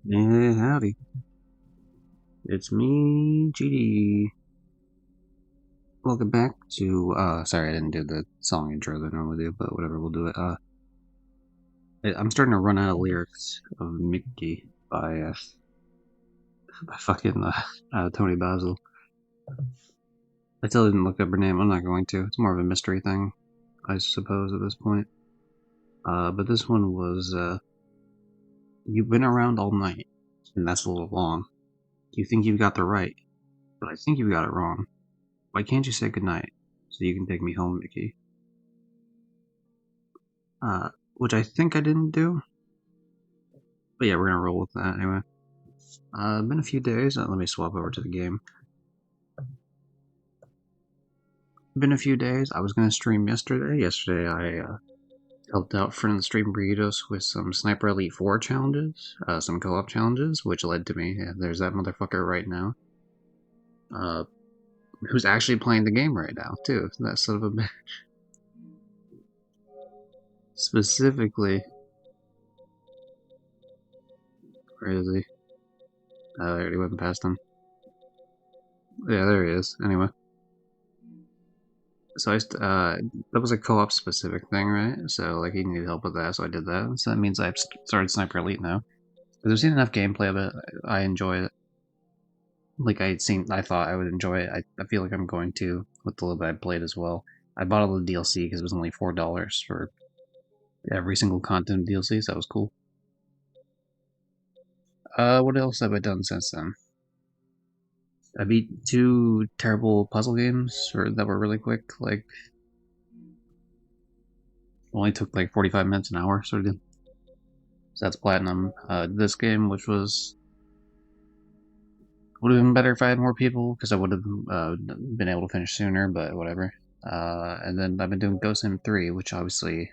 Hey, howdy. It's me, GD. Welcome back to, sorry I didn't do the song intro that I normally do, but whatever, we'll do it. I'm starting to run out of lyrics of Mickey by fucking, Tony Basil. I still didn't look up her name, I'm not going to. It's more of a mystery thing, I suppose, at this point. But this one was, you've been around all night, and that's a little long. You think you've got the right, but I think you've got it wrong. Why can't you say goodnight, so you can take me home, Mickey? Which I think I didn't do. But yeah, we're gonna roll with that anyway. Been a few days. Let me swap over to the game. Been a few days. I was gonna stream yesterday. Yesterday I helped out friend Stream Burritos with some Sniper Elite 4 challenges, some co-op challenges, which led to me. Yeah, there's that motherfucker right now. Uh, who's actually playing the game right now too? That son of a bitch. Specifically, where is he? I already went past him. Yeah, there he is. Anyway. So that was a co-op specific thing, right? So like he needed help with that, so I did that. So that means I've started Sniper Elite now. Because I've seen enough gameplay of it, I enjoy it. Like I thought I would enjoy it. I feel like I'm going to with the little bit I played as well. I bought all the DLC because it was only $4 for every single content DLC, so that was cool. What else have I done since then? I beat two terrible puzzle games, that were really quick. Like only took like 45 minutes, an hour, sort of deal. So that's platinum. This game, which would have been better if I had more people, because I would have been able to finish sooner, but whatever. And then I've been doing Ghost Sim 3, which obviously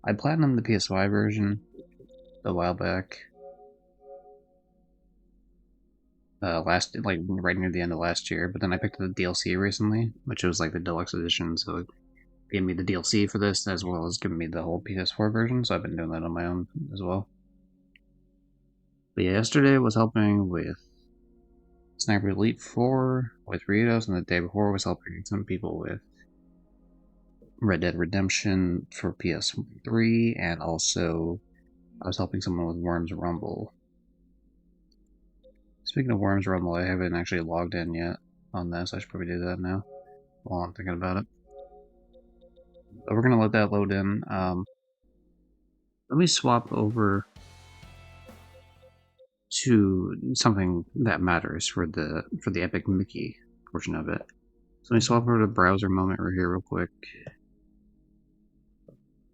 I platinumed the PSY version a while back. Last, like right near the end of last year, but then I picked up the DLC recently, which was like the deluxe edition, so it gave me the DLC for this as well as giving me the whole PS4 version, so I've been doing that on my own as well. But yeah, yesterday was helping with Sniper Elite 4 with Ritos, and the day before was helping some people with Red Dead Redemption for PS3, and also I was helping someone with Worms Rumble. Speaking of Worms Rumble, I haven't actually logged in yet on this. I should probably do that now while I'm thinking about it. But we're gonna let that load in. Let me swap over to something that matters for the Epic Mickey portion of it. So let me swap over to browser moment right here real quick.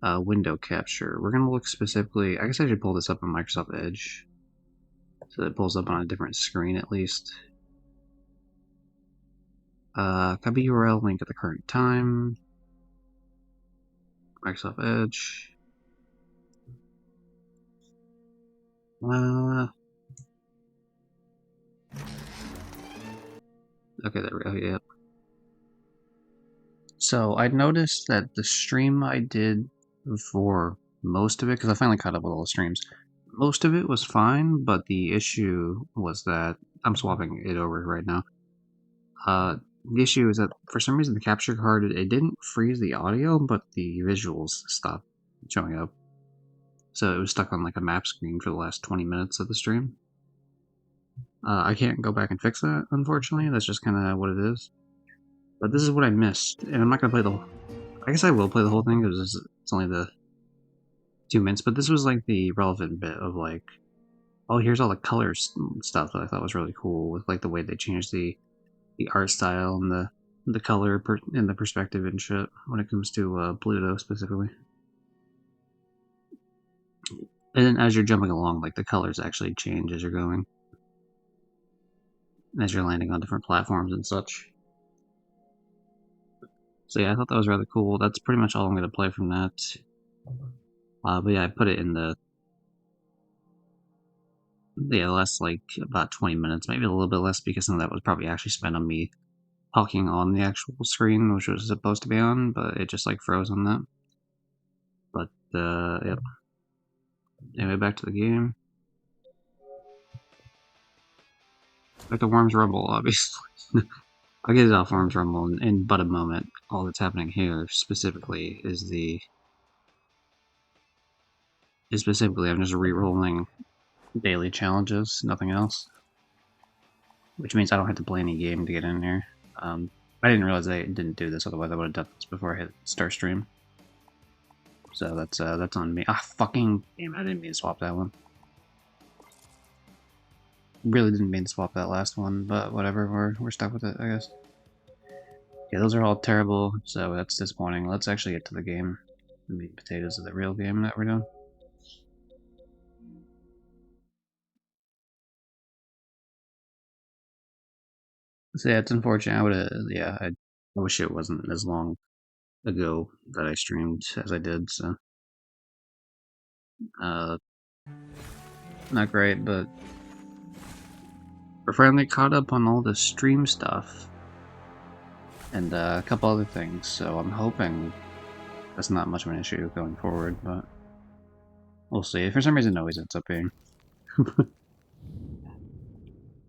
Window capture. We're gonna look specifically. I guess I should pull this up on Microsoft Edge, so it pulls up on a different screen at least. Copy URL link at the current time. Microsoft Edge. Okay, there we go. Yep. So I noticed that the stream I did for most of it, because I finally caught up with all the streams, most of it was fine, but the issue was that I'm swapping it over right now. The issue is that for some reason the capture card it didn't freeze the audio, but the visuals stopped showing up. So it was stuck on like a map screen for the last 20 minutes of the stream. I can't go back and fix that, unfortunately. That's just kind of what it is. But this is what I missed, and I'm not gonna play the. I guess I will play the whole thing because it's only the 2 minutes. But this was like the relevant bit of like, oh, here's all the colors stuff that I thought was really cool with like the way they changed the art style and the color and the perspective and shit when it comes to Pluto specifically. And then as you're jumping along, like the colors actually change as you're going, as you're landing on different platforms and such. So yeah, I thought that was rather cool. That's pretty much all I'm going to play from that. But yeah, I put it in the last like about 20 minutes, maybe a little bit less because some of that was probably actually spent on me talking on the actual screen, which was supposed to be on, but it just like froze on that. But yep. Anyway, back to the game. Like the Worms Rumble, obviously. I'll get it off Worms Rumble in but a moment. All that's happening here specifically is I'm just re-rolling daily challenges, nothing else. Which means I don't have to play any game to get in here. I didn't realize I didn't do this, otherwise I would have done this before I hit start stream. So that's on me. Ah, fucking damn! I didn't mean to swap that one. Really didn't mean to swap that last one, but whatever. We're stuck with it, I guess. Yeah, those are all terrible. So that's disappointing. Let's actually get to the game. The meat and potatoes of the real game that we're doing. So yeah, it's unfortunate. I wish it wasn't as long ago that I streamed as I did. So, uh, not great, but we're finally caught up on all the stream stuff and a couple other things. So I'm hoping that's not much of an issue going forward, but we'll see. For some reason, it always ends up being.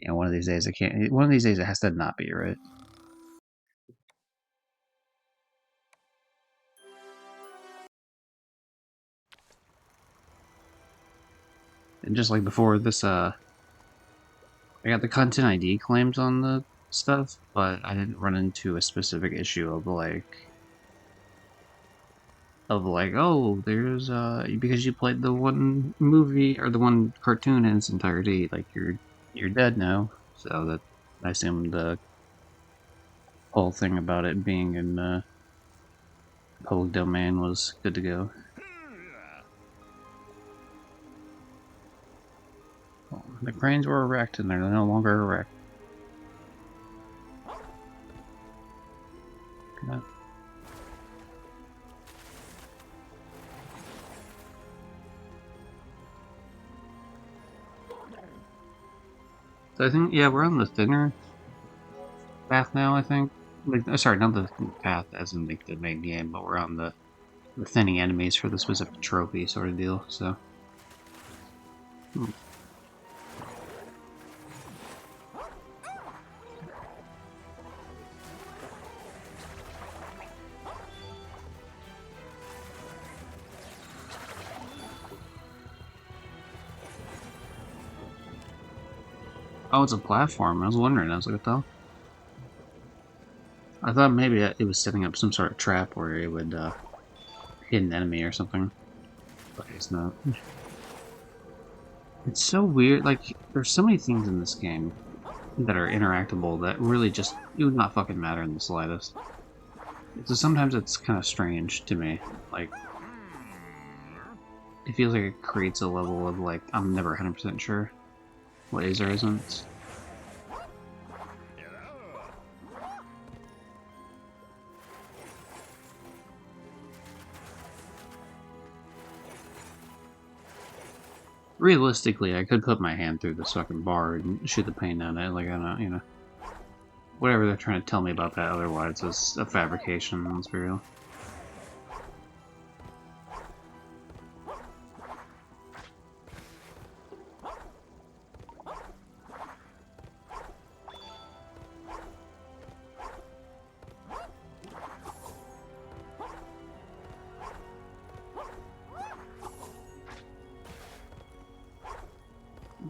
One of these days I can't. One of these days it has to not be right. And just like before, this I got the content ID claims on the stuff, but I didn't run into a specific issue of like, oh, there's because you played the one movie or the one cartoon in its entirety, like you're dead now. So that I assume the whole thing about it being in public domain was good to go. Well, the cranes were erect and they're no longer erect. Good. So I think, yeah, we're on the thinner path now, I think. Like, sorry, not the path as in like the main game, but we're on the thinning enemies for the specific trophy sort of deal, so. Oh, it's a platform. I was wondering. I was like, what the hell? I thought maybe it was setting up some sort of trap where it would hit an enemy or something. But it's not. It's so weird. Like, there's so many things in this game that are interactable that really just it would not fucking matter in the slightest. So sometimes it's kind of strange to me. Like, it feels like it creates a level of like I'm never 100% sure what is or isn't. Realistically, I could put my hand through this fucking bar and shoot the paint out of it. Like, I don't, whatever they're trying to tell me about that otherwise is a fabrication, let's be real.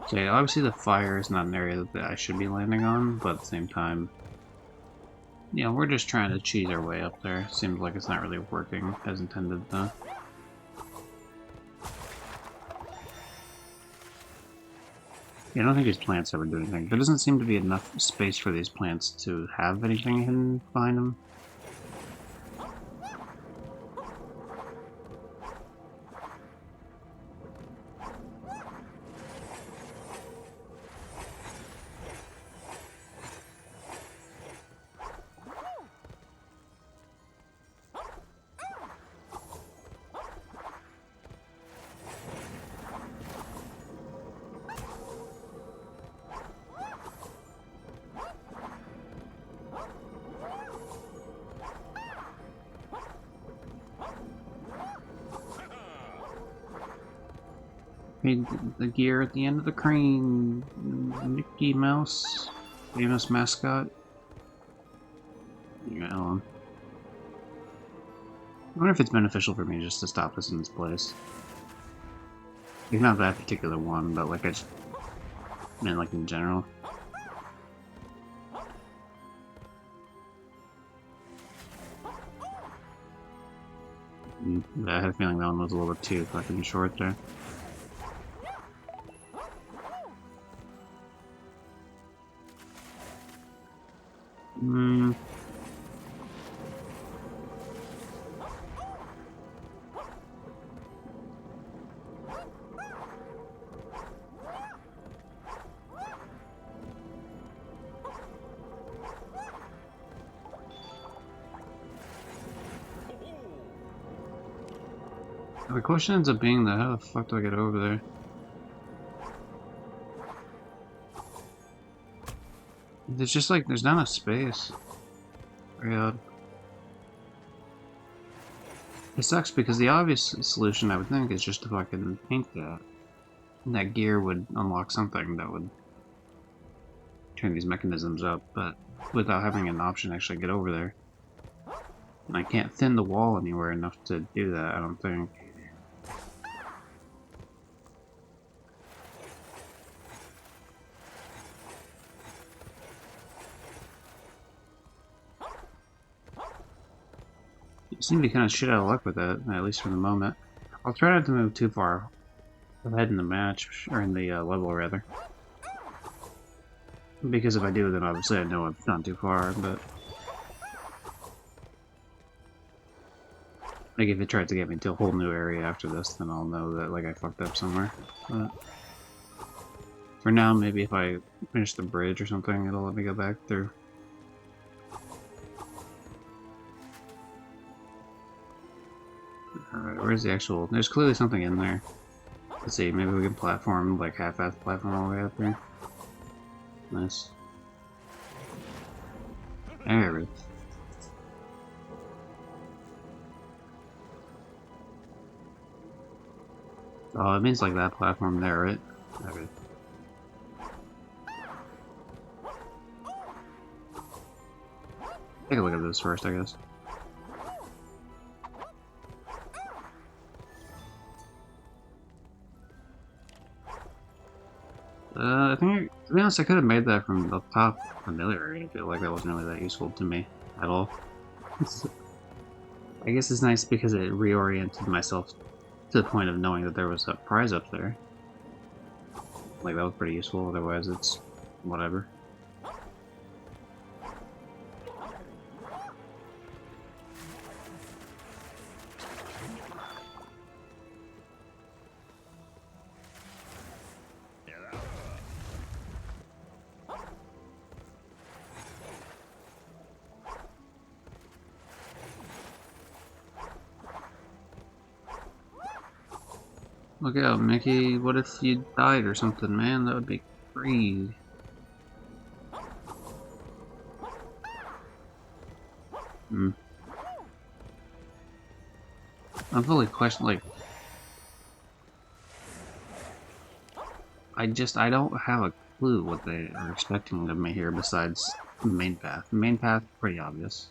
Okay, obviously the fire is not an area that I should be landing on, but at the same time, we're just trying to cheese our way up there. Seems like it's not really working as intended, though. Yeah, I don't think these plants ever do anything. There doesn't seem to be enough space for these plants to have anything hidden behind them. Hey, the gear at the end of the crane, Mickey Mouse. famous mascot. Yeah, I wonder if it's beneficial for me just to stop this in its place. Like, not that particular one, but like I just meant like in general. I had a feeling that one was a little bit too fucking short there. Hmm. The question ends up being that how the fuck do I get over there? There's just like there's not enough space. Very odd. It sucks because the obvious solution I would think is just to fucking paint that. And that gear would unlock something that would turn these mechanisms up, but without having an option to actually get over there. And I can't thin the wall anywhere enough to do that, I don't think. You seem to be kind of shit out of luck with that, at least for the moment. I'll try not to move too far ahead in the match, or in the level rather. Because if I do, then obviously I know I've gone too far, but... like, if it tries to get me to a whole new area after this, then I'll know that, like, I fucked up somewhere. But... for now, maybe if I finish the bridge or something, it'll let me go back through. Alright, where's the actual... there's clearly something in there. Let's see, maybe we can platform, like, half-ass platform all the way up there. Nice. There we go. Oh, it means like that platform there, right? Okay. Take a look at this first, I guess. I think, to be honest, I could have made that from the top familiar. I feel like that wasn't really that useful to me at all. I guess it's nice because it reoriented myself to the point of knowing that there was a prize up there. Like, that was pretty useful, otherwise it's whatever. Look out, Mickey. What if you died or something, man? That would be crazy. Hmm. I'm fully questioning, like... I don't have a clue what they are expecting of me here besides the main path. The main path, pretty obvious.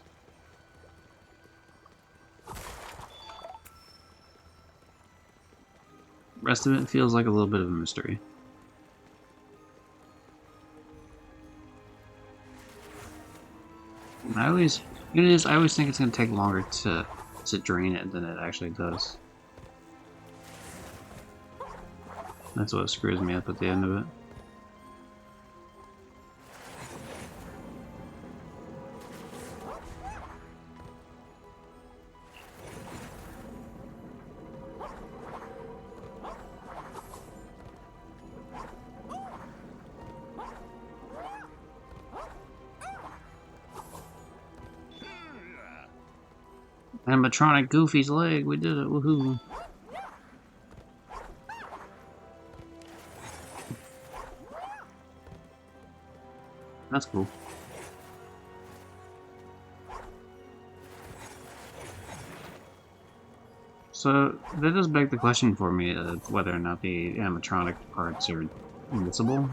Rest of it feels like a little bit of a mystery. I always think it's gonna take longer to drain it than it actually does. That's what screws me up at the end of it. Animatronic Goofy's leg, we did it, woohoo. That's cool. So, that does beg the question for me of whether or not the animatronic parts are invincible.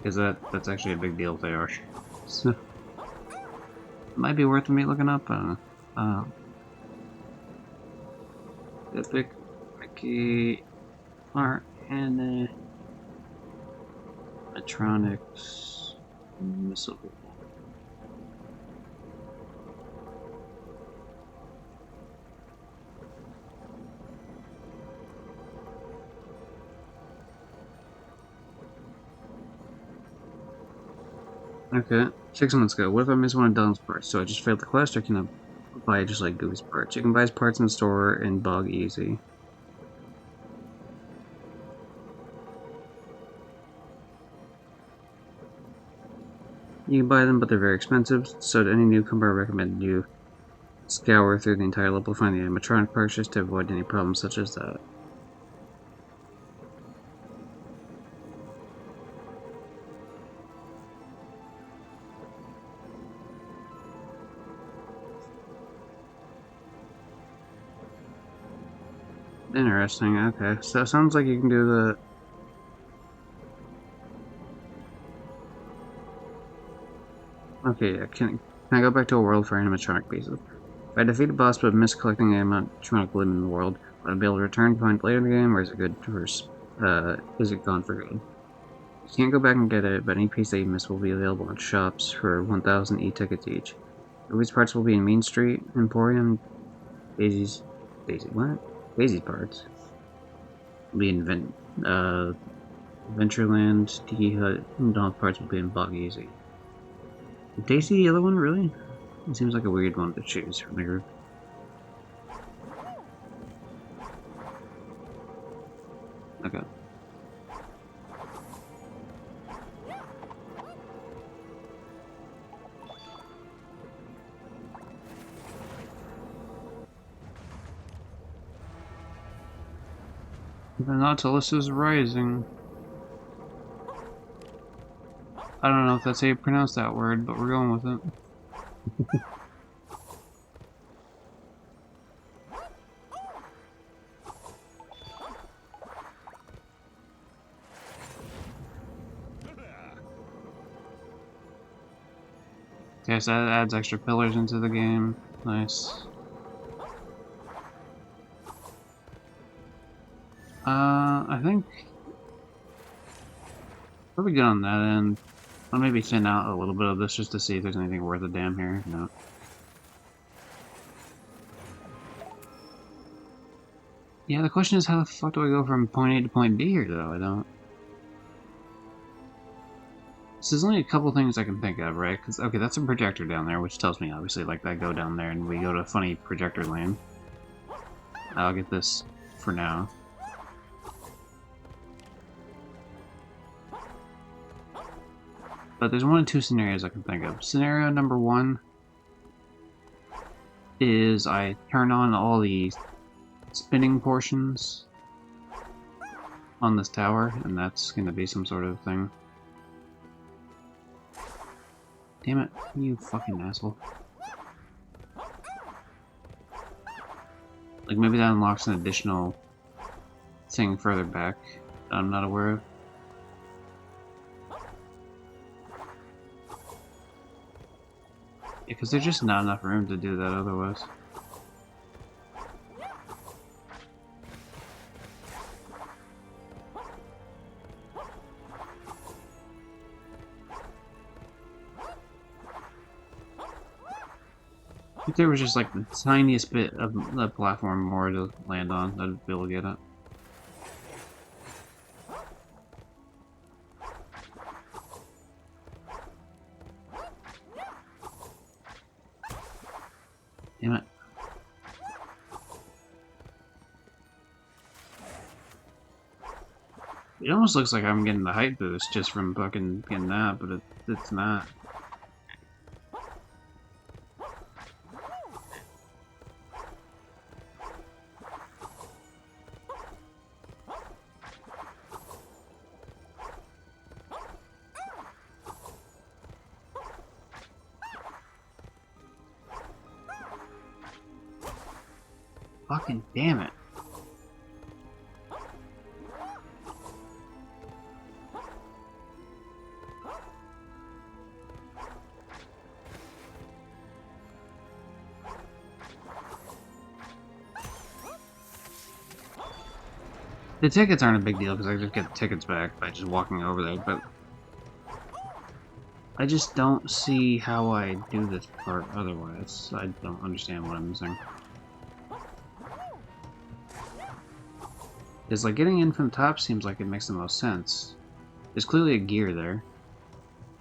Because that's actually a big deal if they are. So, might be worth me looking up. Epic Mickey Art and Electronics Missile. Okay, 6 months ago. What if I miss one of Dylan's parts? So I just failed the quest, or can I buy just like Goofy's parts? You can buy his parts in the store and bug easy. You can buy them, but they're very expensive, so to any newcomer I recommend you scour through the entire level to find the animatronic parts just to avoid any problems such as that. Interesting, okay. So it sounds like you can do the... Okay, yeah, can I go back to a world for animatronic pieces? If I defeat a boss but miss collecting the animatronic limb in the world, would I be able to return to find it later in the game, or is it good for, is it gone for good? You can't go back and get it, but any piece that you miss will be available in shops for 1,000 e-tickets each. These parts will be in Mean Street, Emporium, Daisy's... Daisy, what? Daisy's parts. Will be in Ventureland, Tiki Hut, and Donald parts will be in Bog Easy. Is Daisy the other one, really? It seems like a weird one to choose from the group. Okay. The Nautilus is rising. I don't know if that's how you pronounce that word, but we're going with it. Okay, so that adds extra pillars into the game. Nice. I think probably good on that end. I'll maybe thin out a little bit of this just to see if there's anything worth a damn here. No. Yeah, the question is how the fuck do I go from point A to point B here, though? I don't... So there's only a couple things I can think of, right? Because, okay, that's a projector down there, which tells me, obviously, like, I go down there and we go to a funny projector lane. I'll get this for now. But there's one of two scenarios I can think of. Scenario number one is I turn on all the spinning portions on this tower, and that's going to be some sort of thing. Damn it, you fucking asshole. Like, maybe that unlocks an additional thing further back that I'm not aware of. Because there's just not enough room to do that otherwise. If there was just like the tiniest bit of the platform more to land on, I'd be able to get it. Damn it. It almost looks like I'm getting the height boost just from fucking getting that, but it's not. Fucking damn it. The tickets aren't a big deal because I just get tickets back by just walking over there, but I just don't see how I do this part otherwise. I don't understand what I'm missing. It's like getting in from the top seems like it makes the most sense. There's clearly a gear there.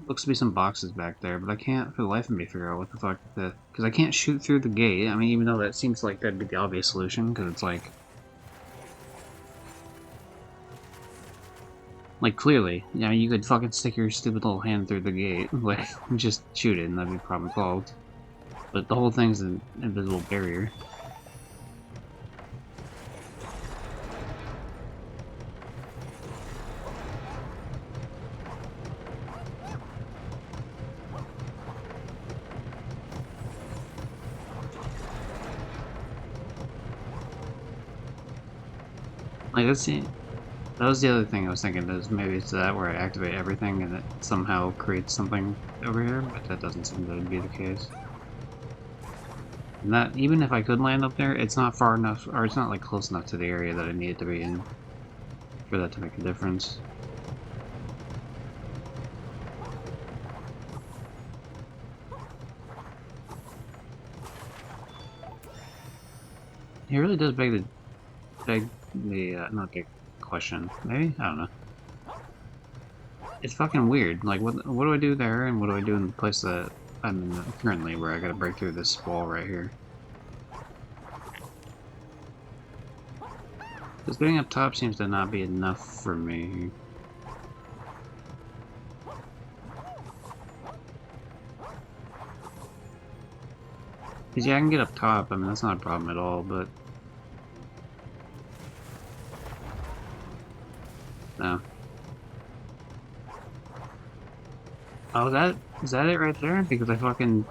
Looks to be some boxes back there, but I can't for the life of me figure out what the fuck the... Because I can't shoot through the gate. I mean, even though that seems like that'd be the obvious solution, because it's like... Like, clearly. I mean, you could fucking stick your stupid little hand through the gate. Like, just shoot it and that'd be problem solved. But the whole thing's an invisible barrier. Like, that was the other thing I was thinking, is maybe it's that where I activate everything and it somehow creates something over here, but that doesn't seem to be the case. And that, even if I could land up there, it's not far enough, or it's not like close enough to the area that I need it to be in for that to make a difference. It really does beg the not the question. Maybe? I don't know. It's fucking weird. Like, what do I do there, and what do I do in the place that I'm in currently, where I gotta break through this wall right here? Because getting up top seems to not be enough for me. Because, yeah, I can get up top. I mean, that's not a problem at all, but... No. Oh, is that it right there? Because I fucking...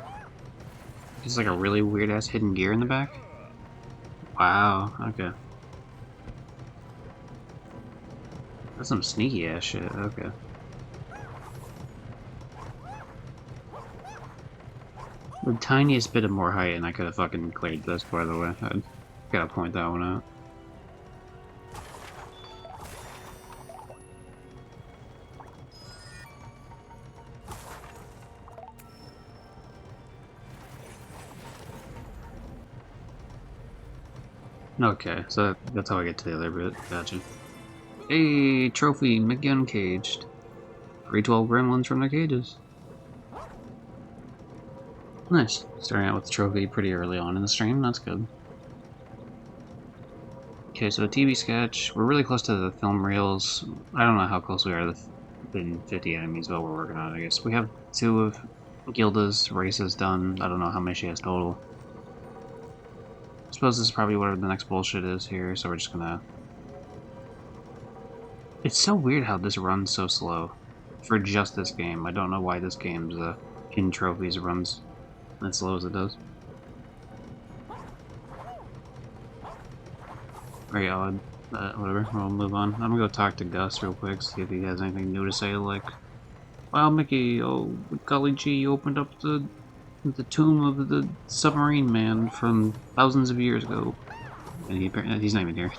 Just like a really weird-ass hidden gear in the back? Wow, okay. That's some sneaky-ass shit, okay. The tiniest bit of more height and I could have fucking cleared this, by the way. I gotta point that one out. Okay, so that's how I get to the other bit. Gotcha. Hey, trophy, Mickey uncaged. Free 12 gremlins from their cages. Nice. Starting out with the trophy pretty early on in the stream, that's good. Okay, so a TV sketch. We're really close to the film reels. I don't know how close we are to the 50 enemies, but we're working on it, I guess. We have 2 of Gilda's races done. I don't know how many she has total. I suppose this is probably whatever the next bullshit is here, so we're just gonna... It's so weird how this runs so slow. For just this game. I don't know why this game's pin trophies runs as slow as it does. Very odd. Whatever, we'll move on. I'm gonna go talk to Gus real quick, see if he has anything new to say, like... Wow, Mickey, oh, golly gee, you opened up the tomb of the submarine man from thousands of years ago. And he's not even here.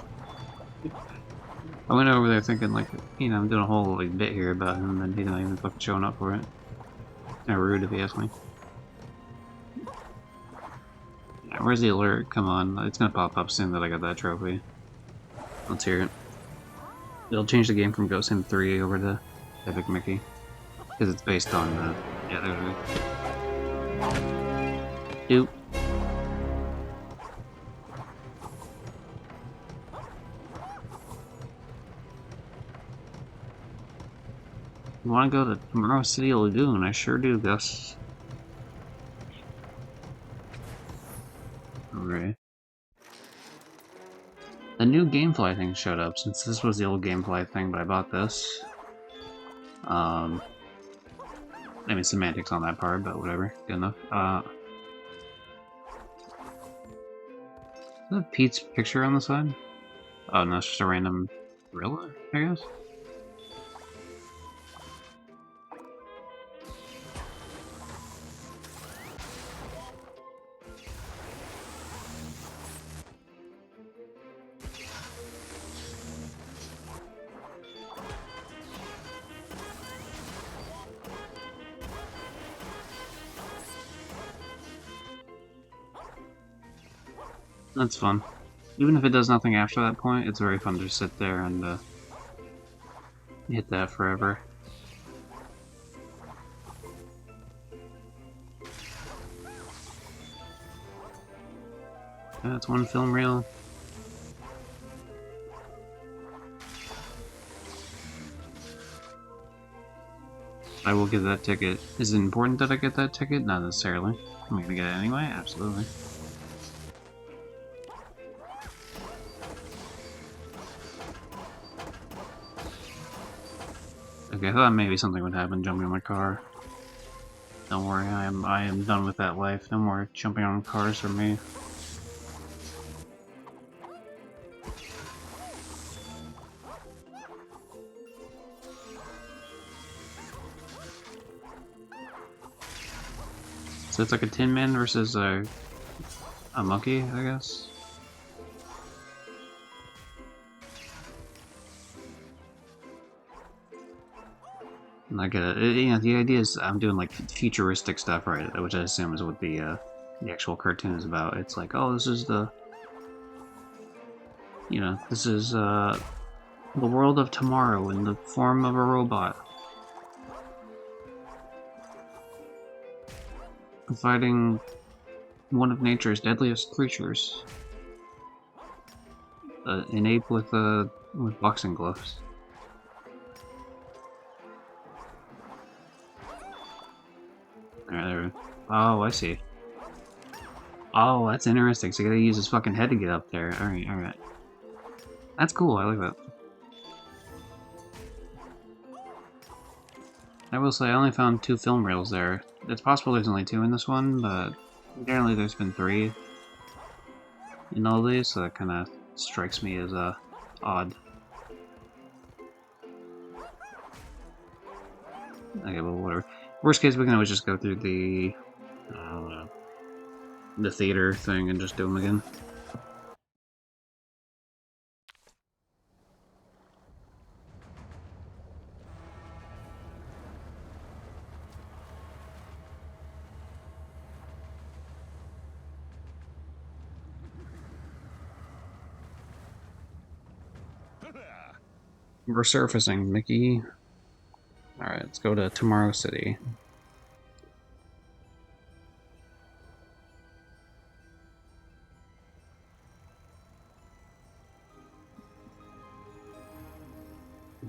I went over there thinking, like, you know, I'm doing a whole like bit here about him, and he's not even fucking showing up for it. Kinda rude if you ask me. Yeah, where's the alert? Come on, it's gonna pop up soon that I got that trophy. Let's hear it. It'll change the game from Ghost Sim 3 over to Epic Mickey. Because it's based on, yeah, there we go. Doop. You wanna go to Tomorrow City Lagoon? I sure do, Gus. Alright. The new Gamefly thing showed up, since this was the old Gamefly thing, but I bought this. I mean, semantics on that part, but whatever. Good enough. Is that Pete's picture on the side? Oh, no, it's just a random gorilla, I guess? That's fun. Even if it does nothing after that point, it's very fun to sit there and hit that forever. That's one film reel. I will get that ticket. Is it important that I get that ticket? Not necessarily. I'm gonna get it anyway, absolutely. Okay, I thought maybe something would happen jumping on my car. Don't worry, I am done with that life. No more jumping on cars for me. So it's like a Tin Man versus a monkey, I guess. And I get it. You know, the idea is I'm doing like futuristic stuff, right? Which I assume is what the actual cartoon is about. It's like, oh, this is the, you know, this is the world of tomorrow in the form of a robot fighting one of nature's deadliest creatures, an ape with boxing gloves. Alright, oh, I see. Oh, that's interesting. So you gotta use his fucking head to get up there. Alright, alright. That's cool, I like that. I will say, I only found 2 film reels there. It's possible there's only 2 in this one, but apparently there's been 3 in all these, so that kinda strikes me as, odd. Okay, well, whatever. Worst case, we can always just go through the, I don't know, the theater thing and just do them again. We're surfacing, Mickey. Alright, let's go to Tomorrow City.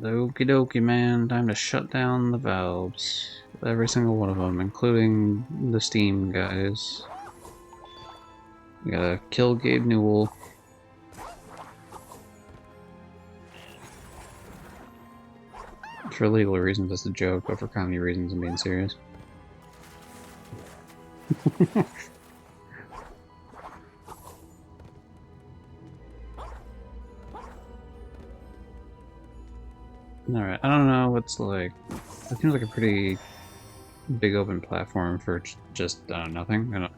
Okie dokie, man. Time to shut down the valves. Every single one of them, including the Steam guys. We gotta kill Gabe Newell. For legal reasons, that's a joke, but for comedy reasons, I'm being serious. Alright, I don't know what's like. It seems like a pretty big open platform for just nothing.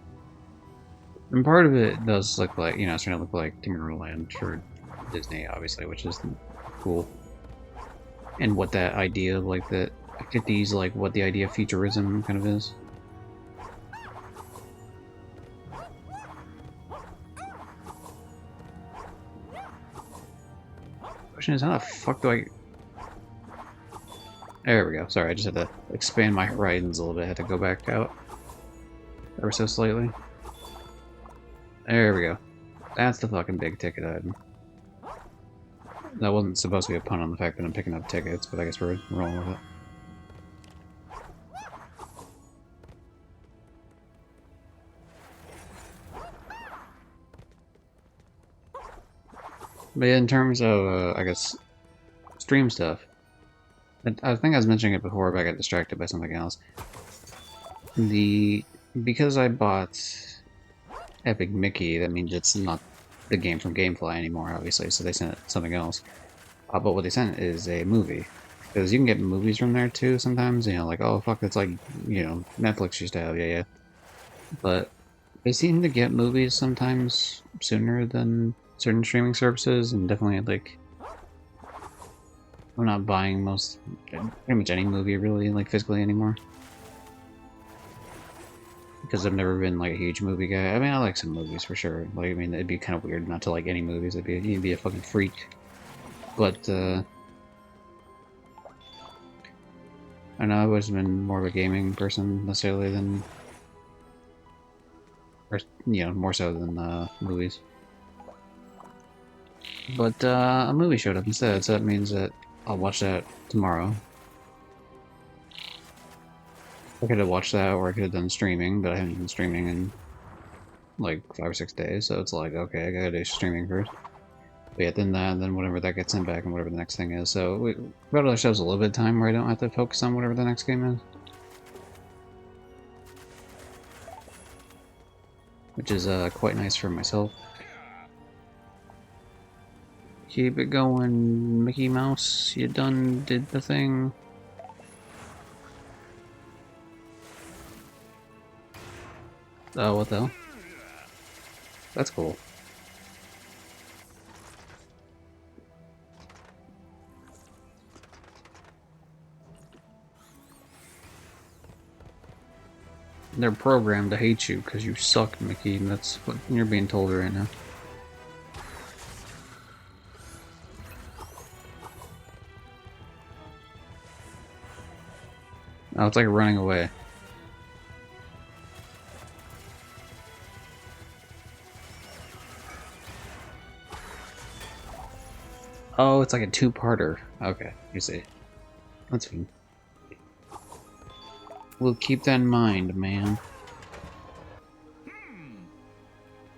And part of it does look like, you know, it's trying to look like Tomorrowland for Disney, obviously, which is cool. And what that idea of like that 50s, like what the idea of futurism kind of is. Question is, how the fuck do I... There we go. Sorry, I just had to expand my horizons a little bit. I had to go back out ever so slightly. There we go. That's the fucking big ticket item. That wasn't supposed to be a pun on the fact that I'm picking up tickets, but I guess we're rolling with it. But yeah, in terms of, I guess, stream stuff, I think I was mentioning it before, but I got distracted by something else. Because I bought Epic Mickey, that means it's not the game from GameFly anymore, obviously, so they sent something else. But what they sent is a movie. Because you can get movies from there too sometimes, you know, like, oh fuck, it's like, you know, Netflix used to have, yeah. But they seem to get movies sometimes sooner than certain streaming services, and definitely, like, I'm not buying pretty much any movie really, like, physically anymore. because I've never been like a huge movie guy. I mean, I like some movies for sure. Like, I mean, it'd be kind of weird not to like any movies. You'd be a fucking freak. But I know I've always been more of a gaming person necessarily than, or more so than movies. But a movie showed up instead, so that means that I'll watch that tomorrow. I could have watched that, or I could have done streaming, but I haven't been streaming in like 5 or 6 days, so it's like, okay, I gotta do streaming first. But yeah, then that, then whatever that gets sent back and whatever the next thing is. So we got ourselves a little bit of time where I don't have to focus on whatever the next game is. Which is quite nice for myself. Keep it going, Mickey Mouse. You done did the thing. Oh, what the hell? That's cool. They're programmed to hate you because you suck, Mickey, and that's what you're being told right now. Oh, it's like running away. Oh, it's like a two-parter. Okay, you see. That's fine. We'll keep that in mind, man.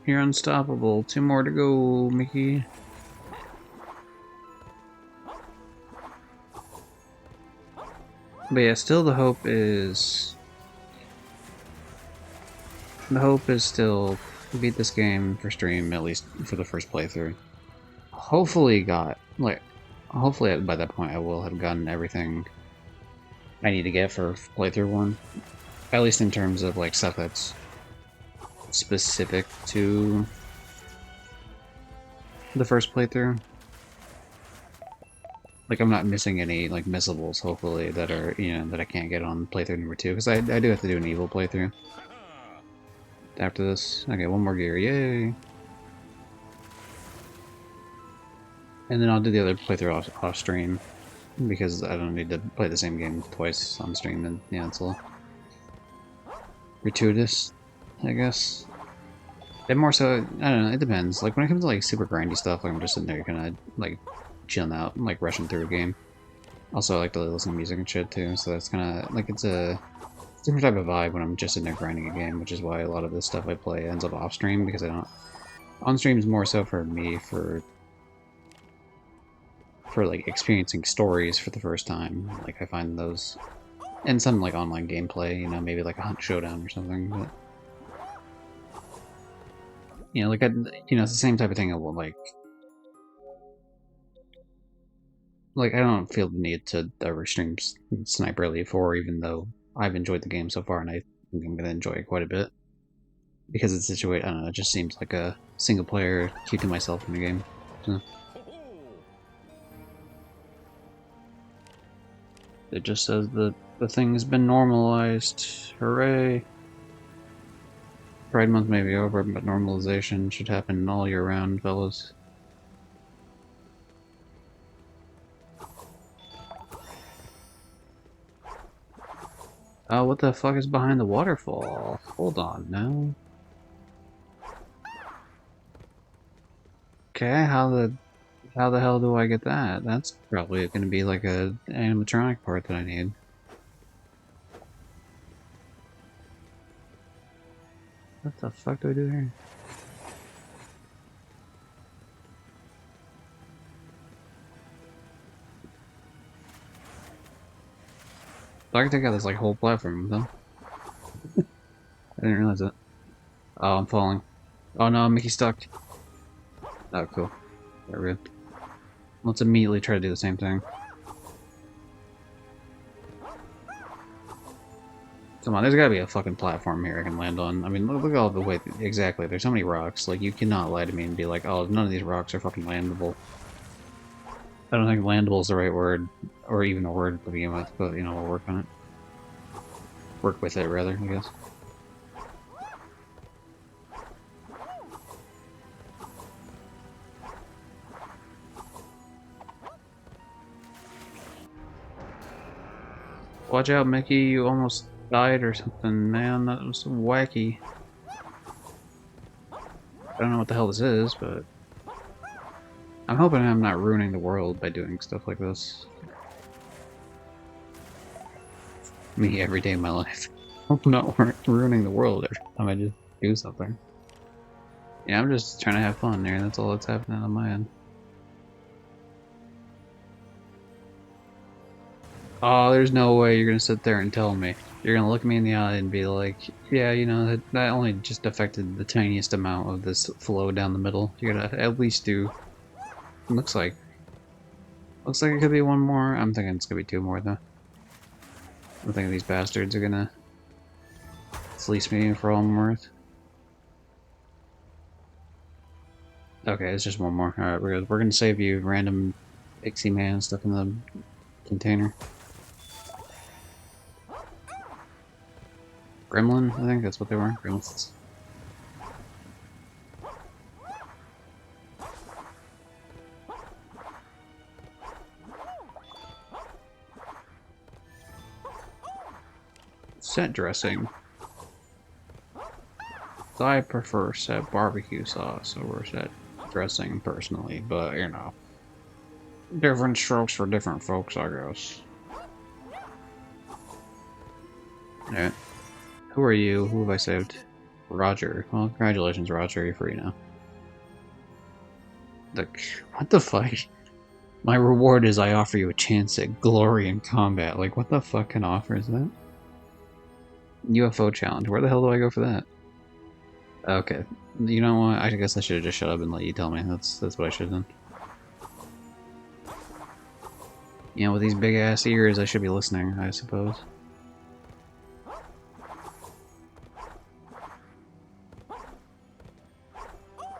You're unstoppable. 2 more to go, Mickey. But yeah, still the hope is... The hope is still beat this game for stream, at least for the first playthrough. Hopefully hopefully by that point I will have gotten everything I need to get for playthrough 1. At least in terms of like stuff that's specific to the first playthrough. Like I'm not missing any like missables, hopefully, that are that I can't get on playthrough number 2, because I do have to do an evil playthrough after this. Okay, 1 more gear, yay! And then I'll do the other playthrough off stream, because I don't need to play the same game twice on stream, and it's a little gratuitous, I guess. And more so, I don't know, it depends. Like when it comes to like super grindy stuff, like I'm just sitting there kind of like chilling out, like rushing through a game. Also, I like to listen to music and shit too, so that's kind of like it's a different type of vibe when I'm just sitting there grinding a game, which is why a lot of the stuff I play ends up off stream, because I don't. On stream is more so for me for like experiencing stories for the first time. Like I find those, and some like online gameplay, maybe like a Hunt Showdown or something. But like it's the same type of thing. I will like I don't feel the need to ever stream Sniper Elite 4, even though I've enjoyed the game so far, and I think I'm gonna enjoy it quite a bit because it's situated. I don't know. It just seems like a single player, keeping myself in the game. So. It just says that the thing has been normalized. Hooray! Pride Month may be over, but normalization should happen all year round, fellas. Oh, what the fuck is behind the waterfall? Hold on now. Okay, how the hell do I get that? That's probably gonna be like a animatronic part that I need. What the fuck do I do here? So I can take out this like whole platform, though. I didn't realize it. Oh, I'm falling. Oh no, Mickey's stuck. Oh, cool. Got rid. Let's immediately try to do the same thing. Come on, there's gotta be a fucking platform here I can land on. I mean, look at all the way. Exactly, there's so many rocks. Like, you cannot lie to me and be like, oh, none of these rocks are fucking landable. I don't think landable is the right word, or even a word to begin with, but, we'll work on it. Work with it, rather, I guess. Watch out, Mickey, you almost died or something, man. That was wacky. I don't know what the hell this is, but I'm hoping I'm not ruining the world by doing stuff like this. Me every day of my life. Hope I'm not ruining the world every time I just do something. Yeah, I'm just trying to have fun here. That's all that's happening on my end. Oh, there's no way you're gonna sit there and tell me. You're gonna look me in the eye and be like, yeah, you know, that only just affected the tiniest amount of this flow down the middle. You're gonna at least do... Looks like it could be one more. I'm thinking it's gonna be two more, though. I'm thinking these bastards are gonna fleece me for all I'm worth. Okay, it's just one more. Alright, we're gonna save you, random pixie man stuff in the container. Gremlin, I think that's what they were. Gremlins. Set dressing. I prefer set barbecue sauce over set dressing personally, but you know, different strokes for different folks, I guess. Alright. Who are you? Who have I saved? Roger. Well, congratulations, Roger. You're free now. Like, what the fuck? My reward is I offer you a chance at glory in combat. Like, what the fuck kind of offer is that? UFO challenge. Where the hell do I go for that? Okay. You know what? I guess I should have just shut up and let you tell me. That's what I should have done. You know, with these big ass ears, I should be listening, I suppose.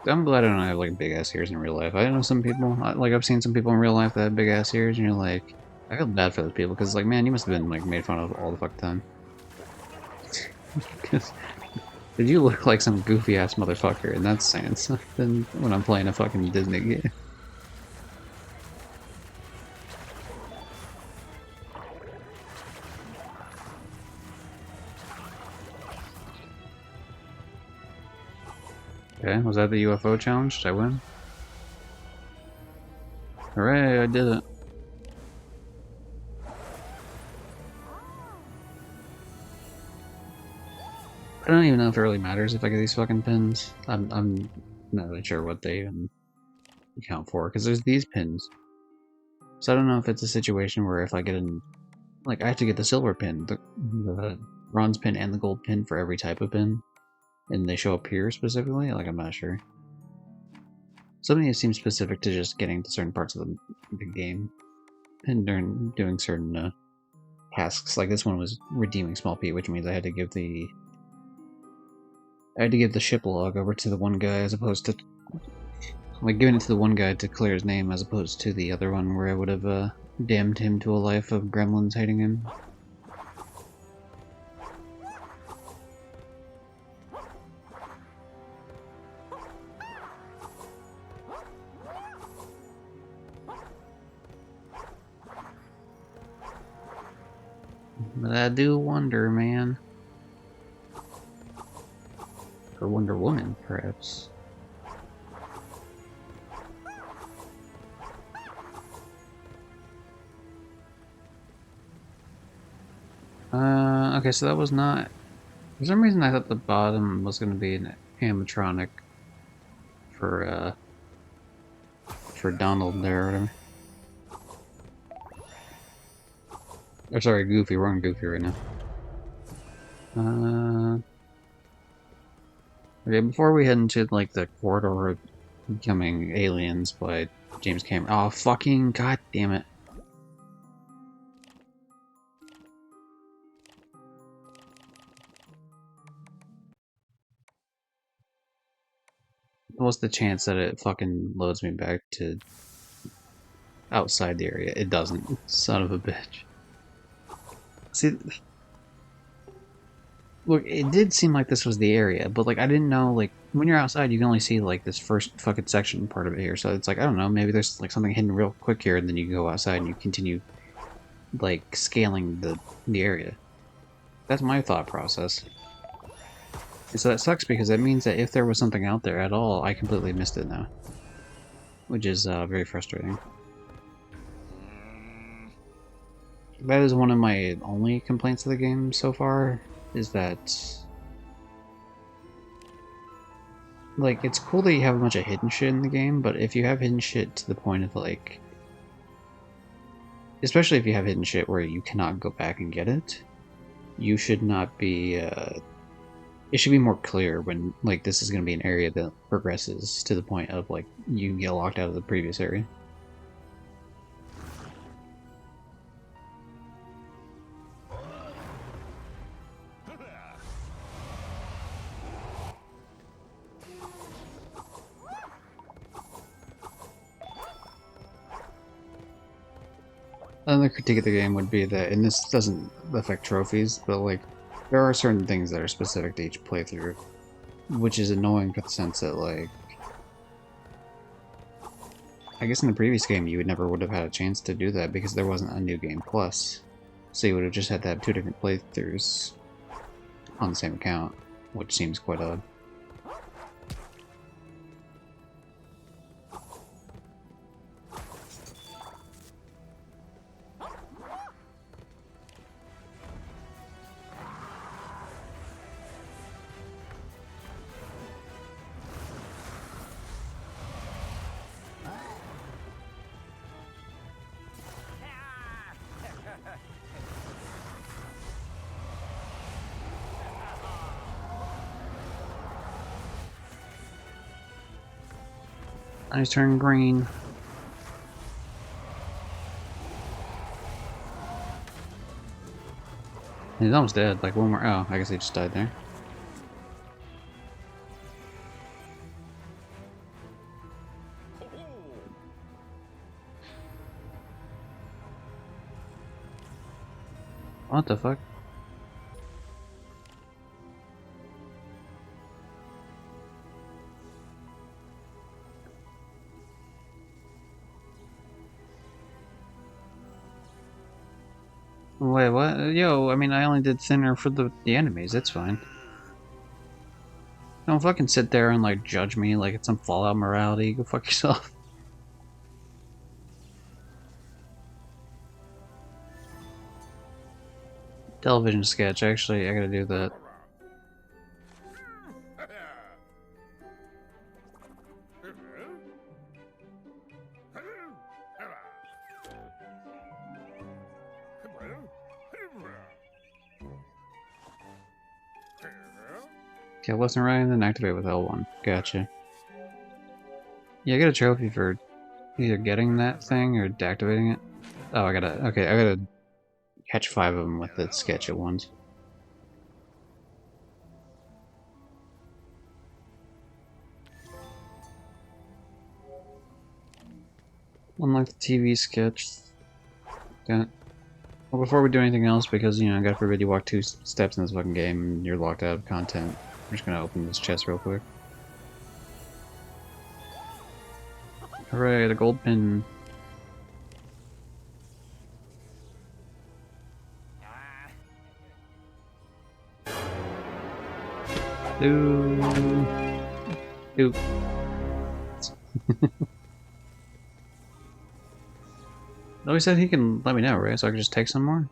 I'm glad I don't have like big ass ears in real life. I know some people, like I've seen some people in real life that have big ass ears, and you're like, I feel bad for those people because, like, man, you must have been like made fun of all the fuck time. Did you look like some goofy ass motherfucker? And that's saying something when I'm playing a fucking Disney game. Okay, was that the UFO challenge? Did I win? Hooray, I did it. I don't even know if it really matters if I get these fucking pins. I'm not really sure what they even account for, because there's these pins. So I don't know if it's a situation where if I get an... Like, I have to get the silver pin, the bronze pin, and the gold pin for every type of pin. And they show up here specifically? Like, I'm not sure. Something that seems specific to just getting to certain parts of the game. And doing certain tasks. Like, this one was redeeming Small Pete, which means I had to give the... ship log over to the one guy as opposed to... Like, giving it to the one guy to clear his name as opposed to the other one where I would have damned him to a life of gremlins hating him. But I do wonder, man. Or Wonder Woman, perhaps. Okay, so that was not... For some reason I thought the bottom was going to be an animatronic for Donald there or whatever. Or sorry, Goofy. We're on Goofy right now. Okay, before we head into, like, the corridor of becoming aliens by James Cameron... Oh, fucking god damn it. What's the chance that it fucking loads me back to outside the area? It doesn't. Son of a bitch. See, look, it did seem like this was the area, but, like, I didn't know, like, when you're outside, you can only see, like, this first fucking section part of it here, so it's like, I don't know, maybe there's, like, something hidden real quick here, and then you go outside and you continue like scaling the area. That's my thought process. And so that sucks because that means that if there was something out there at all, I completely missed it now, which is very frustrating. That is one of my only complaints of the game so far, is that, like, it's cool that you have a bunch of hidden shit in the game, but if you have hidden shit to the point of, like, especially if you have hidden shit where you cannot go back and get it, you should not be, it should be more clear when, like, this is going to be an area that progresses to the point of, like, you can get locked out of the previous area. Another critique of the game would be that, and this doesn't affect trophies, but, like, there are certain things that are specific to each playthrough, which is annoying for the sense that, like, I guess in the previous game you would have had a chance to do that because there wasn't a New Game Plus. So you would have just had to have 2 different playthroughs on the same account, which seems quite odd. Eyes turn green. He's almost dead, like one more. Oh, I guess he just died there. What the fuck? Wait, what? Yo, I mean, I only did thinner for the enemies, that's fine. Don't fucking sit there and, like, judge me like it's some Fallout morality. Go fuck yourself. Television sketch, actually, I gotta do that. Kill left and right and then activate with L1. Gotcha. Yeah, I get a trophy for either getting that thing or deactivating it. Oh, I gotta catch 5 of them with the sketch at once. Unlock the TV sketch. Got it. Well, before we do anything else, because, you know, God forbid you walk 2 steps in this fucking game and you're locked out of content, I'm just gonna open this chest real quick. Hooray, the gold pin. Ooh. Ooh. No, he said he can let me know, right? So I can just take some more?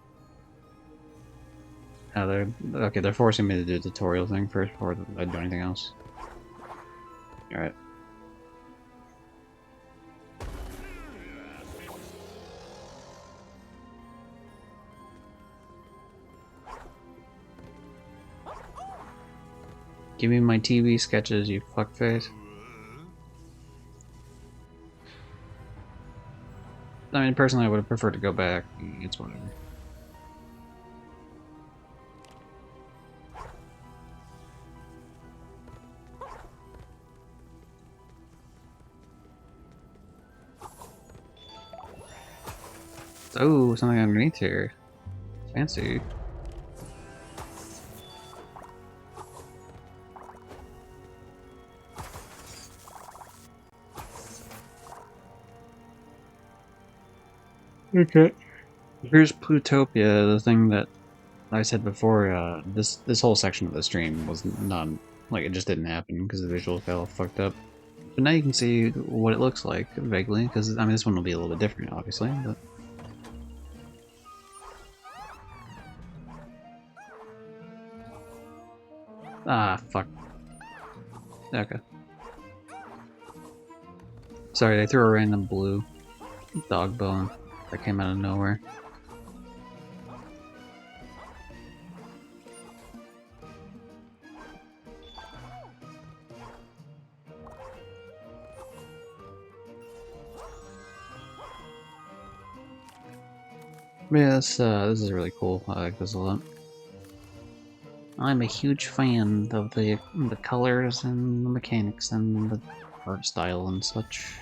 Oh, they're forcing me to do the tutorial thing first before I do anything else. Alright. Give me my TV sketches, you fuckface. I mean, personally, I would have preferred to go back. It's whatever. Oh, something underneath here. Fancy. Okay. Here's Plutopia, the thing that I said before. This whole section of the stream was not like it just didn't happen because the visuals got all fucked up. But now you can see what it looks like vaguely, because I mean this one will be a little bit different, obviously. But fuck. Okay. Sorry, they threw a random blue dog bone that came out of nowhere. But yeah, this is really cool. I like this a lot. I'm a huge fan of the colors and the mechanics and the art style and such.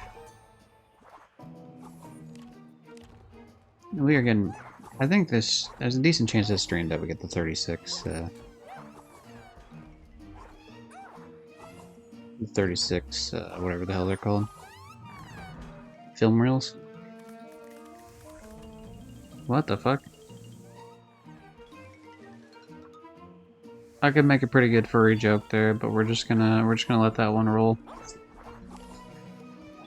We are getting. I think there's a decent chance this stream that we get the 36. The 36, whatever the hell they're called. Film reels? What the fuck? I could make a pretty good furry joke there, but we're just gonna let that one roll.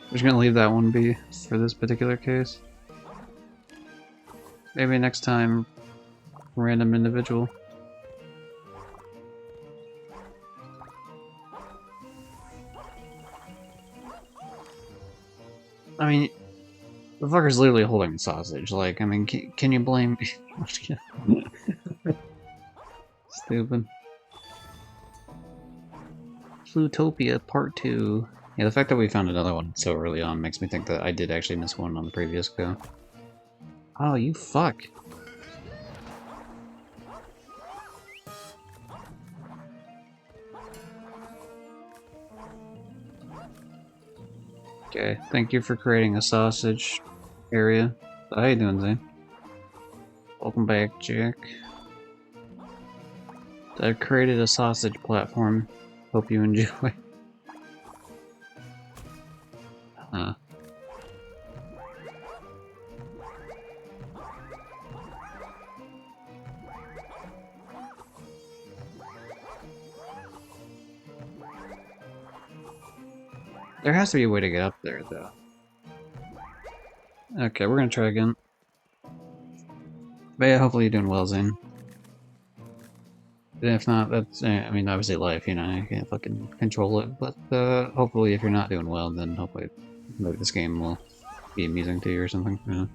We're just gonna leave that one be for this particular case. Maybe next time, random individual. I mean, the fucker's literally holding a sausage. Like, I mean, can you blame me? Stupid. Plutopia Part 2. Yeah, the fact that we found another one so early on makes me think that I did actually miss one on the previous go. Oh, you fuck. Okay, thank you for creating a sausage area. How you doing, Zane? Welcome back, Jack. I've created a sausage platform. Hope you enjoy. There has to be a way to get up there, though. Okay, we're gonna try again. But yeah, hopefully you're doing well, Zane. And if not, that's, I mean, obviously life, you know, you can't fucking control it. But hopefully if you're not doing well, then hopefully maybe this game will be amusing to you or something, you know?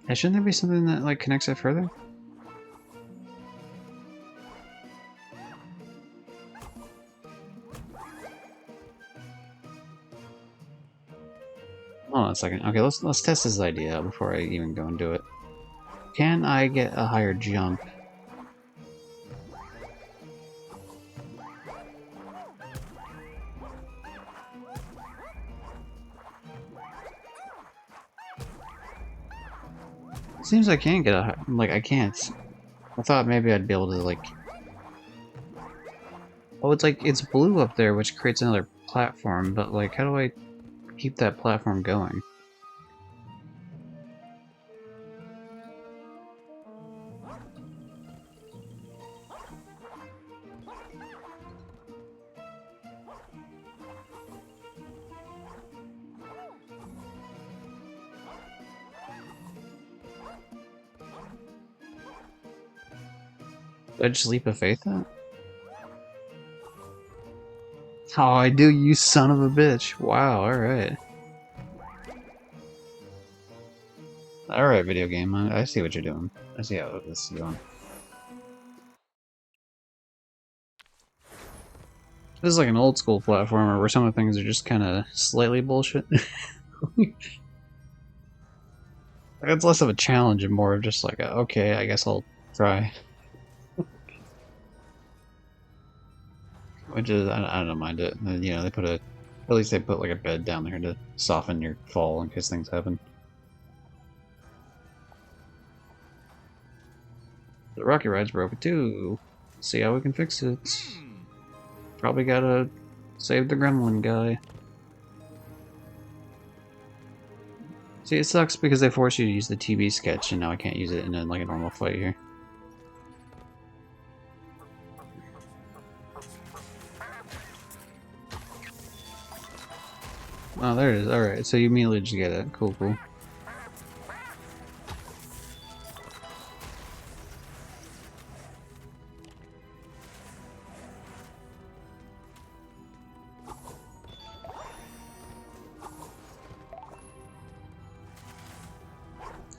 Hey, shouldn't there be something that, like, connects it further? Hold on a second. Okay, let's test this idea out before I even go and do it. Can I get a higher jump? It seems I can get a high, like, I can't. I thought maybe I'd be able to, like... Oh, it's like, it's blue up there, which creates another platform, but, like, how do I keep that platform going? Did I just leap of faith that? Oh, I do, you son of a bitch. Wow, alright. Alright, video game, I see what you're doing. I see how this is going. This is like an old school platformer where some of the things are just kind of slightly bullshit. It's less of a challenge and more of just like, okay, I guess I'll try. Which is, I don't mind it. You know, they put at least they put like a bed down there to soften your fall in case things happen. The rocket ride's broken too. See how we can fix it. Probably gotta save the gremlin guy. See, it sucks because they force you to use the TB sketch, and now I can't use it in like a normal fight here. Oh, there it is. Alright, so you immediately just get it. Cool, cool.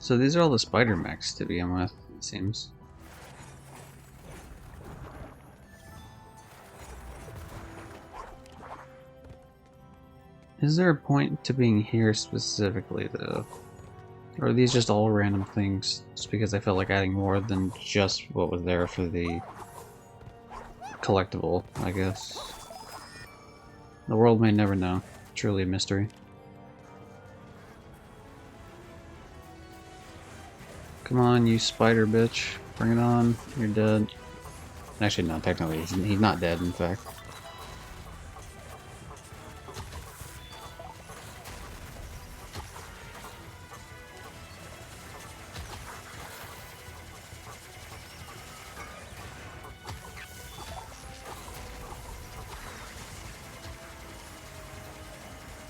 So these are all the spider mechs to begin with, it seems. Is there a point to being here specifically, though? Or are these just all random things, just because I felt like adding more than just what was there for the collectible, I guess? The world may never know. Truly a mystery. Come on, you spider bitch. Bring it on. You're dead. Actually, no, technically, he's not dead, in fact.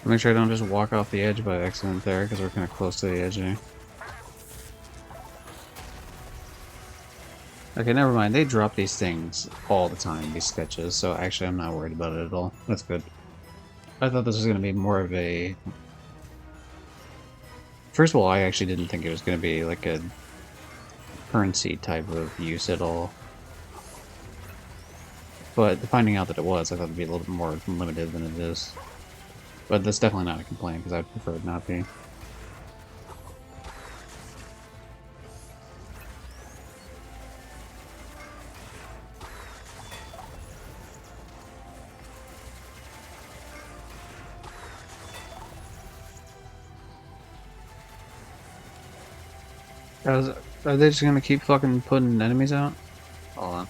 Make sure I don't just walk off the edge by accident there, because we're kind of close to the edge here. Okay, never mind. They drop these things all the time, these sketches, so actually I'm not worried about it at all. That's good. I thought this was going to be more of a... First of all, I actually didn't think it was going to be like a currency type of use at all. But finding out that it was, I thought it would be a little bit more limited than it is. But that's definitely not a complaint, because I'd prefer it not be. Are they just gonna keep fucking putting enemies out? Hold on.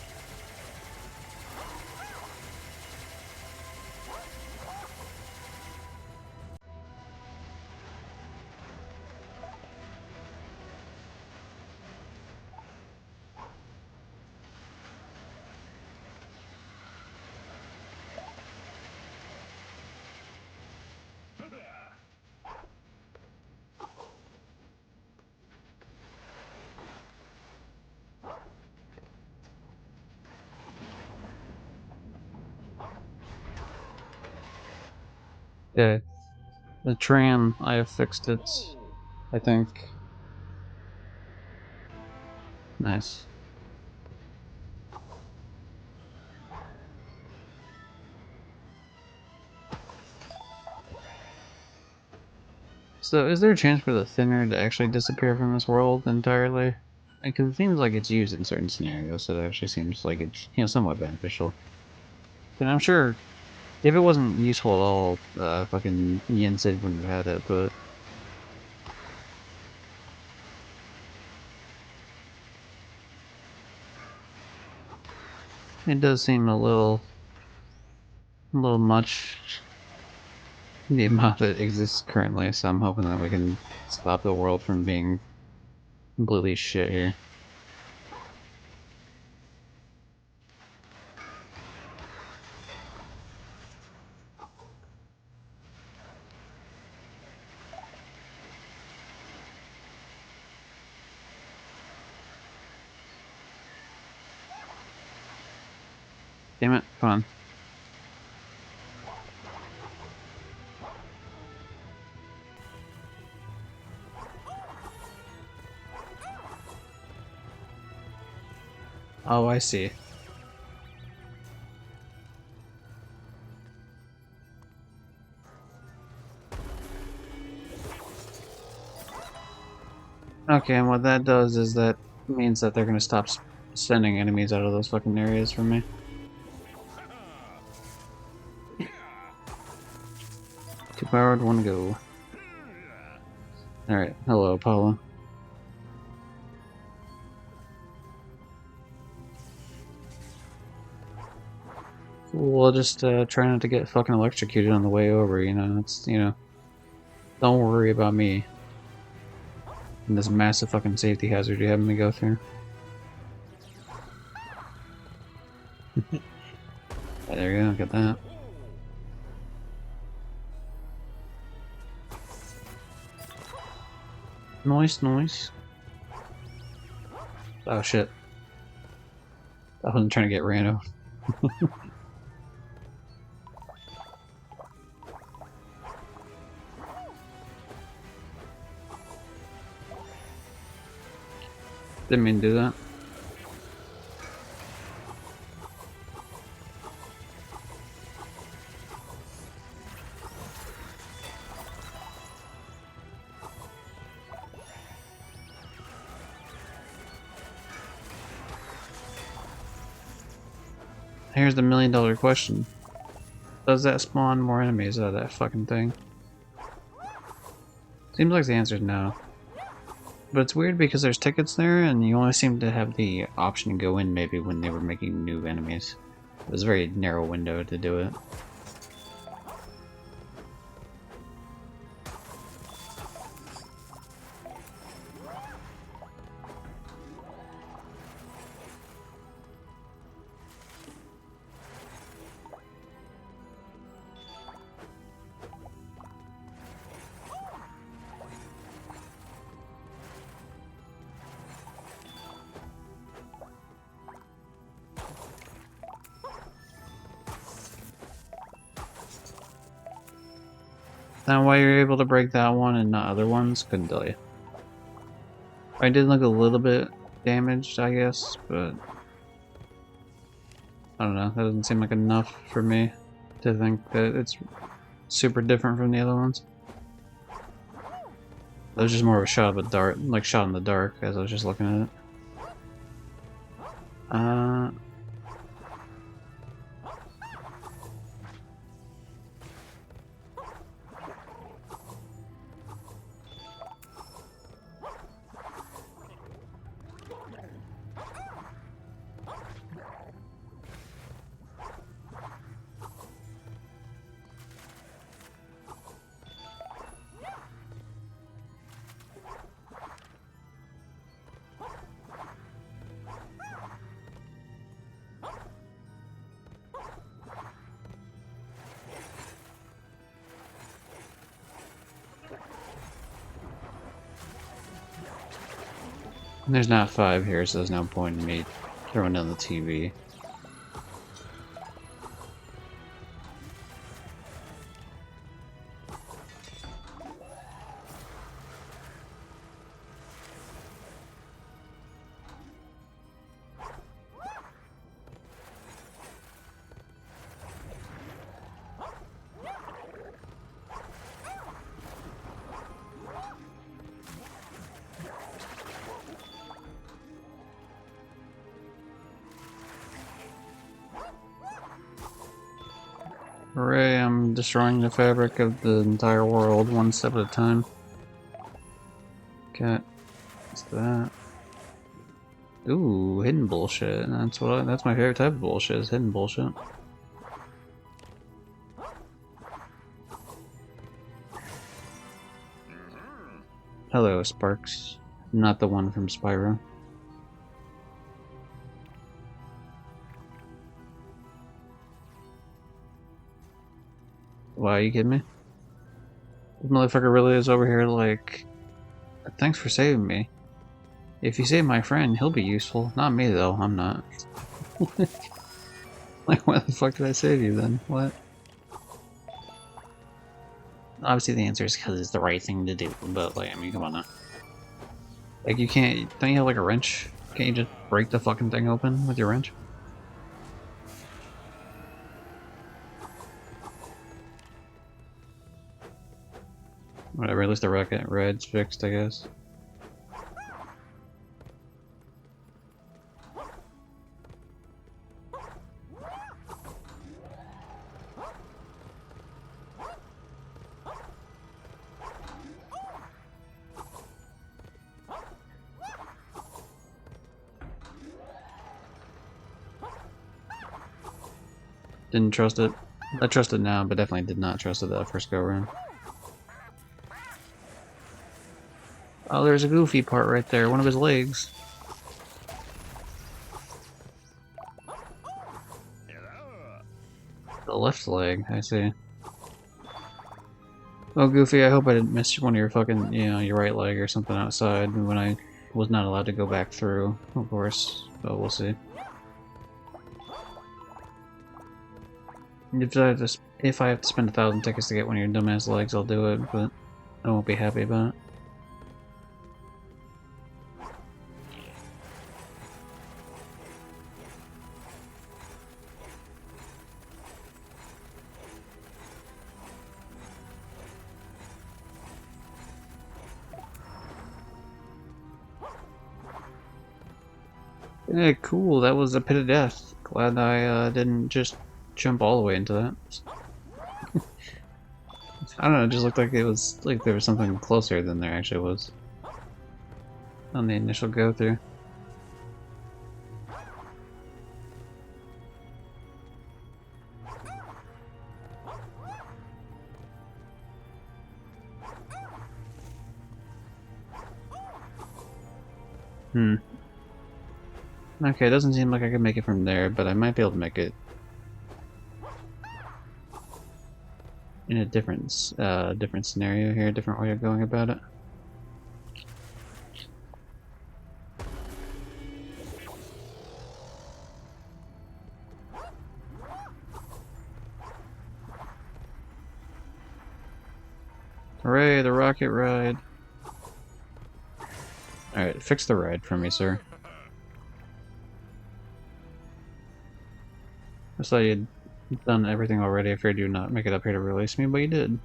Yeah, the tram, I have fixed it, I think. Nice. So, is there a chance for the thinner to actually disappear from this world entirely? Because it seems like it's used in certain scenarios, so it actually seems like it's, you know, somewhat beneficial. And I'm sure if it wasn't useful at all, fucking Yen said wouldn't have had it, but... It does seem a little much, the amount that exists currently, so I'm hoping that we can stop the world from being completely shit here. Damn it, come on. Oh, I see. Okay, and what that does is that means that they're gonna stop sending enemies out of those fucking areas for me. Too powered, one go. Alright, hello, Apollo. We'll just try not to get fucking electrocuted on the way over, you know, it's, you know, don't worry about me and this massive fucking safety hazard you're having me go through. There you go, get that. Nice, nice. Oh shit. I wasn't trying to get ran over. Didn't mean to do that. Here's the $1,000,000 question. Does that spawn more enemies out of that fucking thing? Seems like the answer is no. But it's weird because there's tickets there and you only seem to have the option to go in maybe when they were making new enemies. It was a very narrow window to do it. Now why you're able to break that one and not other ones, couldn't tell you. I did look a little bit damaged, I guess, but I don't know, that doesn't seem like enough for me to think that it's super different from the other ones. That was just more of a shot of a dart, like shot in the dark as I was just looking at it. There's not 5 here, so there's no point in me throwing down the TV. Hooray, I'm destroying the fabric of the entire world one step at a time. Okay, what's that? Ooh, hidden bullshit. That's my favorite type of bullshit, is hidden bullshit. Hello, Sparks. Not the one from Spyro. Why, are you kidding me? This motherfucker really is over here like, thanks for saving me. If you save my friend, he'll be useful. Not me though, I'm not. Like, why the fuck did I save you then? What? Obviously the answer is because it's the right thing to do, but like, I mean, come on now. Like, you can't, don't you have like a wrench? Can't you just break the fucking thing open with your wrench? Whatever, at least the rocket red's fixed, I guess. Didn't trust it. I trust it now, but definitely did not trust it that first go around. Oh, there's a Goofy part right there. One of his legs. The left leg, I see. Oh, Goofy, I hope I didn't miss one of your fucking, your right leg or something outside when I was not allowed to go back through, of course. But we'll see. If I have to spend 1,000 tickets to get one of your dumbass legs, I'll do it, but I won't be happy about it. Yeah, cool. That was a pit of death. Glad I didn't just jump all the way into that. I don't know, it just looked like it was like there was something closer than there actually was on the initial go through. Hmm. Okay, it doesn't seem like I can make it from there, but I might be able to make it in a different scenario here, a different way of going about it. Hooray, the rocket ride! Alright, fix the ride for me, sir. I thought you'd done everything already. I figured you'd not make it up here to release me, but you did.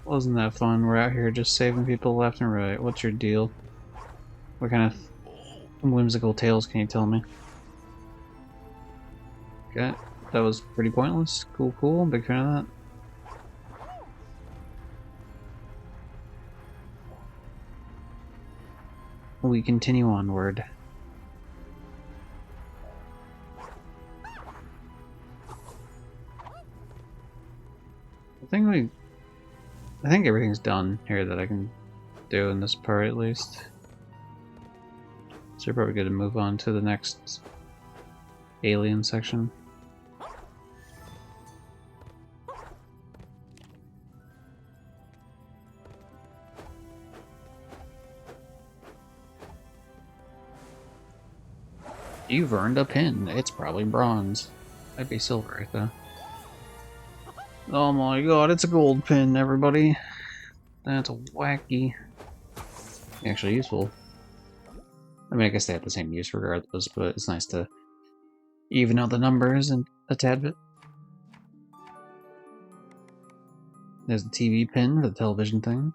Wasn't that fun? We're out here just saving people left and right. What's your deal? What kind of whimsical tales can you tell me? Okay, that was pretty pointless. Cool, cool. Big fan of that. We continue onward. I think everything's done here that I can do in this part at least. So we're probably going to move on to the next alien section. You've earned a pin. It's probably bronze. Might be silver, though. Oh my god, it's a gold pin, everybody. That's wacky. Actually useful. I mean, I guess they have the same use regardless, but it's nice to even out the numbers and a tad bit. There's the TV pin for the television thing.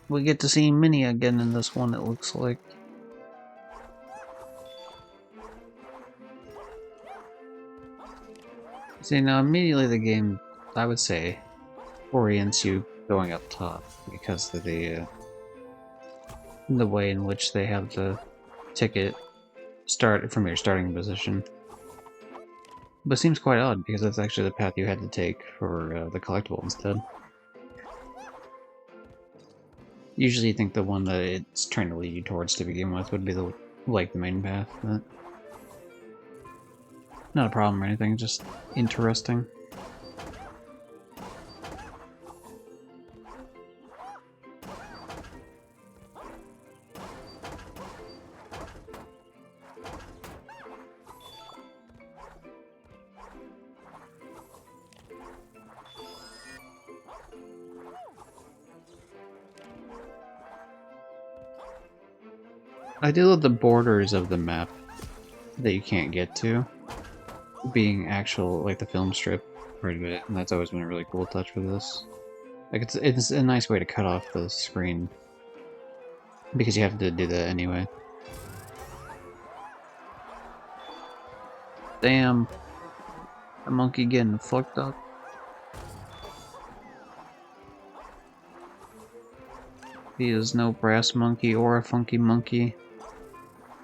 We get to see Minnie again in this one, it looks like. See, now immediately the game, I would say, orients you going up top because of the way in which they have the ticket start from your starting position. But it seems quite odd because that's actually the path you had to take for the collectible instead. Usually you think the one that it's trying to lead you towards to begin with would be the main path, but not a problem or anything, just interesting. I do love the borders of the map that you can't get to being actual, like the film strip part of it, and that's always been a really cool touch for this. Like, it's a nice way to cut off the screen. Because you have to do that anyway. Damn. A monkey getting fucked up. He is no brass monkey or a funky monkey.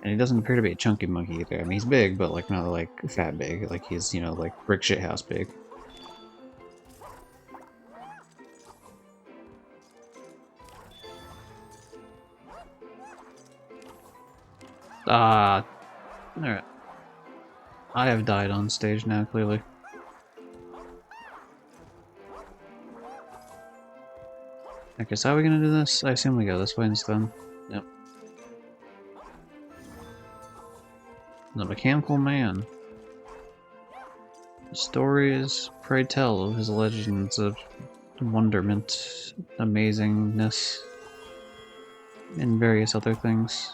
And he doesn't appear to be a chunky monkey either. I mean, he's big, but like not like fat big. Like he's, you know, like brick shit house big. Ah, alright. I have died on stage now, clearly. Okay, so how are we gonna do this? I assume we go this way instead. Yep. The Mechanical Man. Stories, pray tell, of his legends of wonderment, amazingness, and various other things.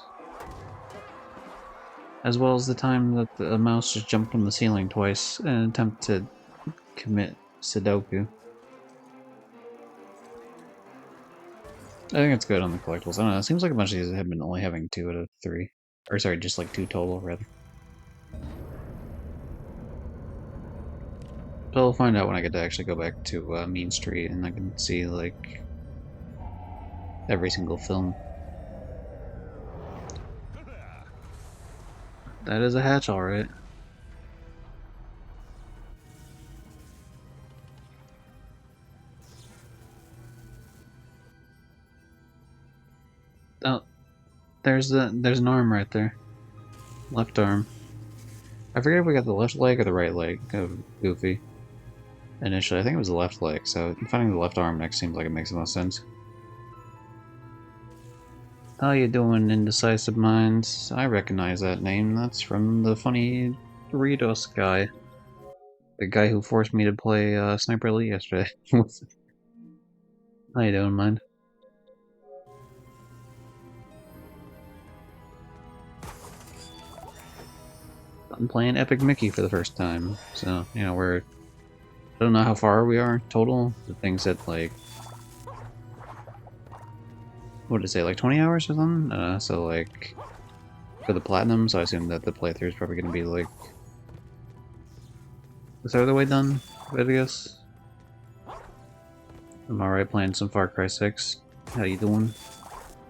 As well as the time that the mouse just jumped from the ceiling twice in an attempt to commit Sudoku. I think it's good on the collectibles. I don't know, it seems like a bunch of these have been only having 2 out of 3. Or sorry, just like 2 total, rather. But I'll find out when I get to actually go back to Mean Street and I can see, like, every single film. That is a hatch, alright. Oh, there's an arm right there. Left arm. I forget if we got the left leg or the right leg of Goofy. Initially, I think it was the left leg, so finding the left arm next seems like it makes the most sense. How you doing, Indecisive Minds? I recognize that name. That's from the funny Doritos guy. The guy who forced me to play Sniper Elite yesterday. How you doing, Mind? I'm playing Epic Mickey for the first time, so, you know, I don't know how far we are total. The thing's at, like, what did it say, like 20 hours or something? So, like, for the Platinum, so I assume that the playthrough is probably going to be, like, a third of the way done, I guess. I'm alright playing some Far Cry 6. How you doing?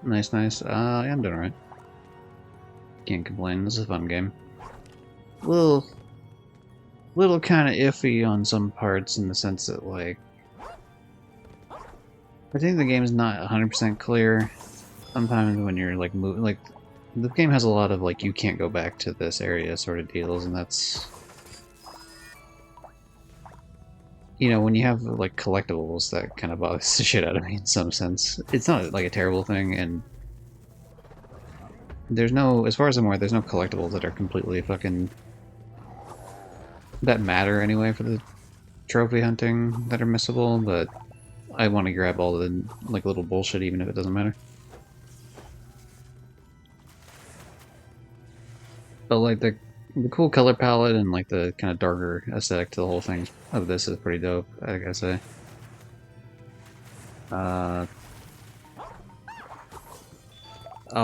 Nice, nice. Yeah, I'm doing alright. Can't complain, this is a fun game. Little kind of iffy on some parts in the sense that, like, I think the game is not 100% clear. Sometimes when you're, like, moving, like, the game has a lot of, like, you can't go back to this area sort of deals, and that's... You know, when you have, like, collectibles, that kind of bothers the shit out of me in some sense. It's not, like, a terrible thing, and there's no, as far as I'm aware, there's no collectibles that are completely fucking... that matter anyway for the trophy hunting that are missable, but I want to grab all the, like, little bullshit even if it doesn't matter. But, like, the cool color palette and, like, the kind of darker aesthetic to the whole thing of this is pretty dope, I gotta say. Oh,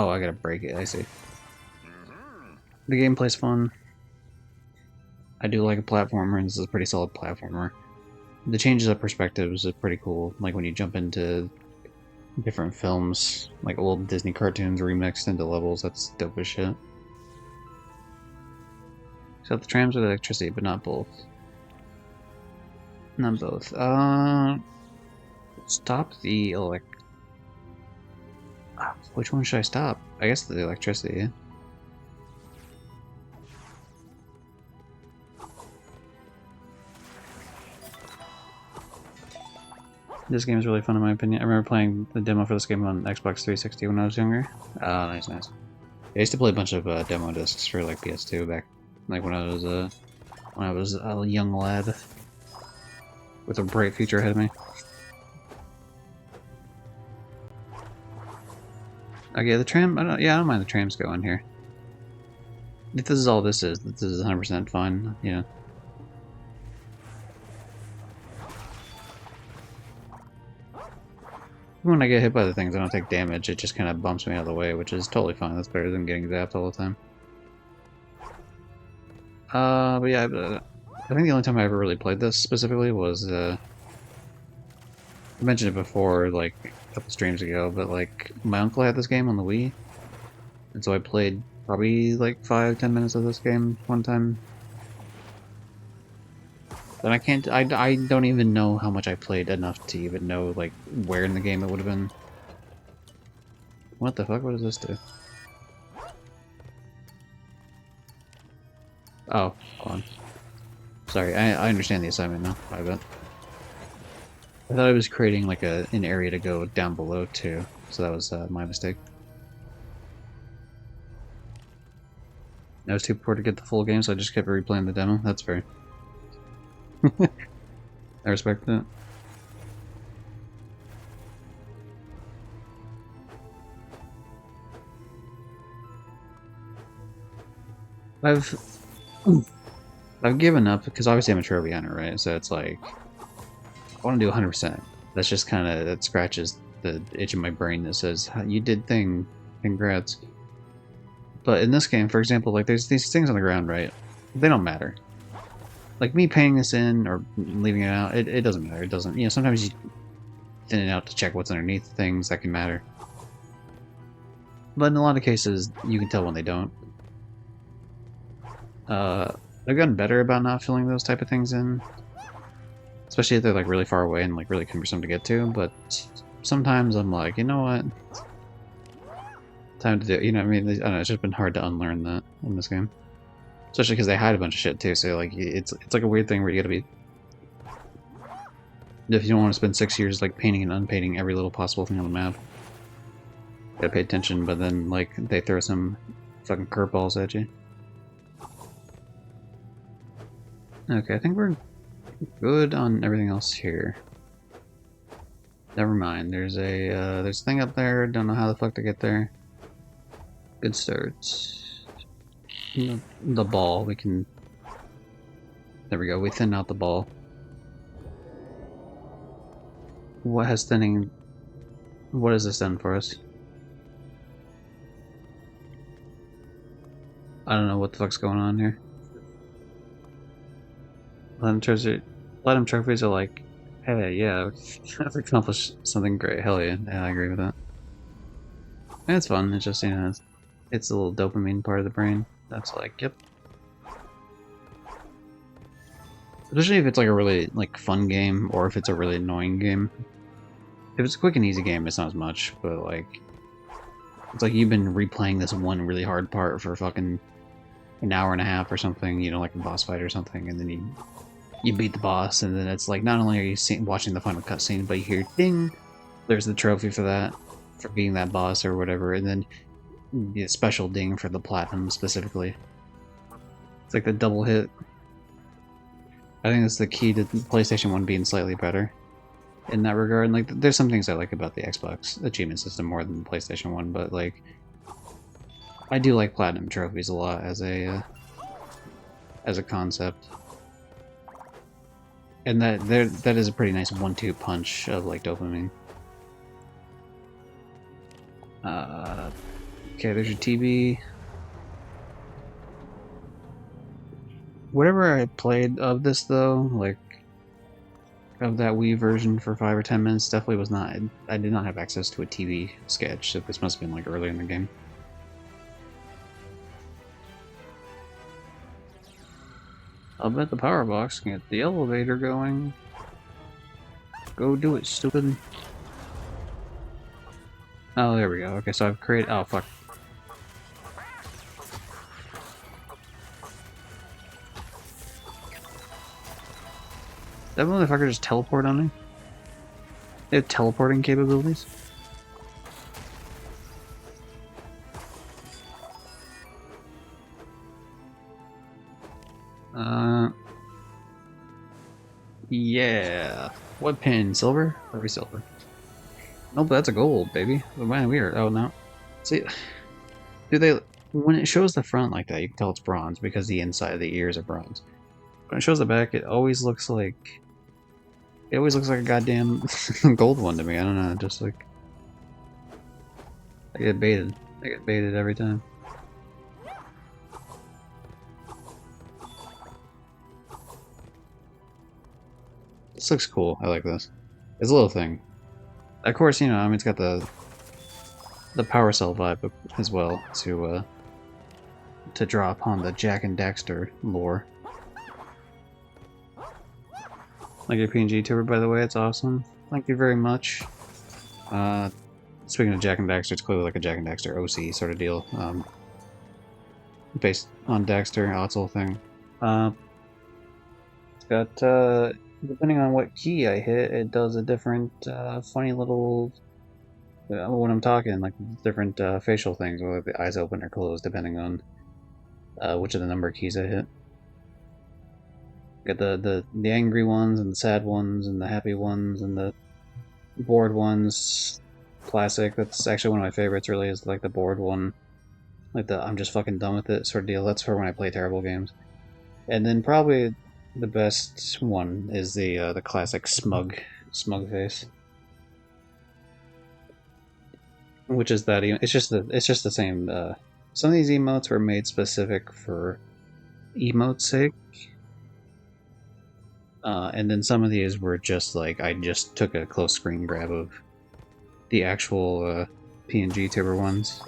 I gotta break it, I see. The gameplay's fun. I do like a platformer, and this is a pretty solid platformer. The changes of perspectives is pretty cool, like when you jump into different films, like old Disney cartoons remixed into levels, that's dope as shit. Except the trams with electricity, but not both. Not both. Stop the which one should I stop? I guess the electricity. This game is really fun in my opinion. I remember playing the demo for this game on Xbox 360 when I was younger. Nice, nice. I used to play a bunch of demo discs for like PS2 back, like when I was a young lad with a bright future ahead of me. Okay, the tram. I don't mind the trams going here. If this is all this is 100% fine. You know. When I get hit by the things, I don't take damage. It just kind of bumps me out of the way, which is totally fine. That's better than getting zapped all the time. But yeah, I think the only time I ever really played this specifically was, I mentioned it before, like, a couple streams ago, but, like, my uncle had this game on the Wii, and so I played probably, like, 5-10 minutes of this game one time. And I don't even know how much I played enough to even know, like, where in the game it would have been. What the fuck? What does this do? Oh, hold on. Sorry, I understand the assignment now. I bet. I thought I was creating like an area to go down below too, so that was my mistake. I was too poor to get the full game, so I just kept replaying the demo. That's fair. I respect that. I've I've given up because obviously I'm a trophy hunter, right? So it's like I want to do 100%. That's just kind of that scratches the itch in my brain that says you did thing, congrats. But in this game, for example, like there's these things on the ground, right? They don't matter. Like me painting this in or leaving it out, it doesn't matter. It doesn't, you know, sometimes you thin it out to check what's underneath things that can matter. But in a lot of cases, you can tell when they don't. I've gotten better about not filling those type of things in. Especially if they're like really far away and like really cumbersome to get to, but sometimes I'm like, you know what? Time to do it. You know what I mean? I don't know, it's just been hard to unlearn that in this game. Especially because they hide a bunch of shit too, so like it's like a weird thing where you gotta be, if you don't want to spend 6 years like painting and unpainting every little possible thing on the map, you gotta pay attention, but then like they throw some fucking curveballs at you. Okay, I think we're good on everything else here. Never mind, there's a thing up there, don't know how the fuck to get there. Good start. The ball, we can... There we go, we thin out the ball. What has thinning... What has this done for us? I don't know what the fuck's going on here. Platinum trophies are like, hey, yeah, I've accomplished something great. Hell yeah, I agree with that. And it's fun, it's just, you know, it's a little dopamine part of the brain. That's like, yep. Especially if it's like a really like fun game, or if it's a really annoying game. If it's a quick and easy game, it's not as much, but like, it's like you've been replaying this one really hard part for fucking an hour and a half or something, you know, like a boss fight or something, and then you beat the boss, and then it's like not only are you watching the final cutscene, but you hear ding, there's the trophy for that, for being that boss or whatever, and then the special ding for the platinum specifically. It's like the double hit. I think that's the key to PlayStation 1 being slightly better in that regard. And like, there's some things I like about the Xbox achievement system more than the PlayStation 1, but like, I do like platinum trophies a lot as a concept. And that is a pretty nice 1-2 punch of like dopamine. Okay, there's your TV. Whatever I played of this though, like of that Wii version for 5 or 10 minutes, definitely was not. I did not have access to a TV sketch, so this must have been like earlier in the game. I'll bet the power box can get the elevator going. Go do it, stupid. Oh, there we go. Okay, so I've created... Oh, fuck. That motherfucker just teleport on me? They have teleporting capabilities? Yeah. What pin? Silver? Or silver? Nope, that's a gold, baby. Oh, man, weird. Oh, no. See, do they... When it shows the front like that, you can tell it's bronze because the inside of the ears are bronze. When it shows the back, it always looks like... It always looks like a goddamn gold one to me. I don't know, just like... I get baited. I get baited every time. This looks cool. I like this. It's a little thing. Of course, you know, I mean, it's got the Power Cell vibe as well to draw upon the Jak and Daxter lore. Like your PNG tuber, by the way, it's awesome. Thank you very much. Speaking of Jak and Daxter, it's clearly like a Jak and Daxter OC sort of deal. Based on Daxter, oh, it's a whole thing. It's got, depending on what key I hit, it does a different, funny little, when I'm talking, like, different, facial things, whether the eyes open or closed, depending on, which of the number of keys I hit. Got the angry ones, and the sad ones, and the happy ones, and the bored ones. Classic. That's actually one of my favorites, really, is like the bored one. Like the I'm just fucking done with it sort of deal. That's for when I play terrible games. And then probably the best one is the classic smug face, which is that it's just the same. Some of these emotes were made specific for emote's sake, and then some of these were just like I just took a close screen grab of the actual PNG tuber ones.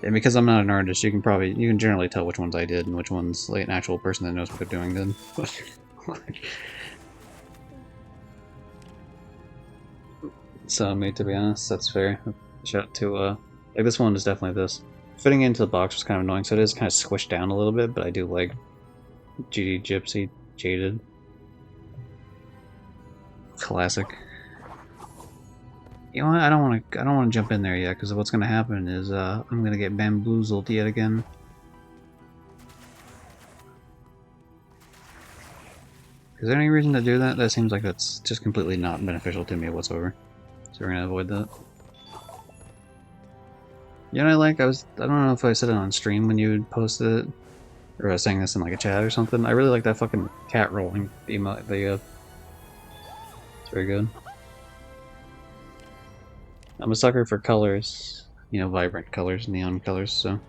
And because I'm not an artist, you can generally tell which ones I did and which ones like an actual person that knows what they're doing did. So, I mean, to be honest, that's fair. Shout out to like this one is definitely this. Fitting into the box was kind of annoying, so it is kind of squished down a little bit, but I do like GD Gypsy Jaded. Classic. You know what? I don't want to jump in there yet, because what's going to happen is I'm going to get bamboozled yet again. Is there any reason to do that? That seems like that's just completely not beneficial to me whatsoever. So we're going to avoid that. You know what I like? I don't know if I said it on stream when you posted it, or I was saying this in like a chat or something. I really like that fucking cat rolling emote. It's very good. I'm a sucker for colors, you know, vibrant colors, neon colors, so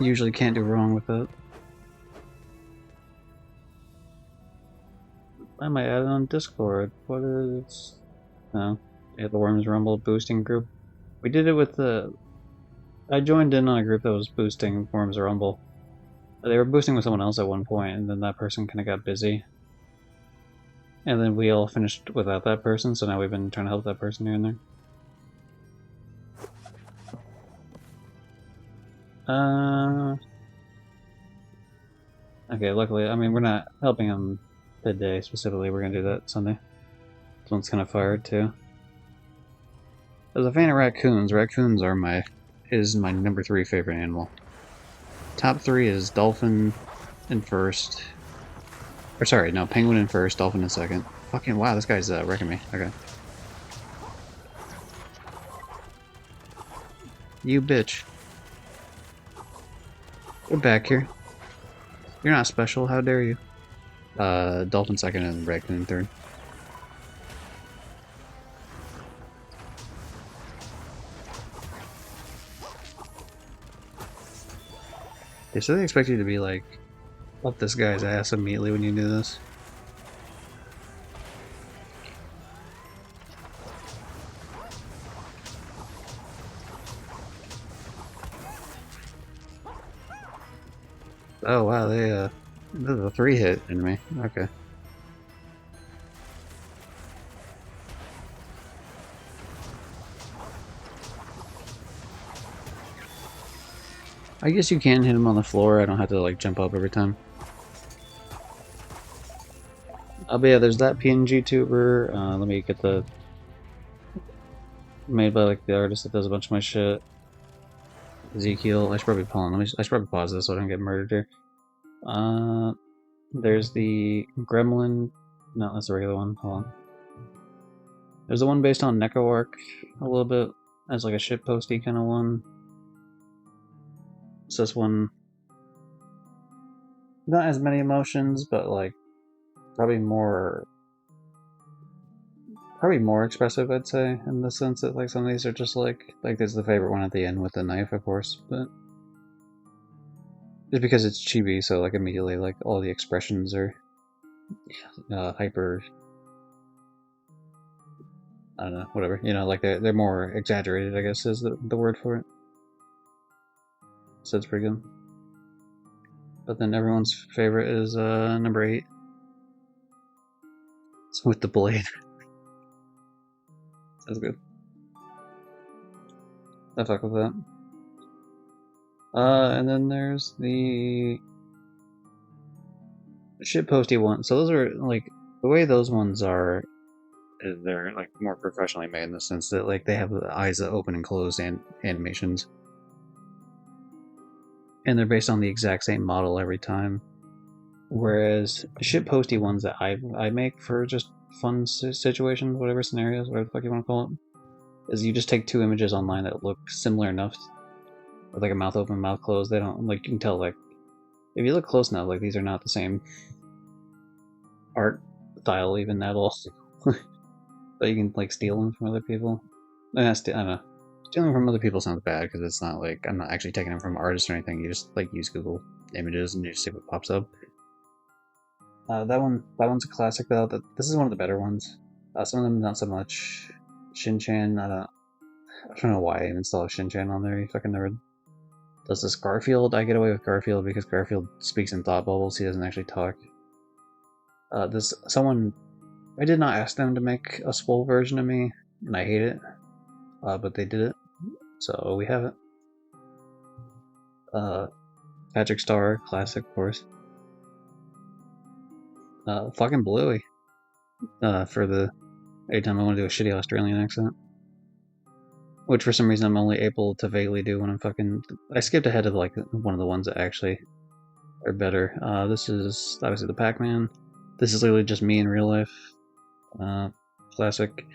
usually can't do wrong with that. I might add it on Discord. What is... No. Yeah, the Worms Rumble boosting group. We did it with the... I joined in on a group that was boosting Worms Rumble. They were boosting with someone else at one point, and then that person kind of got busy. And then we all finished without that person, so now we've been trying to help that person here and there. Okay, luckily, I mean, we're not helping him today specifically. We're gonna do that Sunday. This one's kind of fired too. As a fan of raccoons, raccoons are is my number 3 favorite animal. Top 3 is dolphin in first. Or sorry, no, penguin in first, dolphin in second. Fucking wow, this guy's wrecking me. Okay. You bitch. Get back here. You're not special, how dare you? Dolphin second and raccoon third. So they expect you to be like, up this guy's ass immediately when you do this. Oh wow, this is a 3-hit enemy. Okay. I guess you can hit him on the floor. I don't have to like jump up every time. But yeah, there's that PNG tuber. Let me get the made by like the artist that does a bunch of my shit. Ezekiel. I should probably I should probably pause this so I don't get murdered here. There's the Gremlin. No, that's the regular one. Hold on. There's the one based on Neko Arc a little bit as like a shitposty kind of one. It's this one. Not as many emotions, but like probably more probably more expressive, I'd say, in the sense that like some of these are just like there's the favorite one at the end with the knife, of course, but just because it's chibi, so like immediately like all the expressions are hyper. I don't know, whatever. You know, like they're more exaggerated, I guess is the word for it. So it's pretty good. But then everyone's favorite is number 8. It's with the blade. That's good. I fuck with that. And then there's the shitposty one. So those are like the way those ones are. They're like more professionally made in the sense that like they have the eyes that open and close and animations, and they're based on the exact same model every time. Whereas shitposty ones that I make for just fun situations, whatever scenarios, whatever the fuck you want to call it, is you just take 2 images online that look similar enough, with like a mouth open, mouth closed. They don't like you can tell like if you look close enough, like these are not the same art style even at all. But you can like steal them from other people. I don't know. Stealing from other people sounds bad because it's not like I'm not actually taking them from artists or anything. You just like use Google Images and you just see what pops up. That one's a classic though. This is one of the better ones. Some of them not so much. Shin-chan, I don't know why I even still have Shin-chan on there. You fucking nerd. Does this Garfield? I get away with Garfield because Garfield speaks in thought bubbles. He doesn't actually talk. This someone. I did not ask them to make a swole version of me, and I hate it. But they did it, so we have it. Patrick Star, classic, of course. Fucking Bluey. For the every time I want to do a shitty Australian accent, which for some reason I'm only able to vaguely do when I'm fucking. I skipped ahead of like one of the ones that actually are better. This is obviously the Pac-Man. This is literally just me in real life. Classic.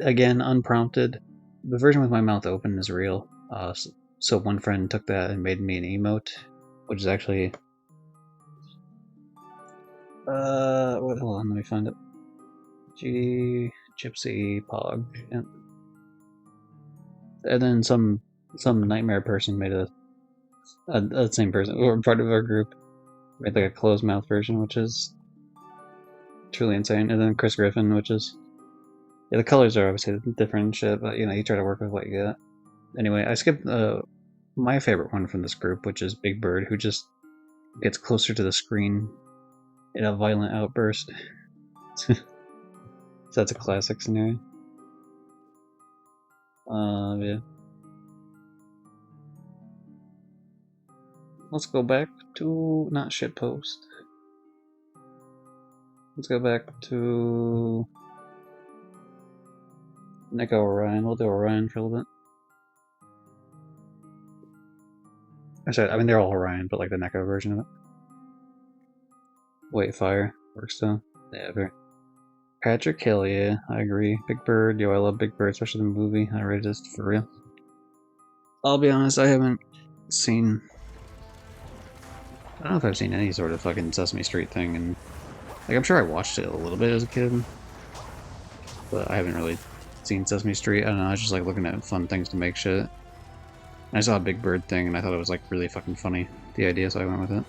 Again, unprompted. The version with my mouth open is real. So one friend took that and made me an emote, which is actually. Hold on, let me find it. Gypsy Pog. Yeah. And then some nightmare person made a same person or part of our group made like a closed mouth version, which is truly insane. And then Chris Griffin, which is the colors are obviously different and shit, but you try to work with what you got. Anyway, I skipped my favorite one from this group, which is Big Bird, who just gets closer to the screen in a violent outburst. So that's a classic scenario. Yeah. Let's go back to not shitpost. Let's go back to Neko Orion. We'll do Orion for a little bit. Sorry, I mean they're all Orion, but like the Neko version of it. Wait, Fire works though. Yeah, very. Patrick Hill, yeah, I agree. Big Bird, yo, I love Big Bird, especially the movie. I rated this for real. I'll be honest, I haven't seen. I don't know if I've seen any sort of fucking Sesame Street thing, and like I'm sure I watched it a little bit as a kid, but I haven't really seen Sesame Street. I don't know. I was just like looking at fun things to make shit. And I saw a Big Bird thing, and I thought it was like really fucking funny, the idea, so I went with it.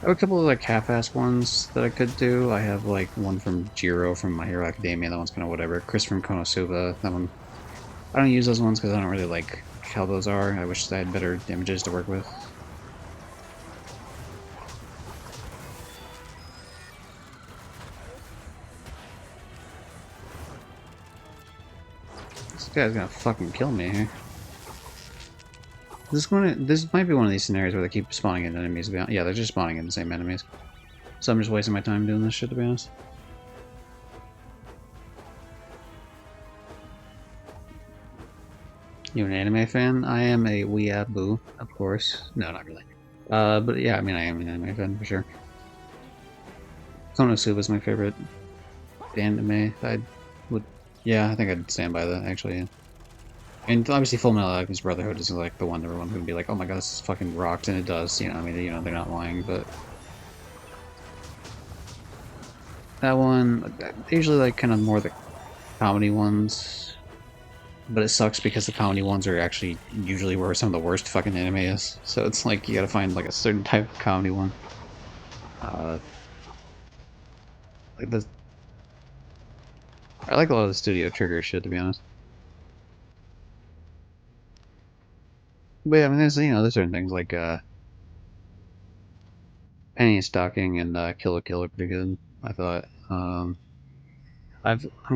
I have a couple of like half-assed ones that I could do. I have like one from Jiro from My Hero Academia. That one's kind of whatever. Chris from Konosuba. That one. I don't use those ones because I don't really like how those are. I wish I had better images to work with. This guy's gonna fucking kill me here. This might be one of these scenarios where they keep spawning in enemies. Yeah, they're just spawning in the same enemies. So I'm just wasting my time doing this shit, to be honest. You an anime fan? I am a weeaboo, of course. No, not really. But yeah, I mean, I am an anime fan for sure. Konosuba is my favorite anime. Yeah, I think I'd stand by that, actually. Yeah. And obviously Full Metal Alchemist Brotherhood is like the one that everyone's gonna be like, oh my god, this fucking rocks, and it does, I mean, they're not lying, but That one, I usually like kind of more the comedy ones, but it sucks because the comedy ones are actually usually where some of the worst fucking anime is. So it's like you gotta find like a certain type of comedy one. Uh, like the I like a lot of the Studio Trigger shit, to be honest. But yeah, I mean, there's certain things like Penny Stocking and Kill la Kill are pretty good. I thought. I'm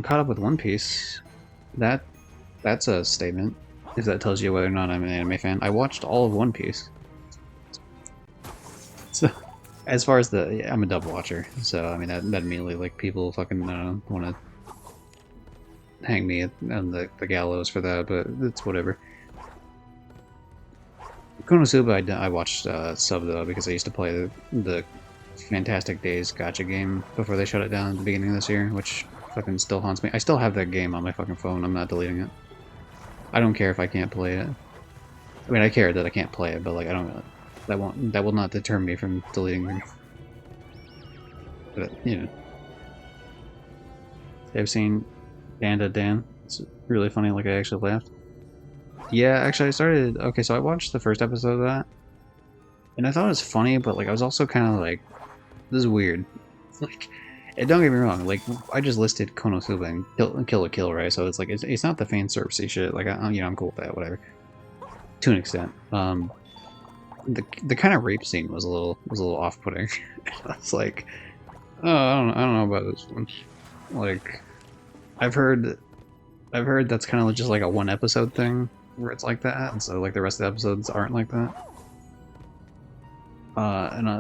caught up with One Piece. That that's a statement. If that tells you whether or not I'm an anime fan, I watched all of One Piece. So as far as yeah, I'm a dub watcher, so I mean that immediately like people fucking want to hang me on the gallows for that, but it's whatever. Konosuba, I watched sub though because I used to play the Fantastic Days gotcha game before they shut it down at the beginning of this year, which fucking still haunts me. I still have that game on my fucking phone. I'm not deleting it. I don't care if I can't play it. I mean, I care that I can't play it, but like I don't. That will not deter me from deleting the game. But you know, I've seen Panda Dan. It's really funny. Like I actually laughed. Yeah, actually, I started. Okay, so I watched the first episode of that, and I thought it was funny, but like I was also kind of like, this is weird. Like, and don't get me wrong. Like I just listed Konosuba and Kill la Kill, right? So it's like it's not the fan servicey shit. Like I'm cool with that, whatever. To an extent. The kind of rape scene was a little off putting. I was like, oh, I don't know about this one. Like, I've heard that's kind of just like a one episode thing where it's like that, and so like the rest of the episodes aren't like that.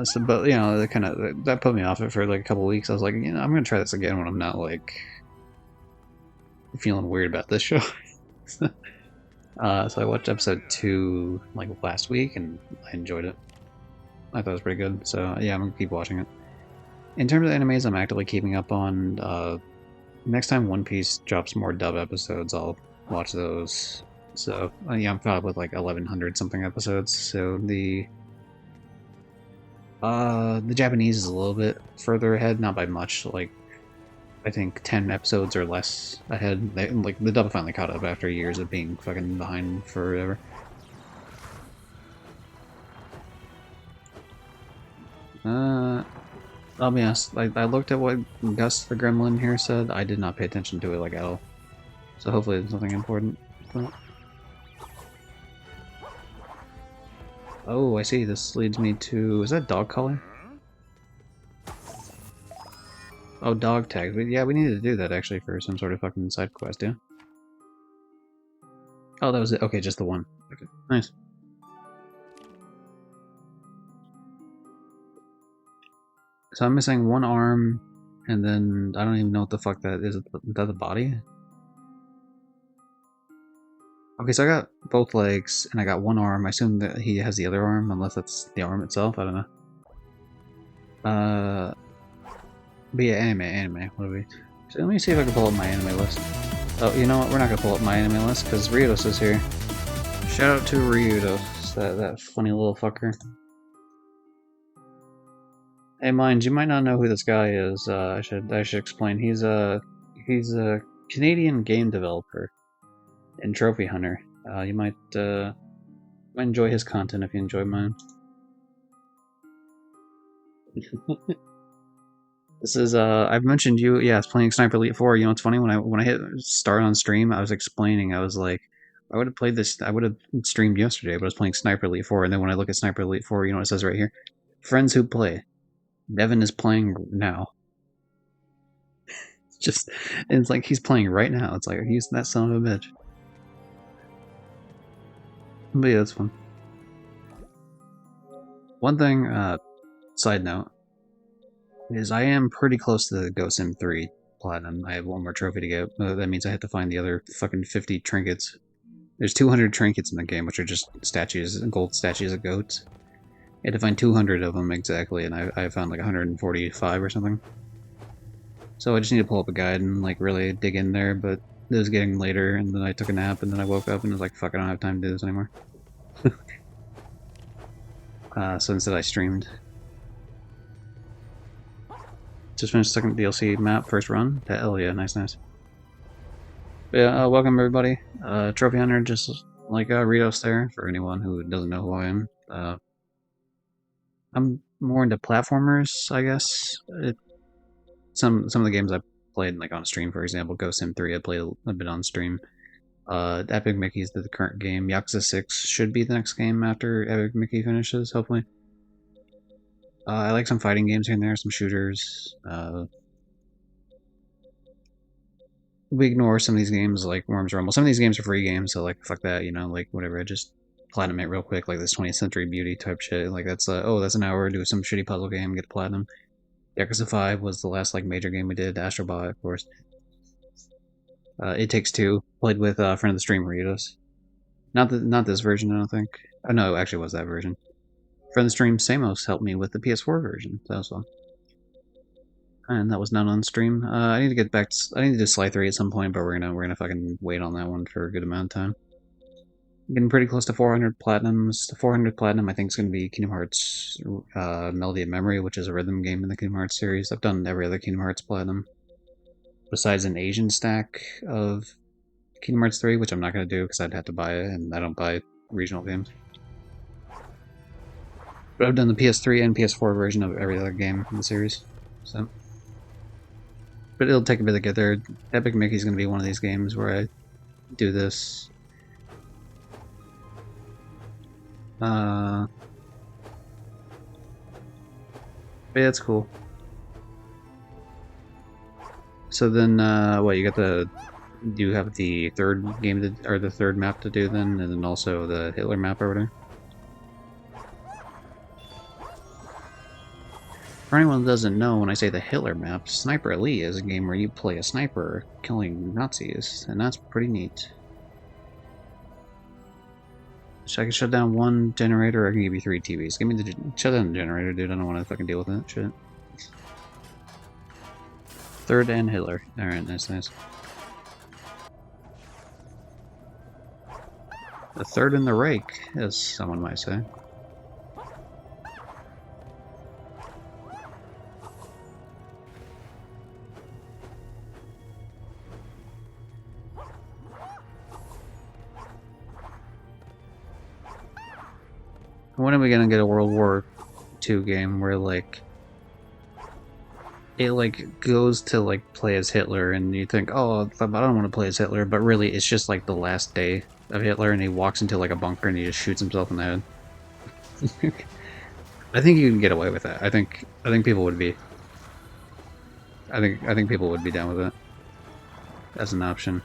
So, but you know, that put me off it for like a couple weeks. I was like, you know, I'm gonna try this again when I'm not like feeling weird about this show. So I watched episode 2 like last week, and I enjoyed it. I thought it was pretty good. So yeah, I'm gonna keep watching it. In terms of animes, I'm actively keeping up on. Next time One Piece drops more dub episodes, I'll watch those. So yeah, I'm caught up with like 1100 something episodes. So the Japanese is a little bit further ahead, not by much. Like I think 10 episodes or less ahead. Like the dub finally caught up after years of being fucking behind forever. I'll be honest. I looked at what Gus the Gremlin here said. I did not pay attention to it like at all. So hopefully it's nothing important. Oh, I see. This leads me to... Is that dog color? Oh, dog tags. Yeah, we needed to do that actually for some sort of fucking side quest, yeah? Oh, that was it. Okay, just the one. Okay, nice. So I'm missing one arm, and then I don't even know what the fuck that is. Is that the body? Okay, so I got both legs, and I got one arm. I assume that he has the other arm, unless that's the arm itself. I don't know. But yeah, anime. What do we... So let me see if I can pull up my anime list. Oh, you know what? We're not gonna pull up my anime list, because Ryudos is here. Shout out to Ryudos, that funny little fucker. Hey, mind, you might not know who this guy is. I should explain. He's a Canadian game developer and trophy hunter. You might enjoy his content if you enjoy mine. This is I've mentioned you. Yeah, it's playing Sniper Elite 4. You know, it's funny when I hit start on stream, I was explaining. I was like, I would have played this. I would have streamed yesterday, but I was playing Sniper Elite 4. And then when I look at Sniper Elite 4, you know what it says right here? Friends who play. Devin is playing now. Just, it's like he's playing right now. It's like he's that son of a bitch. But yeah, that's fun. One thing, side note, is I am pretty close to the Ghost Sim 3 Platinum. I have one more trophy to get. That means I have to find the other fucking 50 trinkets. There's 200 trinkets in the game, which are just statues, gold statues of goats. I had to find 200 of them exactly, and I found like 145 or something. So I just need to pull up a guide and like really dig in there, but it was getting later, and then I took a nap, and then I woke up and was like, fuck, I don't have time to do this anymore. So instead I streamed. Just finished the second DLC map, first run. Hell yeah, nice, nice. But yeah, welcome everybody. Trophy Hunter, just like Ritos there, for anyone who doesn't know who I am. I'm more into platformers, I guess. Some of the games I played like on stream, for example, Ghost Sim 3, I played a bit on stream. Epic Mickey's the current game. Yakuza 6 should be the next game after Epic Mickey finishes, hopefully. I like some fighting games here and there, some shooters. We ignore some of these games like Worms Rumble. Some of these games are free games, so like fuck that, you know, like whatever. I just platinum it real quick, like this 20th Century Beauty type shit. Like that's oh, that's an hour, do some shitty puzzle game, get platinum. Yakuza 5 was the last like major game we did. Astrobot, of course. It Takes Two, played with a friend of the stream, Ritos. Not this version, I don't think. Oh no, it actually was that version. Friend of the stream, Samos helped me with the PS4 version. That was fun. And that was not on stream. I need to get back. I need to do Sly 3 at some point, but we're gonna fucking wait on that one for a good amount of time. Getting pretty close to 400 platinums. The 400 platinum, I think, is going to be Kingdom Hearts Melody of Memory, which is a rhythm game in the Kingdom Hearts series. I've done every other Kingdom Hearts platinum, besides an Asian stack of Kingdom Hearts 3, which I'm not going to do because I'd have to buy it, and I don't buy regional games. But I've done the PS3 and PS4 version of every other game in the series. So, but it'll take a bit to get there. Epic Mickey's going to be one of these games where I do this. But yeah, it's cool. So then, what, you got the... Do you have the third game to, or the third map to do then, and then also the Hitler map over there? For anyone that doesn't know, when I say the Hitler map, Sniper Elite is a game where you play a sniper killing Nazis, and that's pretty neat. So I can shut down one generator, or I can give you 3 TVs. Give me the... Shut down the generator, dude. I don't want to fucking deal with that shit. Third and Hitler. Alright, nice, nice. The third in the rake, as someone might say. When are we gonna get a World War II game where, like, it, like, goes to, like, play as Hitler, and you think, oh, I don't want to play as Hitler, but really it's just, like, the last day of Hitler, and he walks into, like, a bunker and he just shoots himself in the head. I think you can get away with that. I think people would be... I think people would be down with it. As an option.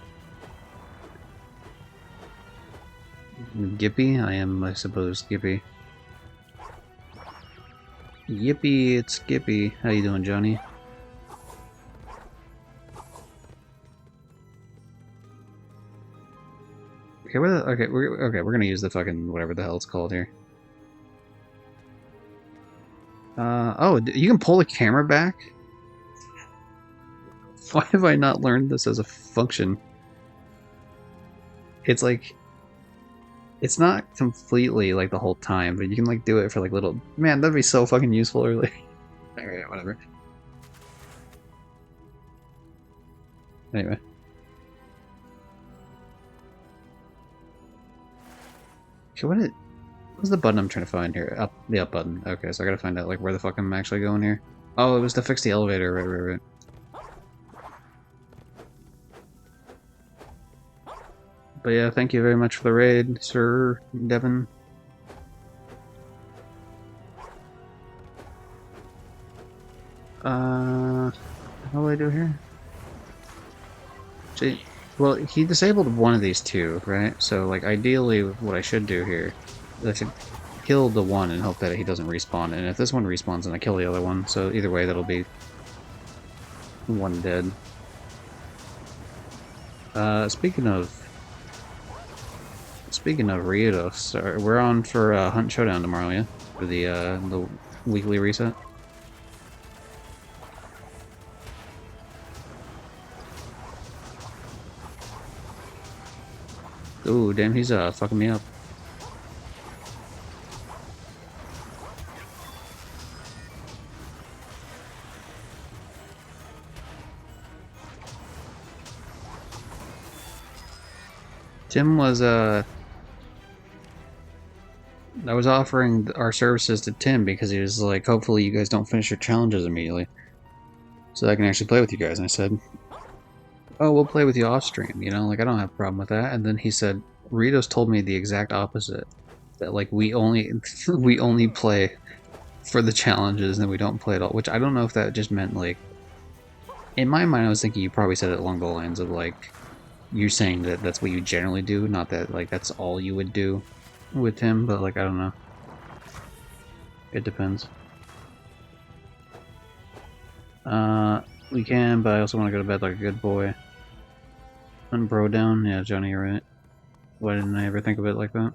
Gippy? I am, I suppose, Gippy. Yippee, it's Gippy. How you doing, Johnny? Okay, we're gonna use the fucking whatever the hell it's called here. Oh, you can pull the camera back? Why have I not learned this as a function? It's like... It's not completely like the whole time, but you can like do it for like little... Man, that'd be so fucking useful early. Alright, whatever. Anyway. Okay, what's the button I'm trying to find here? Up, the up button. Okay, so I gotta find out like where the fuck I'm actually going here. Oh, it was to fix the elevator, right. But yeah, thank you very much for the raid, Sir Devon. What do I do here? See, well, he disabled one of these two, right? So, like, ideally, what I should do here is I should kill the one and hope that he doesn't respawn. And if this one respawns, then I kill the other one. So either way, that'll be one dead. Speaking of Ritos, we're on for Hunt Showdown tomorrow, yeah? For the weekly reset. Ooh, damn, he's fucking me up. Tim was I was offering our services to Tim because he was like, hopefully you guys don't finish your challenges immediately, so I can actually play with you guys. And I said, oh, we'll play with you off stream, you know, like I don't have a problem with that. And then he said, Ritos told me the exact opposite, that like we only we only play for the challenges and we don't play at all. Which I don't know if that just meant like, in my mind, I was thinking you probably said it along the lines of like you're saying that that's what you generally do, not that like that's all you would do with him. But like I don't know, it depends. We can, but I also want to go to bed like a good boy. And bro down, yeah, Johnny, you're right. Why didn't I ever think of it like that?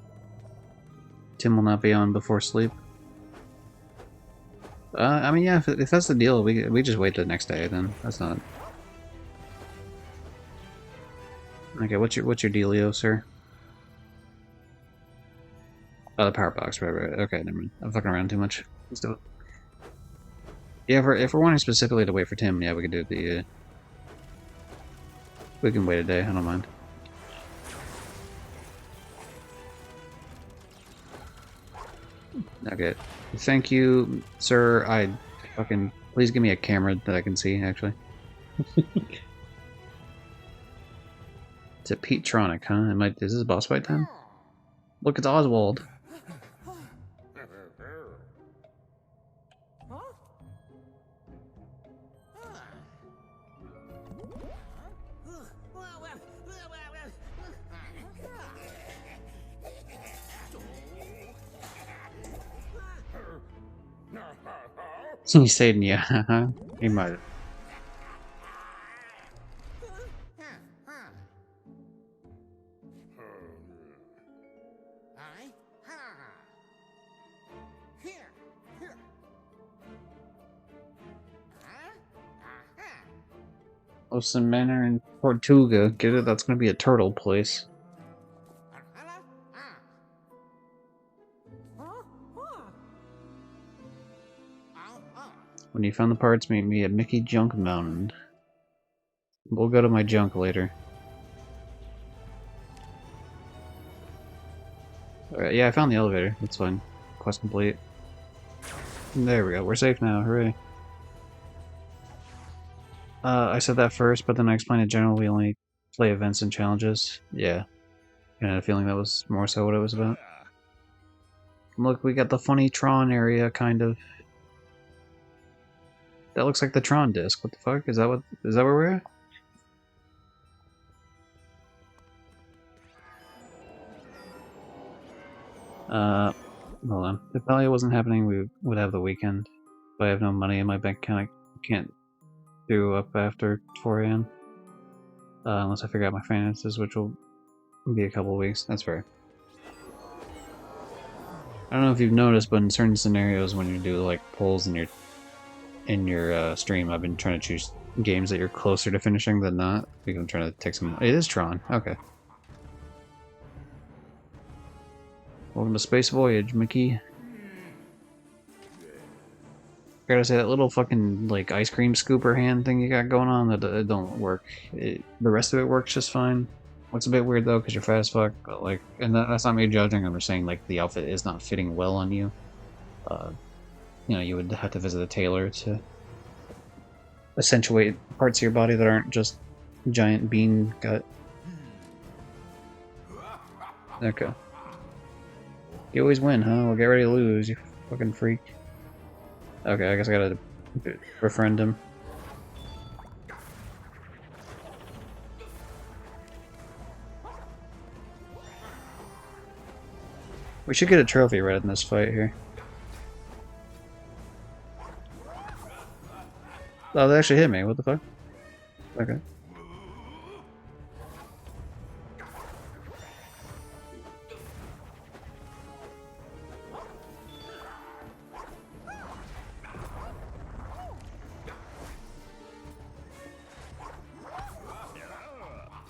Tim will not be on before sleep. I mean, yeah, if that's the deal, we just wait the next day. Then that's not. Okay, what's your dealio, sir? Oh, the power box, right. Okay, never mind. I'm fucking around too much. Let's do it. Yeah, if we're wanting specifically to wait for Tim, yeah, we can do the. We can wait a day. I don't mind. Okay. Thank you, sir. Please give me a camera that I can see, actually. It's a Pete Tronic, huh? Is this boss fight time? Look, it's Oswald. He's saying, yeah, he might. Ocean Manor in Tortuga. Get it? That's gonna be a turtle place. When you found the parts, meet me at Mickey Junk Mountain. We'll go to my junk later. Alright, yeah, I found the elevator. That's fine. Quest complete. There we go. We're safe now. Hooray. I said that first, but then I explained in general we only play events and challenges. Yeah. I had a feeling that was more so what it was about. Look, we got the funny Tron area, kind of. That looks like the Tron disc. What the fuck? Is that where we're at? Hold on. If Valia wasn't happening, we would have the weekend. If I have no money in my bank account, I can't do up after 4 a.m. Unless I figure out my finances, which will be a couple of weeks. That's fair. I don't know if you've noticed, but in certain scenarios, when you do like polls in your stream, I've been trying to choose games that you're closer to finishing than not, because I'm trying to take some. It is Tron. Okay. Welcome to Space Voyage, Mickey. I gotta say, that little fucking like ice cream scooper hand thing you got going on, that don't work. The rest of it works just fine. What's a bit weird though, because you're fat as fuck, but like, and that's not me judging, I'm just saying like the outfit is not fitting well on you. You know, you would have to visit a tailor to accentuate parts of your body that aren't just giant bean gut. Okay. You always win, huh? Well, get ready to lose, you fucking freak. Okay, I guess I gotta befriend him. We should get a trophy right in this fight here. Oh, they actually hit me. What the fuck? Okay.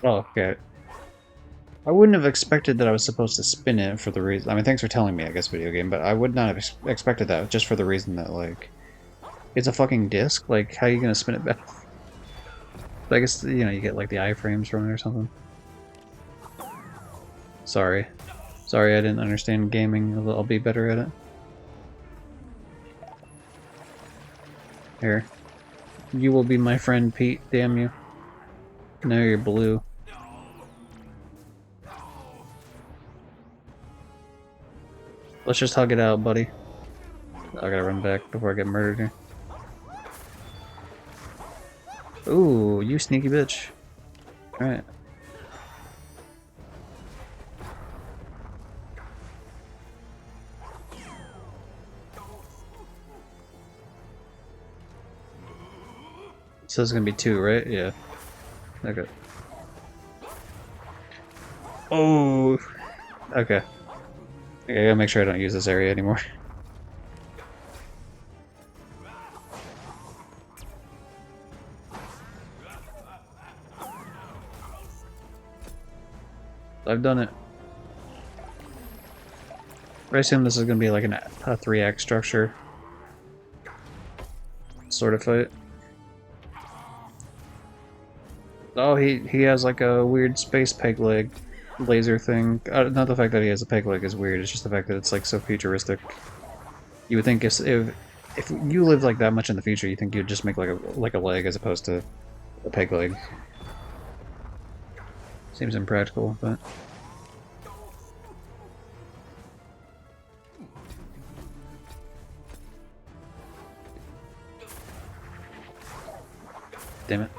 Oh, okay. I wouldn't have expected that I was supposed to spin it for the reason... I mean, thanks for telling me, I guess, video game, but I would not have expected that just for the reason that, like... It's a fucking disc? Like, how are you gonna spin it back? But I guess, you know, you get, like, the iframes from it or something. Sorry. Sorry I didn't understand gaming. I'll be better at it. Here. You will be my friend, Pete. Damn you. Now you're blue. Let's just hug it out, buddy. I gotta run back before I get murdered here. Ooh, you sneaky bitch. Alright. So it's gonna be 2, right? Yeah. Okay. Oh! Okay. I gotta make sure I don't use this area anymore. I've done it. I assume this is gonna be like a 3-act structure. Sort of fight. Oh, he has like a weird space peg leg laser thing. Not the fact that he has a peg leg is weird, it's just the fact that it's like so futuristic. You would think if you lived like that much in the future, you think you'd just make like a leg as opposed to a peg leg. Seems impractical, but damn it.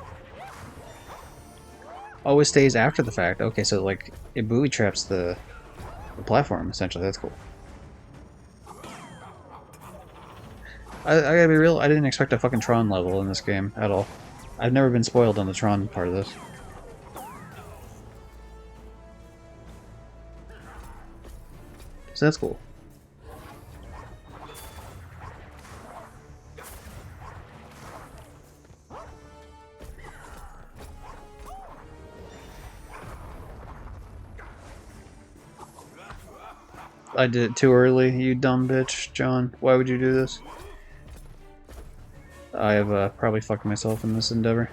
Always stays after the fact. Okay, so like it booby traps the platform essentially. That's cool. I gotta be real. I didn't expect a fucking Tron level in this game at all. I've never been spoiled on the Tron part of this. So that's cool. I did it too early, you dumb bitch, John. Why would you do this? I have probably fucked myself in this endeavor.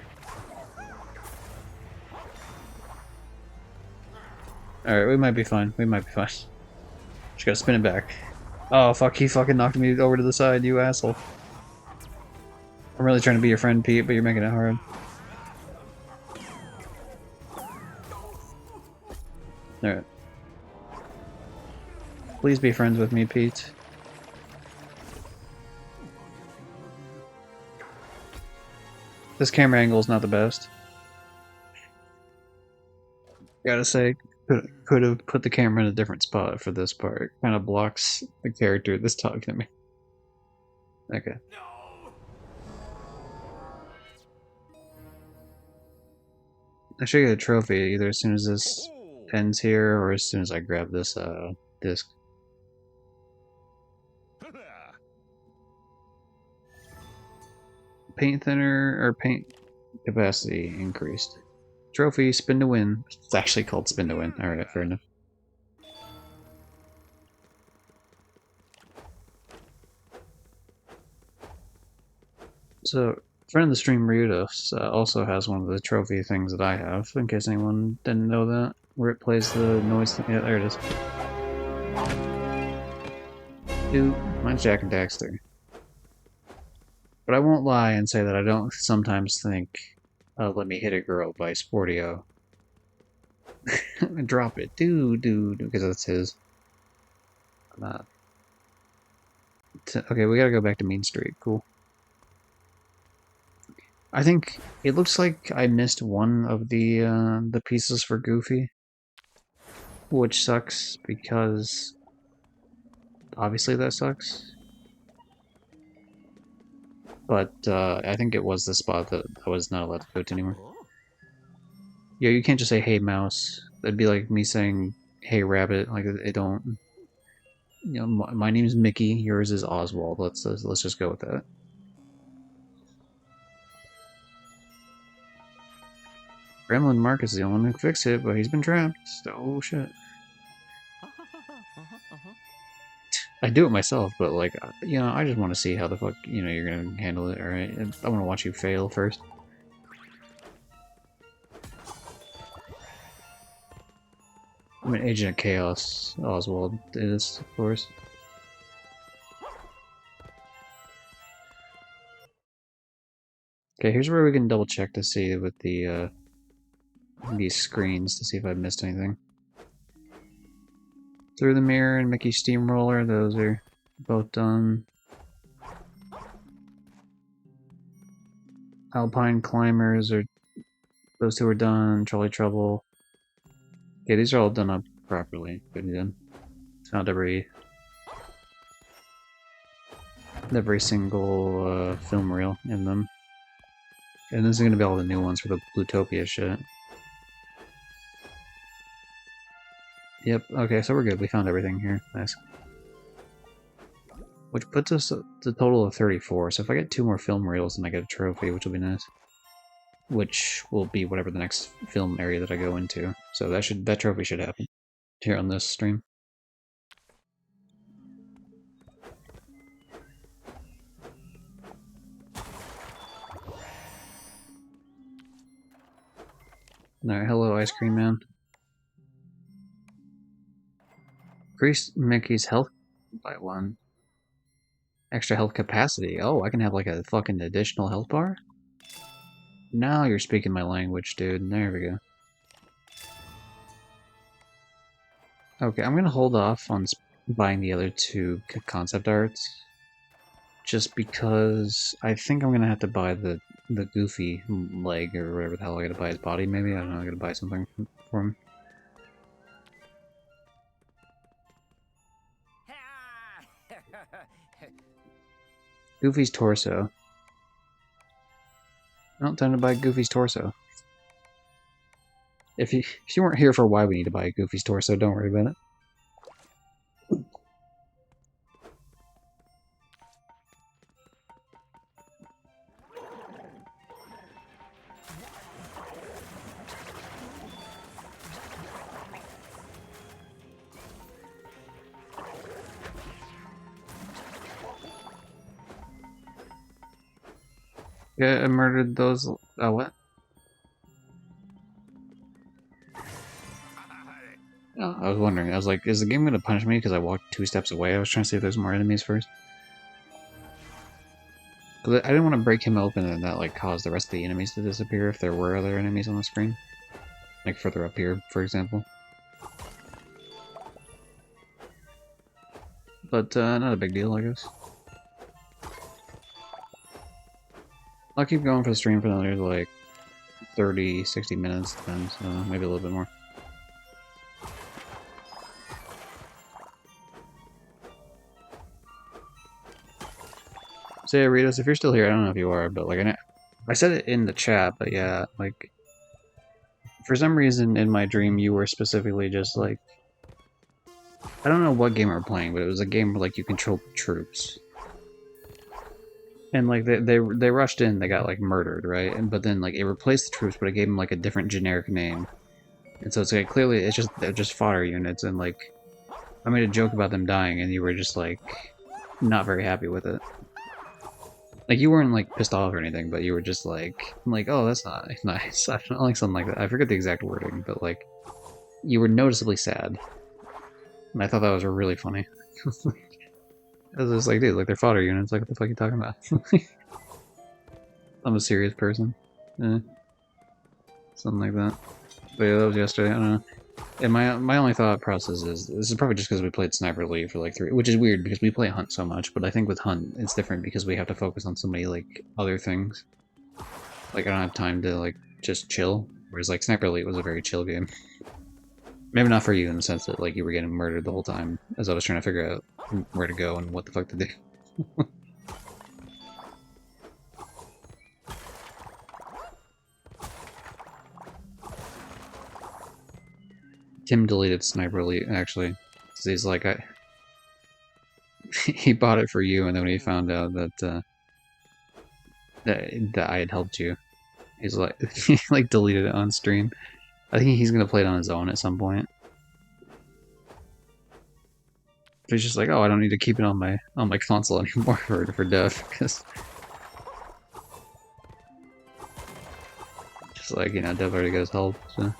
Alright, we might be fine. We might be fine. Just gotta spin it back. Oh, fuck, he fucking knocked me over to the side, you asshole. I'm really trying to be your friend, Pete, but you're making it hard. Alright. Please be friends with me, Pete. This camera angle is not the best. Gotta say, could have put the camera in a different spot for this part. It kind of blocks the character that's talking to me. Okay. I should get a trophy either as soon as this ends here or as soon as I grab this disc. Paint thinner or paint capacity increased. Trophy, spin to win. It's actually called spin to win. Alright, fair enough. So, friend of the stream, Ryudos, also has one of the trophy things that I have, in case anyone didn't know that. Where it plays the noise thing. Yeah, there it is. Dude, mine's Jak and Daxter. But I won't lie and say that I don't sometimes think Let Me Hit a Girl by Sportio. Drop it. Dude, because that's his. Okay, we gotta go back to Mean Street. Cool. I think it looks like I missed one of the pieces for Goofy, which sucks because obviously that sucks. But I think it was the spot that I was not allowed to go to anymore. Yeah, you can't just say "Hey mouse." That'd be like me saying "Hey rabbit." Like they don't. You know, my name is Mickey. Yours is Oswald. Let's just go with that. Gremlin Mark is the only one who can fix it, but he's been trapped. Oh shit. I do it myself, but like, you know, I just want to see how the fuck, you know, you're gonna handle it, alright? I want to watch you fail first. I mean, Agent of Chaos Oswald is, of course. Okay, here's where we can double check to see with the these screens to see if I missed anything. Through the Mirror and Mickey Steamroller, those are both done. Alpine Climbers are those two are done. Trolley Trouble. Okay, these are all done up properly. Good done. Found every single film reel in them. And this is gonna be all the new ones for the Plutopia shit. Yep, okay, so we're good. We found everything here. Nice. Which puts us at the total of 34, so if I get 2 more film reels, then I get a trophy, which will be nice. Which will be whatever the next film area that I go into. So that trophy should happen here on this stream. Alright, hello, Ice Cream Man. Increase Mickey's health by 1. Extra health capacity. Oh, I can have like a fucking additional health bar? Now you're speaking my language, dude. There we go. Okay, I'm gonna hold off on buying the other 2 concept arts. Just because I think I'm gonna have to buy the Goofy leg or whatever the hell I gotta buy his body, maybe? I don't know, I gotta buy something for him. Goofy's torso. Oh, time to buy Goofy's torso. If you weren't here for why we need to buy Goofy's torso, don't worry about it. Yeah, I murdered those. Oh, what? Oh, I was wondering. I was like, is the game going to punish me because I walked 2 steps away? I was trying to see if there's more enemies first. Because I didn't want to break him open and that like cause the rest of the enemies to disappear if there were other enemies on the screen. Like further up here, for example. But not a big deal, I guess. I'll keep going for the stream for another like 30, 60 minutes, depends. Maybe a little bit more. So yeah, Ritos, if you're still here, I don't know if you are, but like I said it in the chat, but yeah, like for some reason in my dream you were specifically just like, I don't know what game we were playing, but it was a game where like you controlled troops. And like they rushed in, they got like murdered, right? And but then like it replaced the troops, but it gave them like a different generic name. And so it's like clearly they're just fodder units, and like I made a joke about them dying, and you were just like not very happy with it. Like you weren't like pissed off or anything, but you were just like oh, that's not nice. I don't like something like that. I forget the exact wording, but like you were noticeably sad, and I thought that was really funny. I was just like, dude, like they're fodder units. Like what the fuck are you talking about? I'm a serious person. Something like that. But yeah, that was yesterday. I don't know. And my only thought process is this is probably just because we played Sniper Elite for like 3, which is weird because we play Hunt so much. But I think with Hunt it's different because we have to focus on so many like other things. Like I don't have time to like just chill. Whereas like Sniper Elite was a very chill game. Maybe not for you in the sense that like you were getting murdered the whole time as I was trying to figure out where to go and what the fuck to do. Tim deleted Sniper Elite actually. He's like he bought it for you, and then when he found out that that I had helped you, he's like he like deleted it on stream. I think he's gonna play it on his own at some point. But he's just like, oh, I don't need to keep it on my console anymore for dev because just like dev already got his help. So.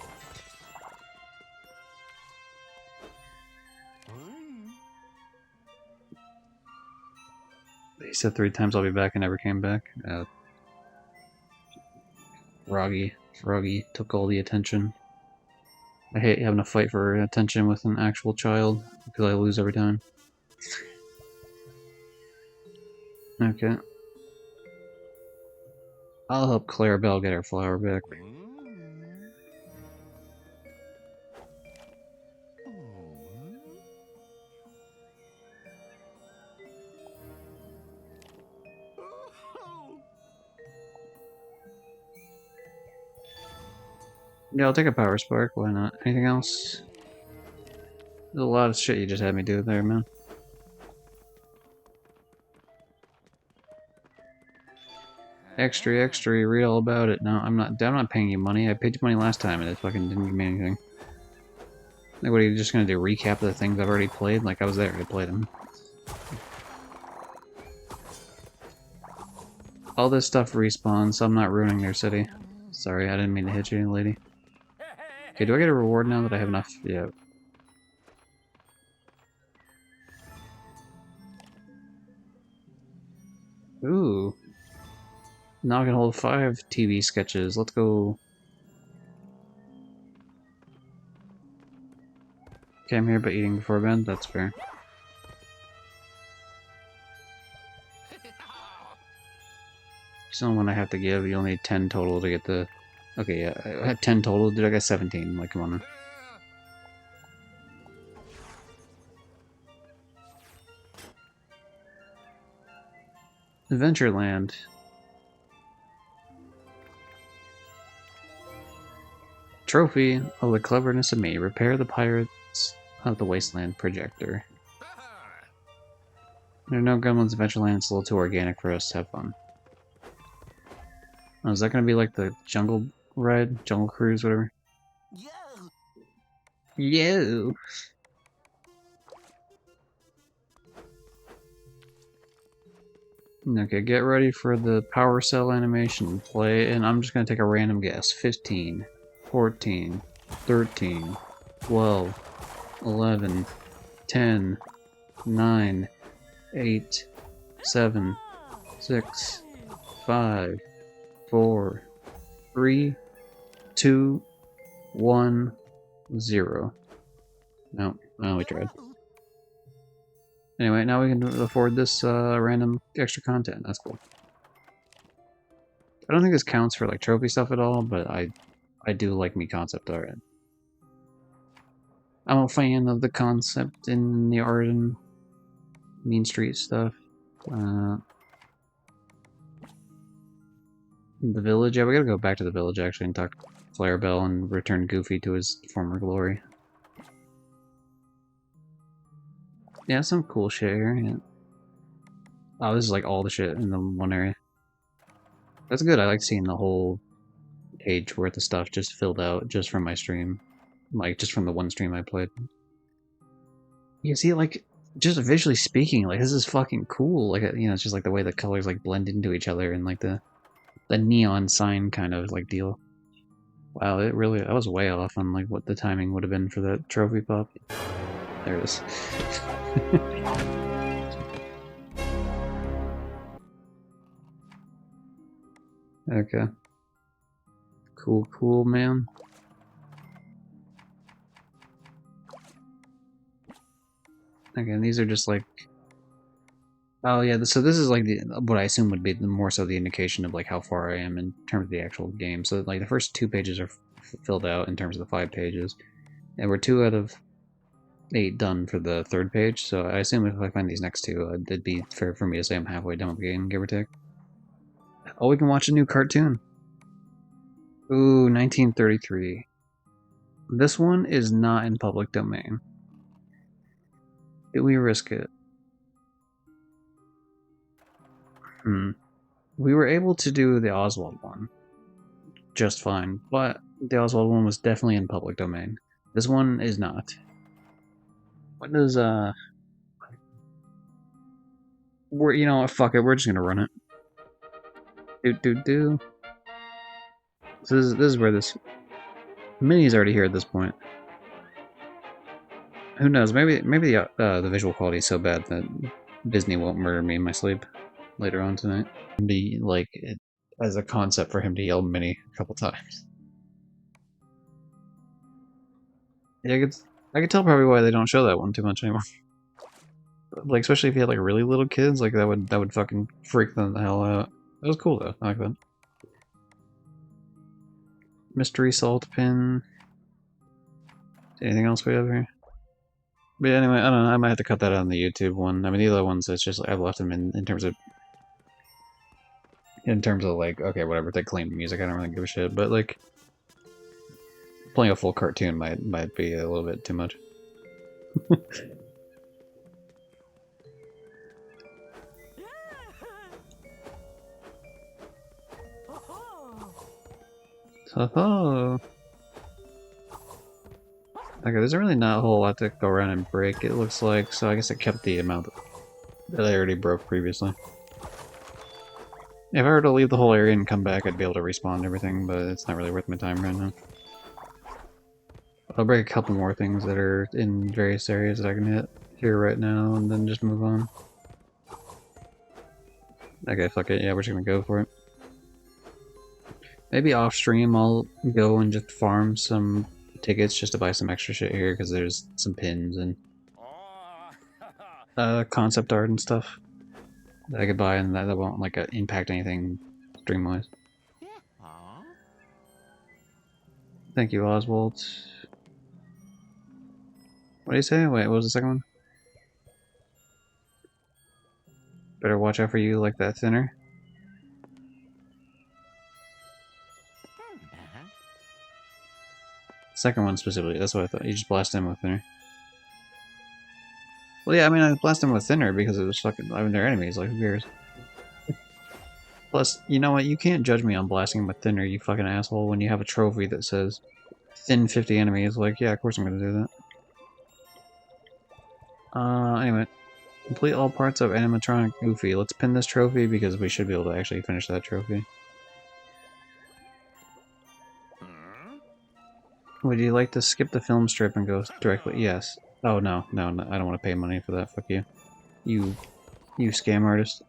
He said 3 times I'll be back and never came back. Froggy took all the attention. I hate having to fight for attention with an actual child because I lose every time. Okay. I'll help Clarabelle get her flower back. Yeah, I'll take a power spark, why not? Anything else? There's a lot of shit you just had me do there, man. Extra, read all about it. No, I'm not paying you money. I paid you money last time and it fucking didn't give me anything. Like, what are you just gonna do? Recap the things I've already played? Like, I was there, I played them. All this stuff respawns, so I'm not ruining their city. Sorry, I didn't mean to hit you, lady. Okay, do I get a reward now that I have enough? Yeah. Ooh. Now I can hold 5 TV sketches. Let's go. Came here but eating before bed? That's fair. Someone I have to give. You'll need 10 total to get the... Okay, yeah, I had 10 total. Dude, I got 17. Like, come on. Adventureland. Trophy. Oh, the cleverness of me. Repair the Pirates of the Wasteland projector. There are no gremlins. Adventureland. It's a little too organic for us to have fun. Oh, is that gonna be like the jungle ride? Jungle cruise, whatever? Yo! Okay, get ready for the power cell animation play, and I'm just gonna take a random guess. 15, 14, 13, 12, 11, 10, 9, 8, 7, 6, 5, 4, 3, 2, 1, 0. No, we tried. Anyway, now we can afford this random extra content. That's cool. I don't think this counts for like trophy stuff at all, but I do like me concept art. I'm a fan of the concept in the art and Mean Street stuff. The village, yeah, we gotta go back to the village actually and talk to Clarabelle and return Goofy to his former glory. Yeah, some cool shit here. Yeah. Oh, this is like all the shit in the one area. That's good. I like seeing the whole page worth of stuff just filled out just from my stream. Like, just from the one stream I played. You see, like, just visually speaking, like, this is fucking cool. Like, you know, it's just like the way the colors, like, blend into each other and, like, the neon sign kind of, like, deal. Wow, it really, I was way off on, like, what the timing would have been for that trophy pop. There it is. Okay. Cool, man. Okay, these are just like... Oh yeah, so this is like what I assume would be more so the indication of like how far I am in terms of the actual game. So like the first 2 pages are filled out in terms of the 5 pages. And we're 2 out of 8 done for the 3rd page, so I assume if I find these next 2, it'd be fair for me to say I'm halfway done with the game, give or take. Oh, we can watch a new cartoon. Ooh, 1933. This one is not in public domain. Did we risk it? We were able to do the Oswald one just fine, but the Oswald one was definitely in public domain. This one is not. What does, we're, you know, fuck it, we're just gonna run it. Do. So this is where this... Mini's already here at this point. Who knows, maybe the visual quality is so bad that Disney won't murder me in my sleep. later on tonight. Be like it, as a concept for him to yell "mini" a couple times. Yeah, I could tell probably why they don't show that one too much anymore. Like especially if you had like really little kids, like that would fucking freak them the hell out. That was cool though. I like that. Mystery salt pin. Anything else we have here? But yeah, anyway, I don't know. I might have to cut that out on the YouTube one. I mean, the other ones, it's just I've left them in terms of like, okay, whatever. If they claim music, I don't really give a shit. But like, playing a full cartoon might be a little bit too much. Oh. Okay, there's really not a whole lot to go around and break, it looks like, so I guess it kept the amount that I already broke previously. If I were to leave the whole area and come back, I'd be able to respawn everything, but it's not really worth my time right now. I'll break a couple more things that are in various areas that I can hit here right now, and then just move on. Okay, fuck it, yeah, we're just gonna go for it. Maybe off stream I'll go and just farm some tickets just to buy some extra shit here, because there's some pins and concept art and stuff that I could buy, and that won't like impact anything stream-wise. Thank you, Oswald. What do you say? Wait, what was the second one? Better watch out for you like that thinner. Second one specifically, that's what I thought. You just blast him with thinner. Well, yeah, I mean, I blasted him with thinner because it was fucking. I mean, they're enemies, like, who cares? Plus, you know what? You can't judge me on blasting him with thinner, you fucking asshole, when you have a trophy that says thin 50 enemies. Like, yeah, of course I'm gonna do that. Anyway. Complete all parts of animatronic Goofy. Let's pin this trophy because we should be able to actually finish that trophy. Would you like to skip the film strip and go directly? Yes. Oh, no, no, no, I don't want to pay money for that. Fuck you. You scam artist.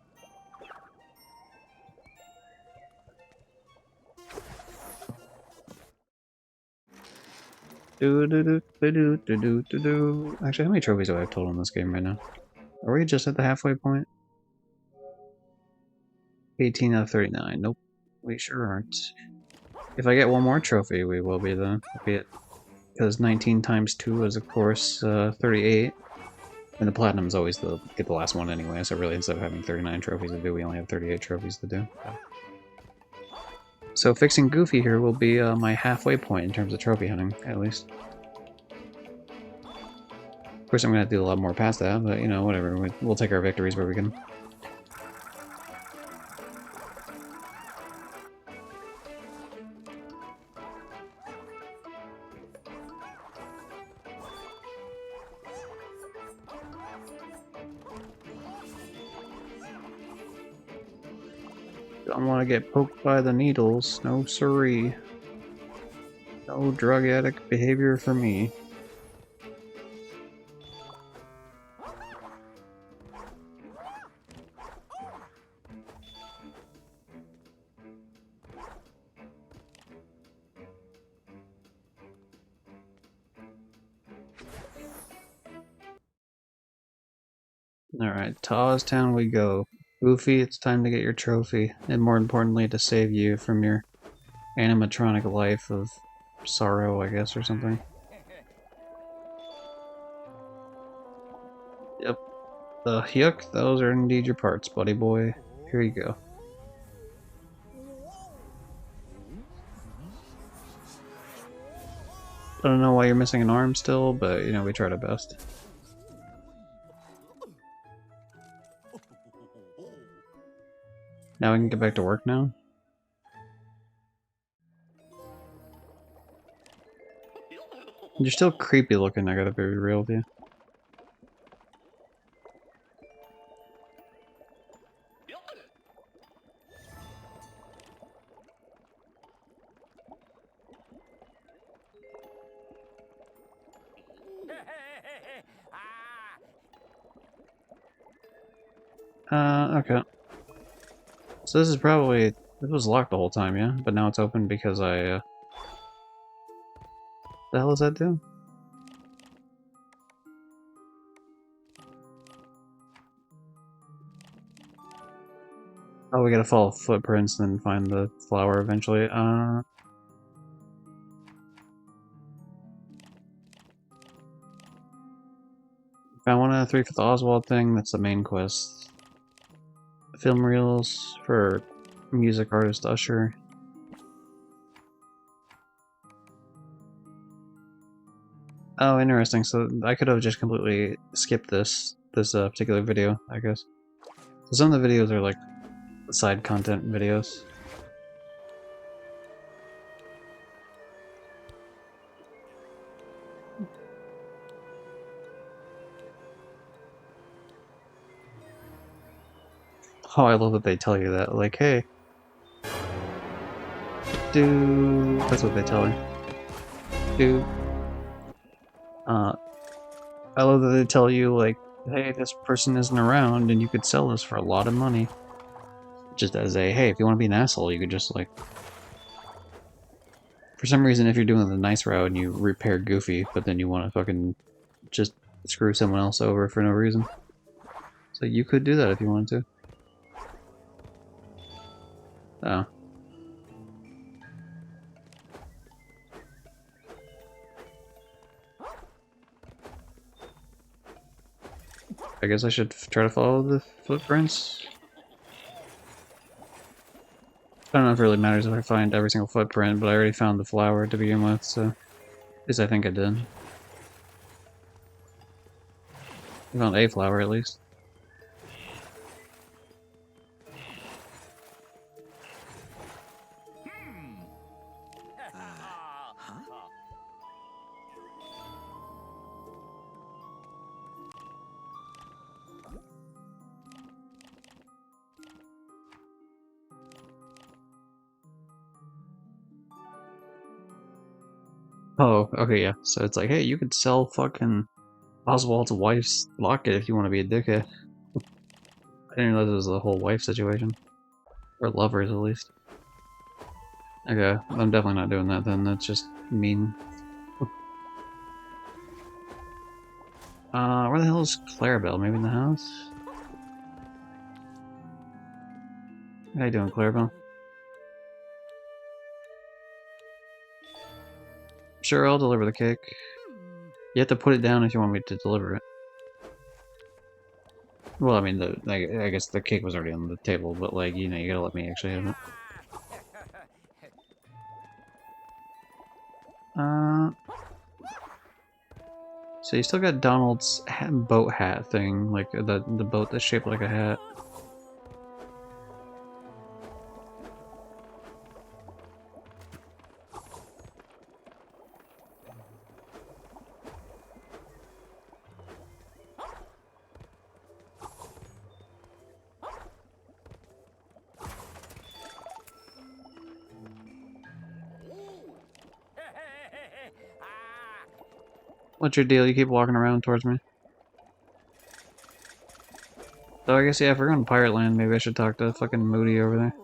Actually, how many trophies do I have total in this game right now? Are we just at the halfway point? 18 out of 39. Nope. We sure aren't. If I get one more trophy, we will be then. Because 19 times 2 is, of course, 38. And the platinum's always get the last one anyway, so really instead of having 39 trophies to do, we only have 38 trophies to do. So fixing Goofy here will be my halfway point in terms of trophy hunting, at least. Of course, I'm going to do a lot more past that, but, you know, whatever. We'll take our victories where we can. Don't want to get poked by the needles. No siree. No drug addict behavior for me. Alright, to Oztown we go. Goofy, it's time to get your trophy, and more importantly, to save you from your animatronic life of sorrow, I guess, or something. Yep. Yuck, those are indeed your parts, buddy boy. Here you go. I don't know why you're missing an arm still, but, you know, we tried our best. Now we can get back to work now? You're still creepy looking, I gotta be real with you. Okay. So this is probably... It was locked the whole time, yeah? But now it's open because I, the hell does that do? Oh, we gotta follow footprints and then find the flower eventually. Found one out of 3 for the Oswald thing, that's the main quest. Film reels for music artist Usher. Oh, interesting. So I could have just completely skipped this particular video, I guess. So some of the videos are like side content videos. Oh, I love that they tell you that. Like, hey, dude, that's what they tell you. Dude. I love that they tell you, like, hey, this person isn't around and you could sell this for a lot of money. Just as a, hey, if you want to be an asshole, you could just, like... For some reason, if you're doing the nice route and you repair Goofy, but then you want to fucking just screw someone else over for no reason. So you could do that if you wanted to. Oh. I guess I should try to follow the footprints. I don't know if it really matters if I find every single footprint, but I already found the flower to begin with, so... At least I think I did. I found a flower, at least. Oh, okay, yeah. So it's like, hey, you could sell fucking Oswald's wife's locket if you want to be a dickhead. I didn't realize it was the whole wife situation. Or lovers, at least. Okay, I'm definitely not doing that then. That's just mean. Where the hell is Clarabelle? Maybe in the house? How you doing, Clarabelle? Sure, I'll deliver the cake. You have to put it down if you want me to deliver it. Well, I mean, I guess the cake was already on the table, but, like, you know, you gotta let me actually have it. So you still got Donald's boat hat thing, like the boat that's shaped like a hat. What's your deal? You keep walking around towards me. So I guess, yeah, if we're going to Pirate Land, maybe I should talk to fucking Moody over there.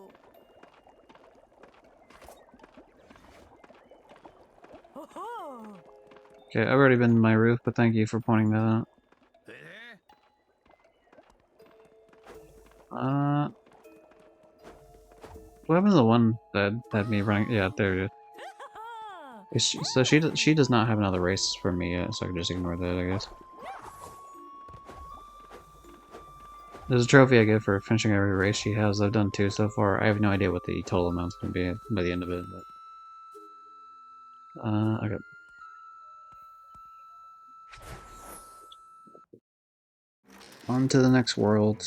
Okay, I've already been to my roof, but thank you for pointing that out. What happened to the one that had me running? Yeah, there it is. So she does not have another race from me yet, so I can just ignore that, I guess. There's a trophy I get for finishing every race she has. I've done 2 so far. I have no idea what the total amount's gonna be by the end of it, but... okay. On to the next world.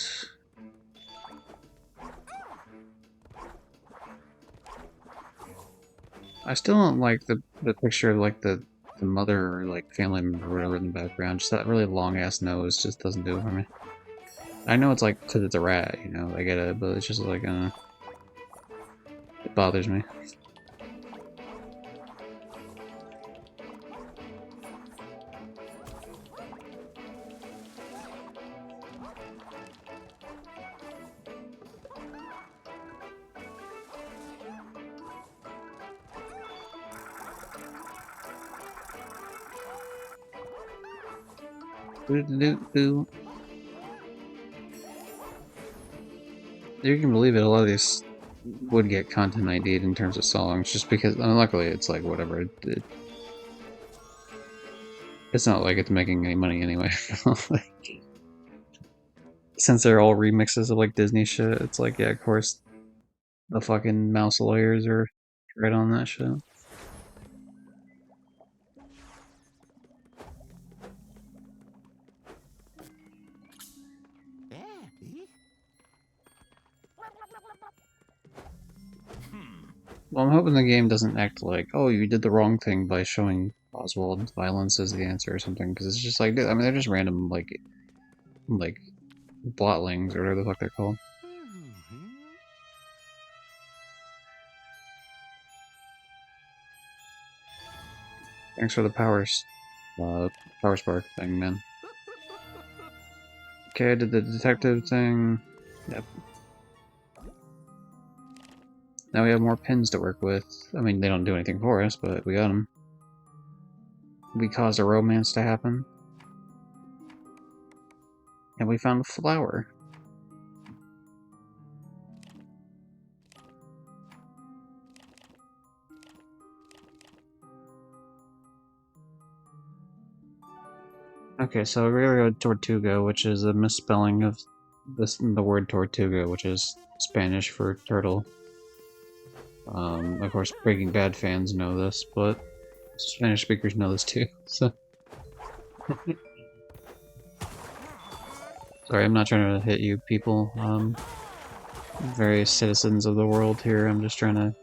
I still don't like the picture of, like, the mother or, like, family member or whatever in the background. Just that really long-ass nose just doesn't do it for me. I know it's, like, because it's a rat, you know, I get it, but it's just, like, it bothers me. You can believe it, a lot of these would get content ID'd in terms of songs, just because, luckily, it's like, whatever. It's not like it's making any money anyway. Like, since they're all remixes of, like, Disney shit, it's like, yeah, of course, the fucking mouse lawyers are right on that shit. Well, I'm hoping the game doesn't act like, oh, you did the wrong thing by showing Oswald violence as the answer or something, because it's just like, I mean, they're just random, like, blotlings or whatever the fuck they're called. Thanks for the power spark thing, man. Okay, I did the detective thing. Yep. Now we have more pins to work with. I mean, they don't do anything for us, but we got them. We caused a romance to happen. And we found a flower. Okay, so we're gonna go Tortuga, which is a misspelling of the word Tortuga, which is Spanish for turtle. Of course, Breaking Bad fans know this, but Spanish speakers know this too, so... Sorry, I'm not trying to hit you people, various citizens of the world here. I'm just trying to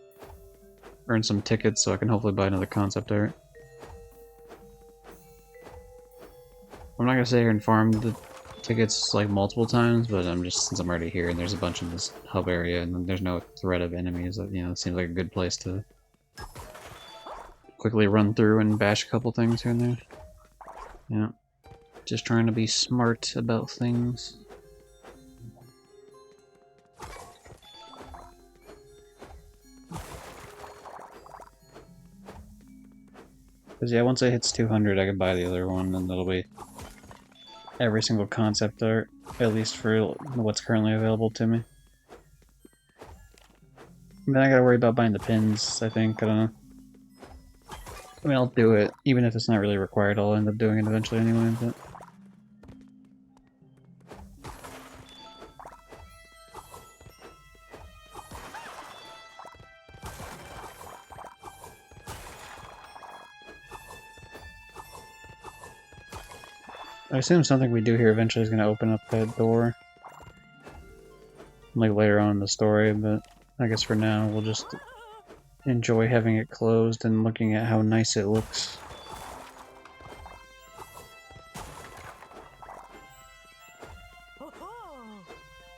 earn some tickets so I can hopefully buy another concept art. I'm not gonna sit here and farm the tickets like multiple times, but since I'm already here and there's a bunch in this hub area and there's no threat of enemies, you know, it seems like a good place to quickly run through and bash a couple things here and there. Yeah. Just trying to be smart about things. Because yeah, once it hits 200 I can buy the other one and that'll be every single concept art, at least for what's currently available to me. I mean, I gotta worry about buying the pins, I think, I don't know. I mean, I'll do it, even if it's not really required, I'll end up doing it eventually anyway, but... I assume something we do here eventually is going to open up that door. Like later on in the story, but I guess for now we'll just enjoy having it closed and looking at how nice it looks.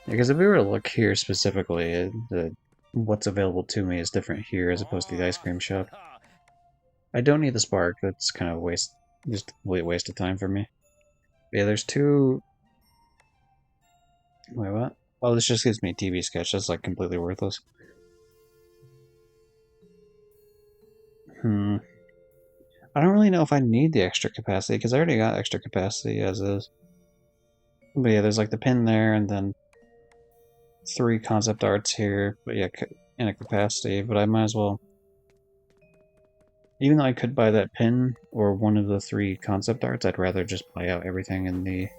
Because if we were to look here specifically, what's available to me is different here as opposed to the ice cream shop. I don't need the spark, that's kind of just a complete waste of time for me. Yeah, there's two... Wait, what? Oh, this just gives me a TV sketch, that's like completely worthless. I don't really know if I need the extra capacity, because I already got extra capacity as is. But yeah, there's like the pin there, and then 3 concept arts here, but yeah, in a capacity, but I might as well... Even though I could buy that pin, or one of the 3 concept arts, I'd rather just buy out everything in the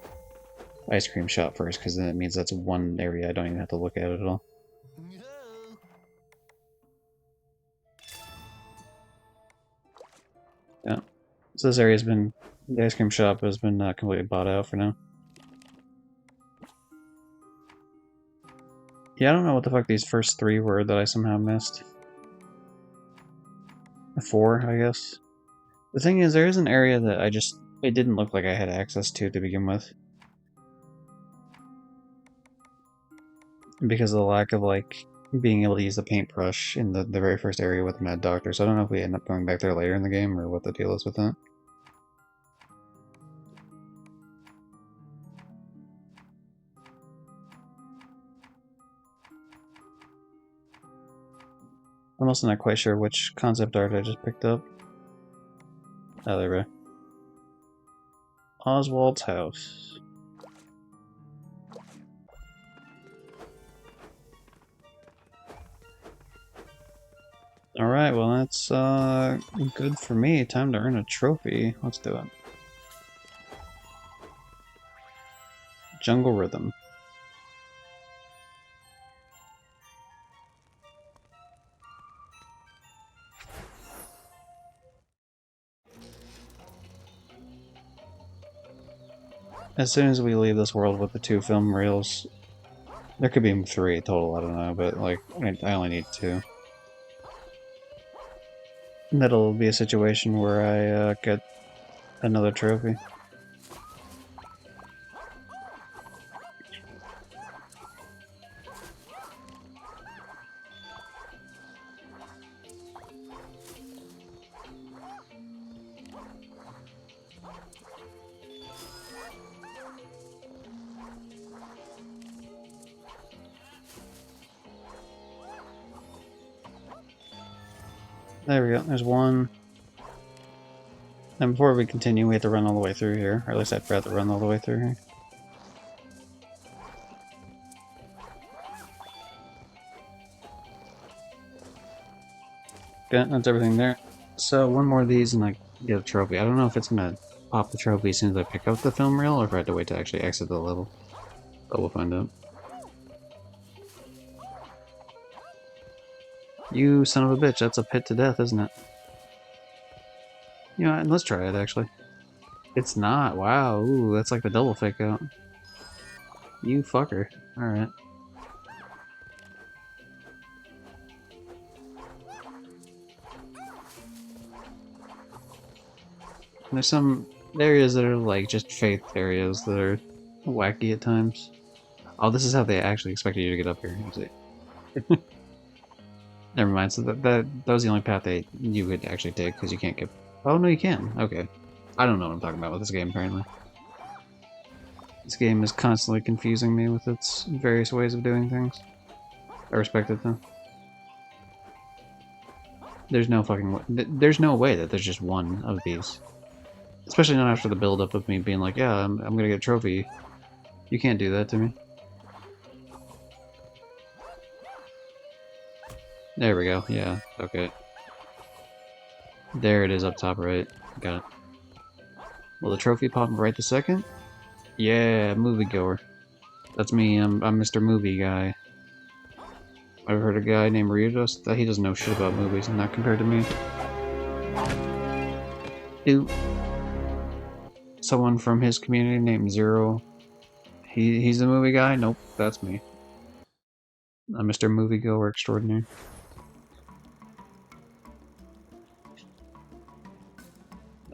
ice cream shop first, because then it means that's one area I don't even have to look at it at all. Yeah. So this area's been... The ice cream shop has been completely bought out for now. Yeah, I don't know what the fuck these first 3 were that I somehow missed. 4, I guess. The thing is, there is an area that it didn't look like I had access to begin with. Because of the lack of, like, being able to use the paintbrush in the very first area with the Mad Doctor, so I don't know if we end up going back there later in the game or what the deal is with that. I'm also not quite sure which concept art I just picked up. Oh, there we go. Oswald's house. Alright, well that's good for me. Time to earn a trophy. Let's do it. Jungle Rhythm. As soon as we leave this world with the 2 film reels, there could be 3 total, I don't know, but like, I only need 2. That'll be a situation where I get another trophy. There we go, there's 1. And before we continue, we have to run all the way through here. Or at least I'd rather run all the way through here. Okay, that's everything there. So, 1 more of these and I get a trophy. I don't know if it's gonna pop the trophy as soon as I pick up the film reel, or if I have to wait to actually exit the level. But we'll find out. You son of a bitch, that's a pit to death, isn't it? You know what, let's try it, actually. It's not, wow, ooh, that's like the double fake out. You fucker. Alright. There's some areas that are like just faith areas that are wacky at times. Oh, this is how they actually expected you to get up here. Never mind. So that was the only path that you could actually take because you can't get. Oh no, you can. Okay. I don't know what I'm talking about with this game. Apparently, this game is constantly confusing me with its various ways of doing things. I respect it though. There's no fucking way. There's no way that there's just 1 of these. Especially not after the build-up of me being like, yeah, I'm gonna get a trophy. You can't do that to me. There we go, yeah, okay. There it is up top right. Got it. Will the trophy pop right this second? Yeah, moviegoer. That's me, I'm Mr. Movie Guy. I've heard a guy named Rebrushed that he doesn't know shit about movies, not compared to me. Ew. Someone from his community named Zero. He's a movie guy? Nope, that's me. I'm Mr. Moviegoer extraordinaire.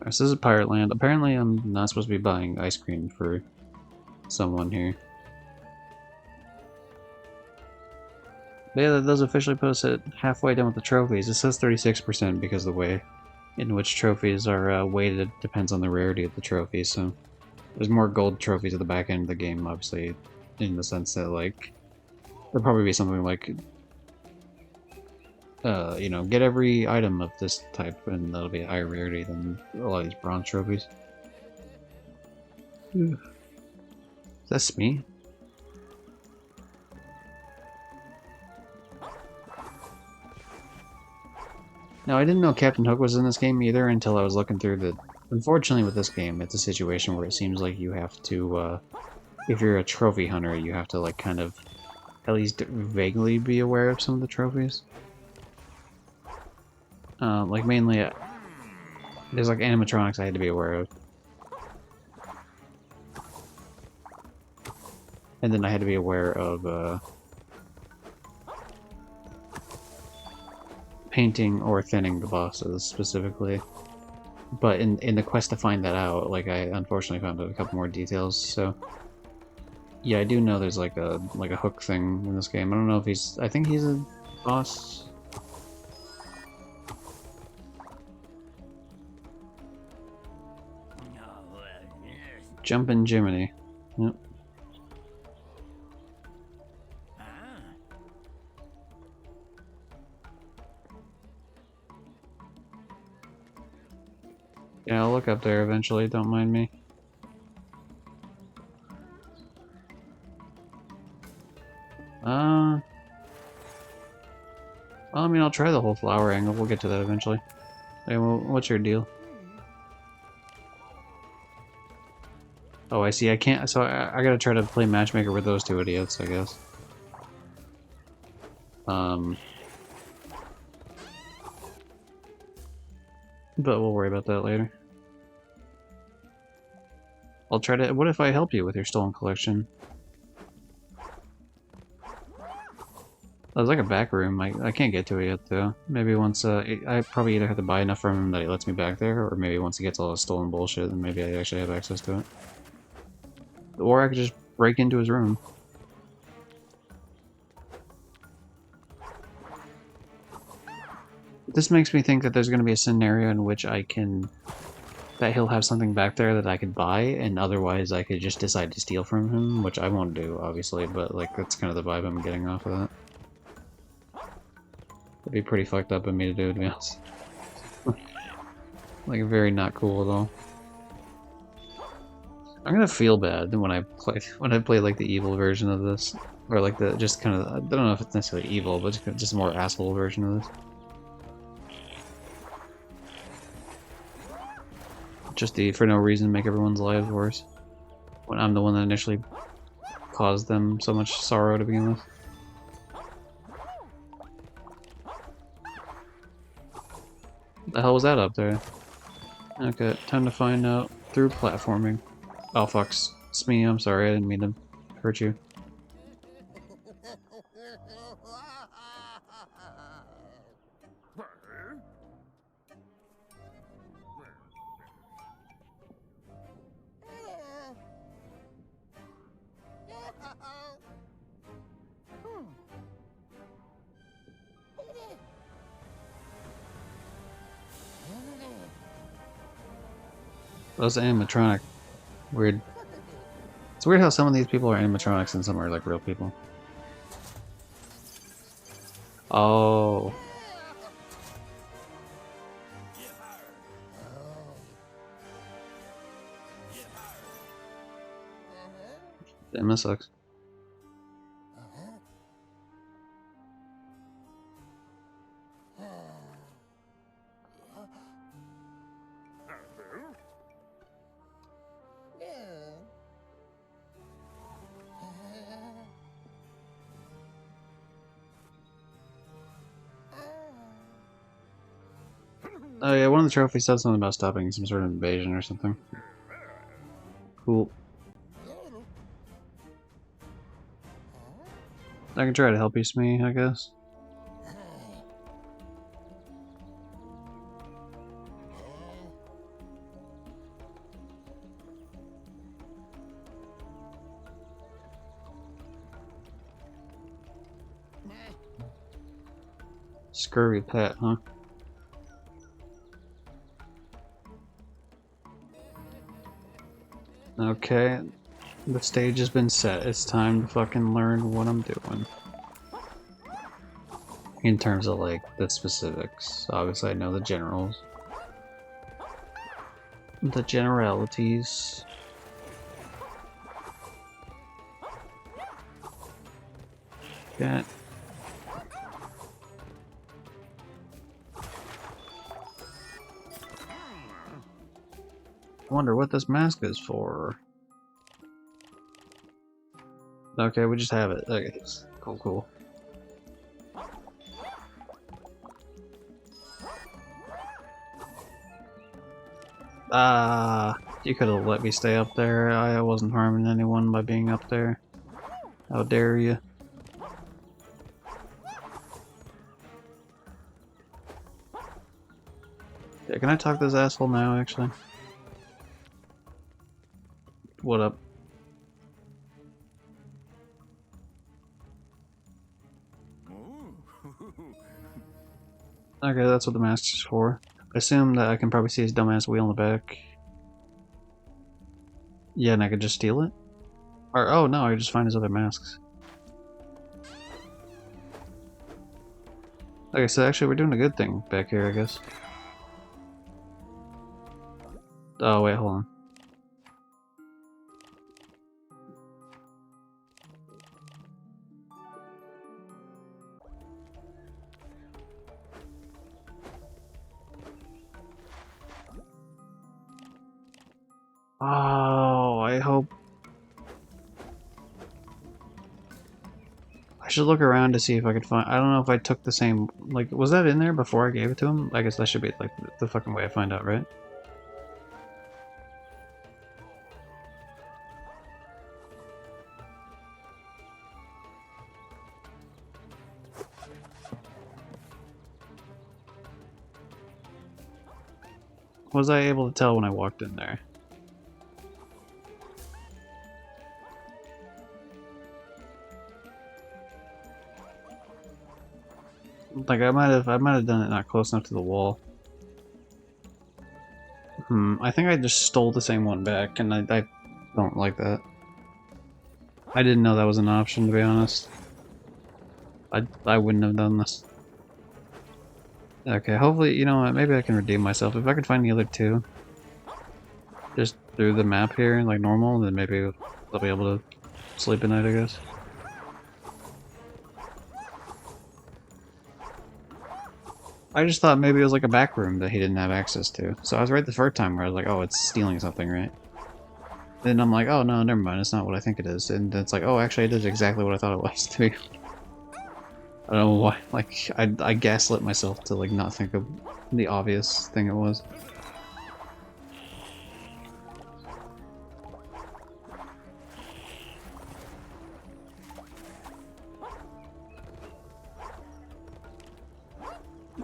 This is a pirate land. Apparently I'm not supposed to be buying ice cream for someone here. But yeah, that does officially put us at halfway done with the trophies. It says 36% because the way in which trophies are weighted depends on the rarity of the trophy, so there's more gold trophies at the back end of the game, obviously, in the sense that, like, there'll probably be something like, you know, get every item of this type, and that'll be a higher rarity than a lot of these bronze trophies. That's me. Now, I didn't know Captain Hook was in this game either until I was looking through the... Unfortunately, with this game, it's a situation where it seems like you have to, if you're a trophy hunter, you have to, like, kind of at least vaguely be aware of some of the trophies. Like, mainly, there's, like, animatronics I had to be aware of. And then I had to be aware of, painting or thinning the bosses, specifically. But in the quest to find that out, like, I unfortunately found out a couple more details, so... Yeah, I do know there's, like a hook thing in this game. I don't know if he's... I think he's a boss... Jumpin' Jiminy. Yep. Yeah, I'll look up there eventually, don't mind me. Uh, well, I mean, I'll try the whole flower angle. We'll get to that eventually. Hey, well, what's your deal? Oh, I see. I can't. So I gotta try to play matchmaker with those two idiots, I guess. But we'll worry about that later. I'll try to. What if I help you with your stolen collection? There's like a back room. I can't get to it yet, though. Maybe once, I probably either have to buy enough from him that he lets me back there, or maybe once he gets all his stolen bullshit, then maybe I actually have access to it. Or I could just break into his room. This makes me think that there's going to be a scenario in which that he'll have something back there that I could buy, and otherwise I could just decide to steal from him, which I won't do, obviously, but, like, that's kind of the vibe I'm getting off of that. It'd be pretty fucked up of me to do, to be honest. Like, very not cool at all. I'm gonna feel bad when I play like the evil version of this, or like the just kind of, I don't know if it's necessarily evil, but just a more asshole version of this. Just for no reason make everyone's lives worse, when I'm the one that initially caused them so much sorrow to begin with. What the hell was that up there? Okay, time to find out through platforming. Oh fuck, it's me, I'm sorry, I didn't mean to hurt you. That's animatronic. Weird. It's weird how some of these people are animatronics and some are like real people. Oh. Damn, that sucks. Oh yeah, one of the trophies said something about stopping some sort of invasion or something. Cool. I can try to help you, Smee, I guess. Scurvy pet, huh? Okay, the stage has been set. It's time to fucking learn what I'm doing. In terms of, like, the specifics. Obviously, I know the generals. The generalities. Yeah. I wonder what this mask is for. Okay, we just have it. Okay, cool, cool. You could have let me stay up there. I wasn't harming anyone by being up there. How dare you? Yeah, can I talk to this asshole now, actually? What up? Okay, that's what the mask is for. I assume that I can probably see his dumbass wheel in the back. Yeah, and I could just steal it? Or, oh no, I could just find his other masks. Okay, so actually we're doing a good thing back here, I guess. Oh, wait, hold on. hope... I should look around to see if I could find... I don't know if I took the same... Like, was that in there before I gave it to him? I guess that should be, like, the fucking way I find out, right? Was I able to tell when I walked in there? Like, I might have done it not close enough to the wall. I think I just stole the same one back, and I don't like that. I didn't know that was an option, to be honest. I wouldn't have done this. Okay, hopefully, you know what, maybe I can redeem myself. If I could find the other two, just through the map here, like normal, then maybe I'll be able to sleep at night, I guess. I just thought maybe it was like a back room that he didn't have access to. So I was right the first time where I was like, oh, it's stealing something, right? Then I'm like, oh no, never mind, it's not what I think it is. And it's like, oh, actually it is exactly what I thought it was to be. I don't know why, like, I gaslit myself to, like, not think of the obvious thing it was.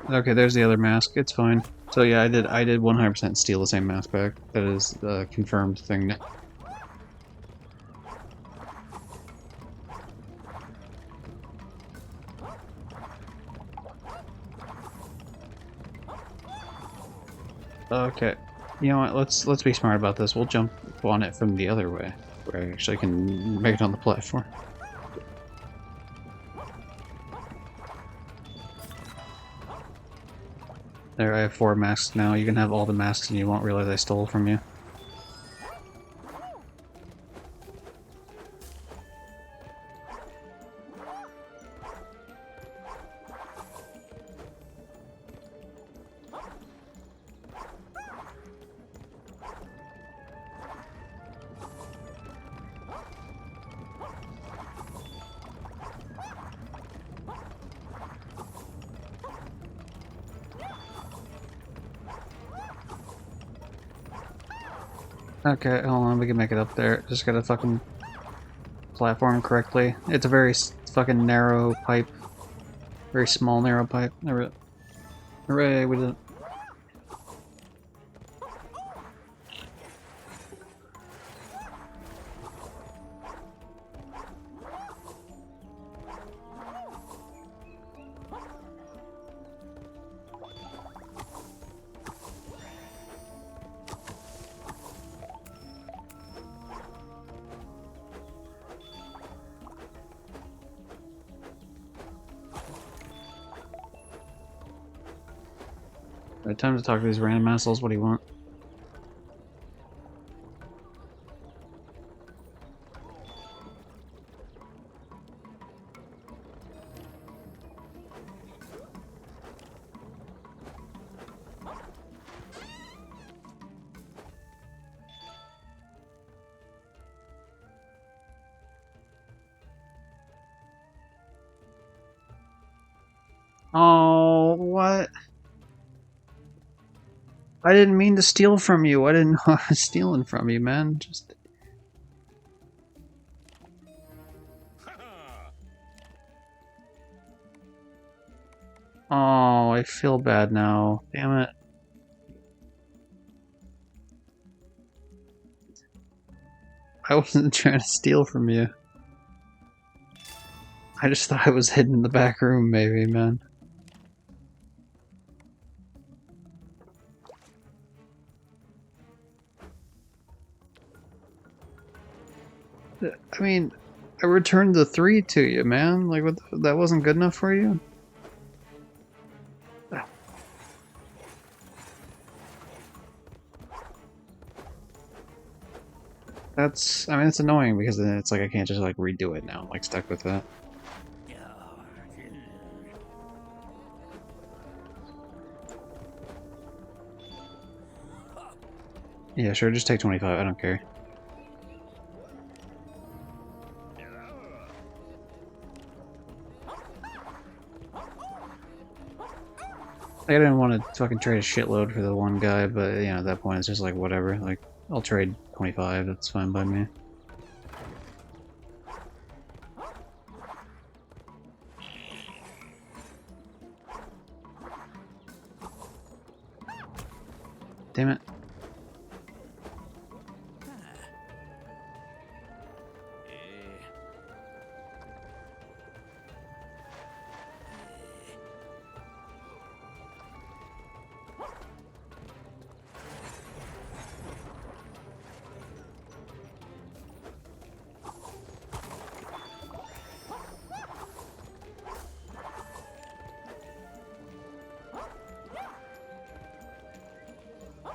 Okay, there's the other mask, it's fine. So yeah, I did 100% steal the same mask back. That is the confirmed thing now. Okay, you know what? Let's be smart about this. We'll jump on it from the other way, where I actually can make it on the platform. There, I have 4 masks now. You can have all the masks, and you won't realize I stole from you. Okay, hold on, we can make it up there. Just gotta fucking platform correctly. It's a very fucking narrow pipe. Very small, narrow pipe. Hooray, we did it. Alright, time to talk to these random assholes. What do you want? Oh, what? I didn't mean to steal from you. I didn't know I was stealing from you, man. Just... Oh, I feel bad now. Damn it. I wasn't trying to steal from you. I just thought I was hidden in the back room, maybe, man. I mean, I returned the 3 to you, man. Like, what that wasn't good enough for you? That's, I mean, it's annoying because then it's like I can't just, like, redo it now. I'm, like, stuck with that. Yeah, sure, just take 25. I don't care. I didn't want to fucking trade a shitload for the one guy, but you know, at that point it's just like whatever. Like, I'll trade 25. That's fine by me. Damn it.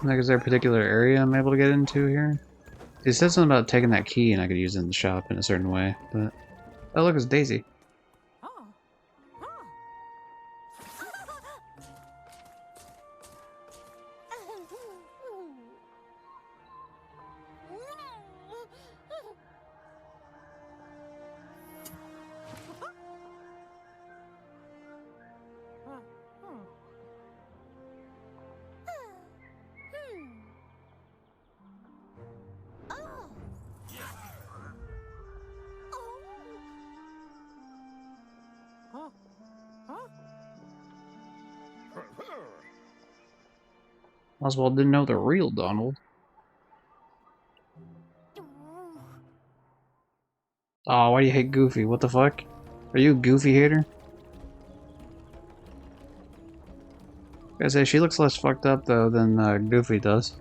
Like, is there a particular area I'm able to get into here? It said something about taking that key and I could use it in the shop in a certain way, but... Oh, look, it's Daisy. Oswald didn't know the real Donald. Oh, why do you hate Goofy? What the fuck? Are you a Goofy hater? I say she looks less fucked up though than Goofy does.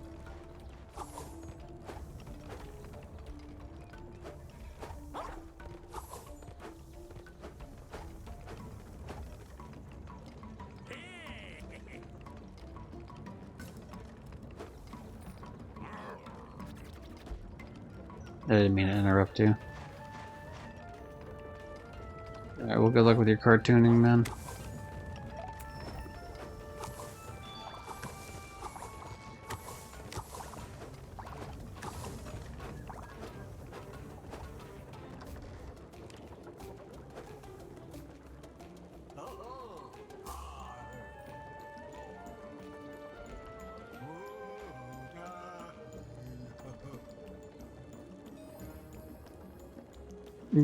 I didn't mean to interrupt you. Alright, well, good luck with your cartooning, man.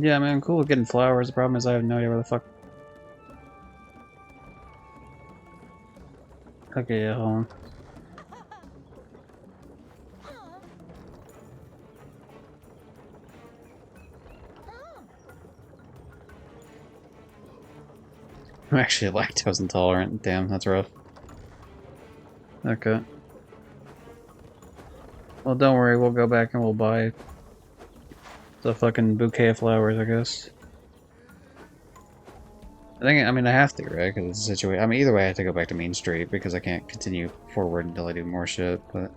Yeah, man, cool with getting flowers. The problem is I have no idea where the fuck... Okay, yeah, hold on. I'm actually lactose intolerant. Damn, that's rough. Okay. Well, don't worry, we'll go back and we'll buy the fucking bouquet of flowers, I guess. I mean, I have to, right? Because it's a situation. I mean, either way, I have to go back to Main Street because I can't continue forward until I do more shit, but...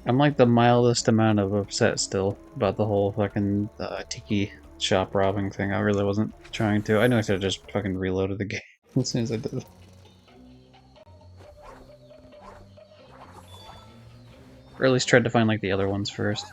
I'm like the mildest amount of upset still about the whole fucking tiki shop robbing thing. I really wasn't trying to. I knew I should have just fucking reloaded the game as soon as I did. Or at least tried to find like the other ones first.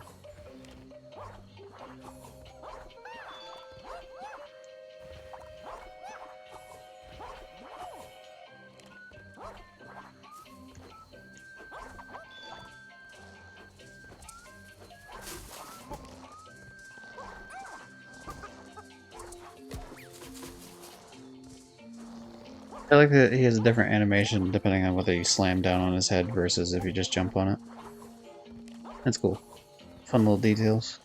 I like that he has a different animation depending on whether you slam down on his head versus if you just jump on it. That's cool. Fun little details.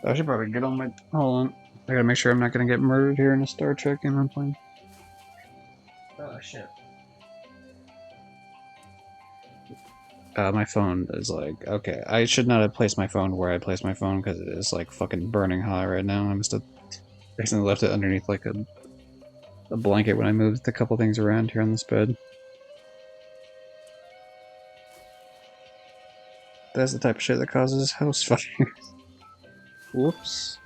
I should probably get on my... Hold on. I gotta make sure I'm not gonna get murdered here in a Star Trek game I'm playing. Oh, shit. My phone is like... Okay, I should not have placed my phone where I placed my phone because it is like fucking burning hot right now. I must have accidentally left it underneath like a blanket when I moved a couple things around here on this bed. That's the type of shit that causes house fires. Whoops.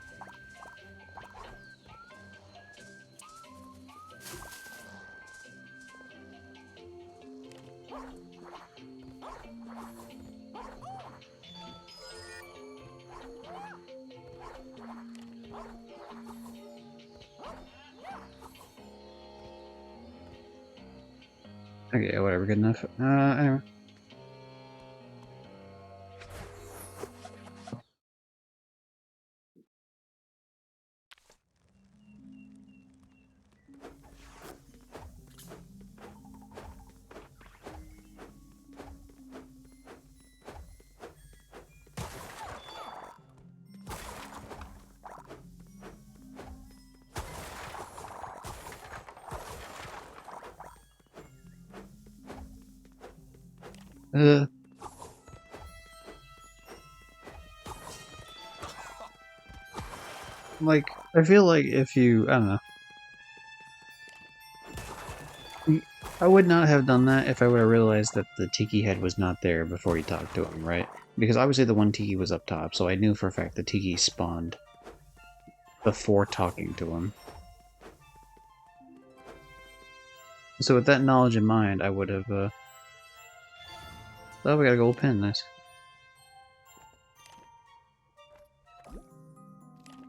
Okay, yeah, whatever, good enough. Anyway. Uh, like, I feel like if you, I don't know. I would not have done that if I would have realized that the tiki head was not there before you talked to him, right? Because obviously the one tiki was up top, so I knew for a fact the tiki spawned before talking to him. So with that knowledge in mind, I would have, oh, we got a gold pin, nice.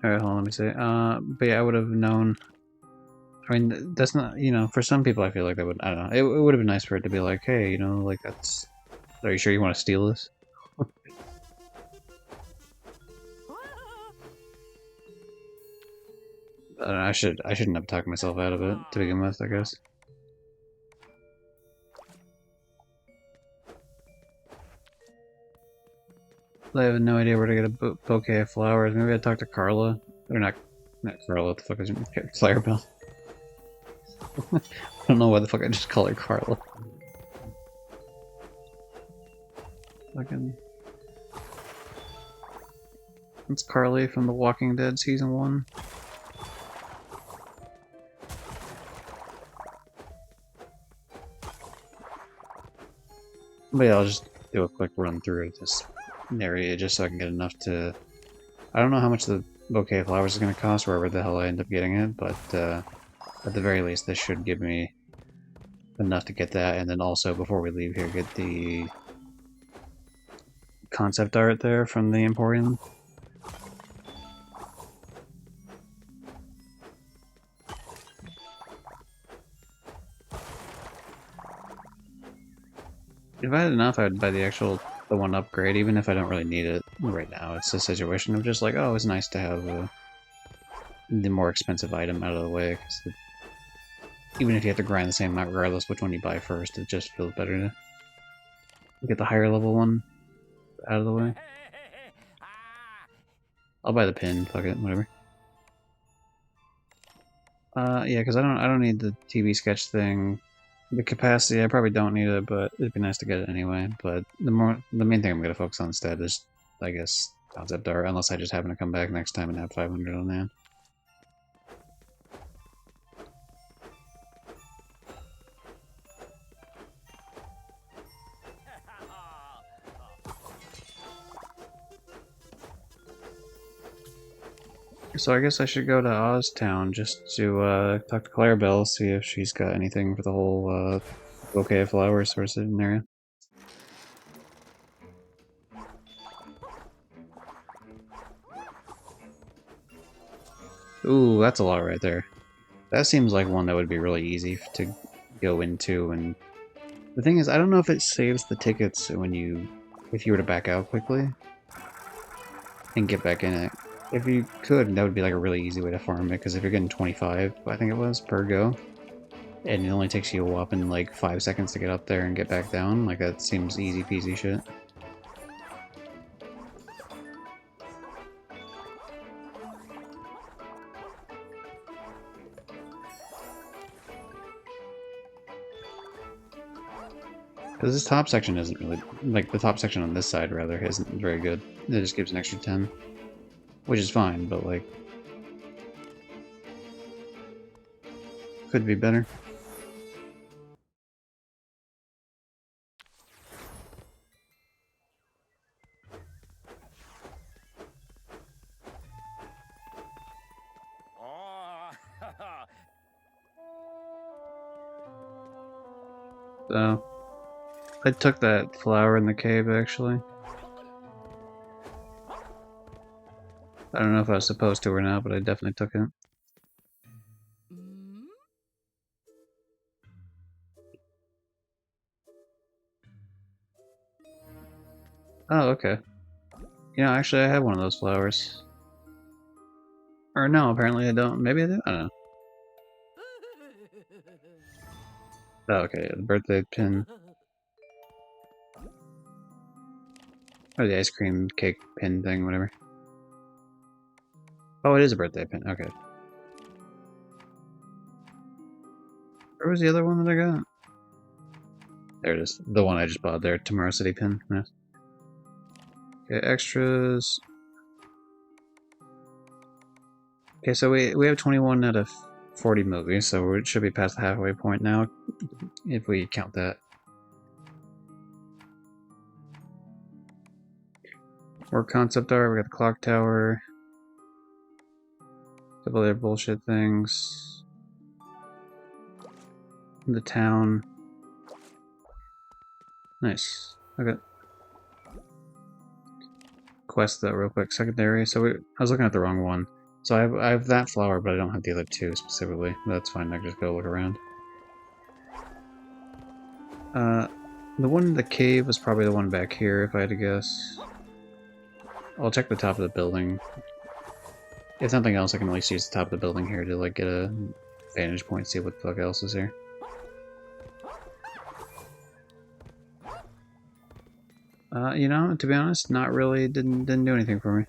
Alright, hold on, let me see. But yeah, I would have known. I mean, that's not, you know, for some people I feel like that would, I don't know, it would have been nice for it to be like, hey, you know, like that's, are you sure you want to steal this? I shouldn't have talked myself out of it to begin with, I guess. I have no idea where to get a bouquet of flowers. Maybe I talk to Carla. Or not Carla, what the fuck is it? Clarabelle. I don't know why the fuck I just call her Carla. Fucking... It's Carly from The Walking Dead Season 1. But yeah, I'll just do a quick run through this area just so I can get enough to... I don't know how much the bouquet of flowers is going to cost, wherever the hell I end up getting it, but at the very least this should give me enough to get that, and then also before we leave here get the concept art there from the Emporium. If I had enough, I'd buy the one upgrade, even if I don't really need it right now. It's a situation of just like, oh, it's nice to have the more expensive item out of the way, because even if you have to grind the same amount regardless which one you buy first, it just feels better to get the higher level one out of the way. I'll buy the pin, fuck it, whatever. Yeah, because I don't need the TV sketch thing. The capacity, I probably don't need it, but it'd be nice to get it anyway. But the main thing I'm gonna focus on instead is, I guess, concept art. Unless I just happen to come back next time and have 500 on that. So I guess I should go to Oztown just to talk to Clarabelle, see if she's got anything for the whole bouquet of flowers sort of sitting area. Ooh, that's a lot right there. That seems like one that would be really easy to go into, and the thing is, I don't know if it saves the tickets when if you were to back out quickly and get back in it. If you could, that would be like a really easy way to farm it, because if you're getting 25, I think it was, per go, and it only takes you a whopping like 5 seconds to get up there and get back down, like that seems easy peasy shit. Because this top section isn't really, like the top section on this side rather, isn't very good. It just gives an extra 10, which is fine, but like, could be better. So, I took that flower in the cave actually. I don't know if I was supposed to or not, but I definitely took it. Oh, okay. You know, actually, I have one of those flowers. Or no, apparently I don't. Maybe I do? I don't know. Oh, okay, the birthday pin. Or the ice cream cake pin thing, whatever. Oh, it is a birthday pin. Okay. Where was the other one that I got? There it is. The one I just bought there. Tomorrow City pin. Yes. Okay, extras. Okay, so we have 21 out of 40 movies, so we should be past the halfway point now, if we count that. More concept art. We got the clock tower. A couple other bullshit things. The town. Nice. Okay. Quest though, real quick. Secondary. So I was looking at the wrong one. So I have that flower, but I don't have the other two specifically. That's fine. I can just go look around. The one in the cave was probably the one back here, if I had to guess. I'll check the top of the building. If nothing else, I can at least use the top of the building here to like get a vantage point, see what the fuck else is here. You know, to be honest, not really. Didn't do anything for me.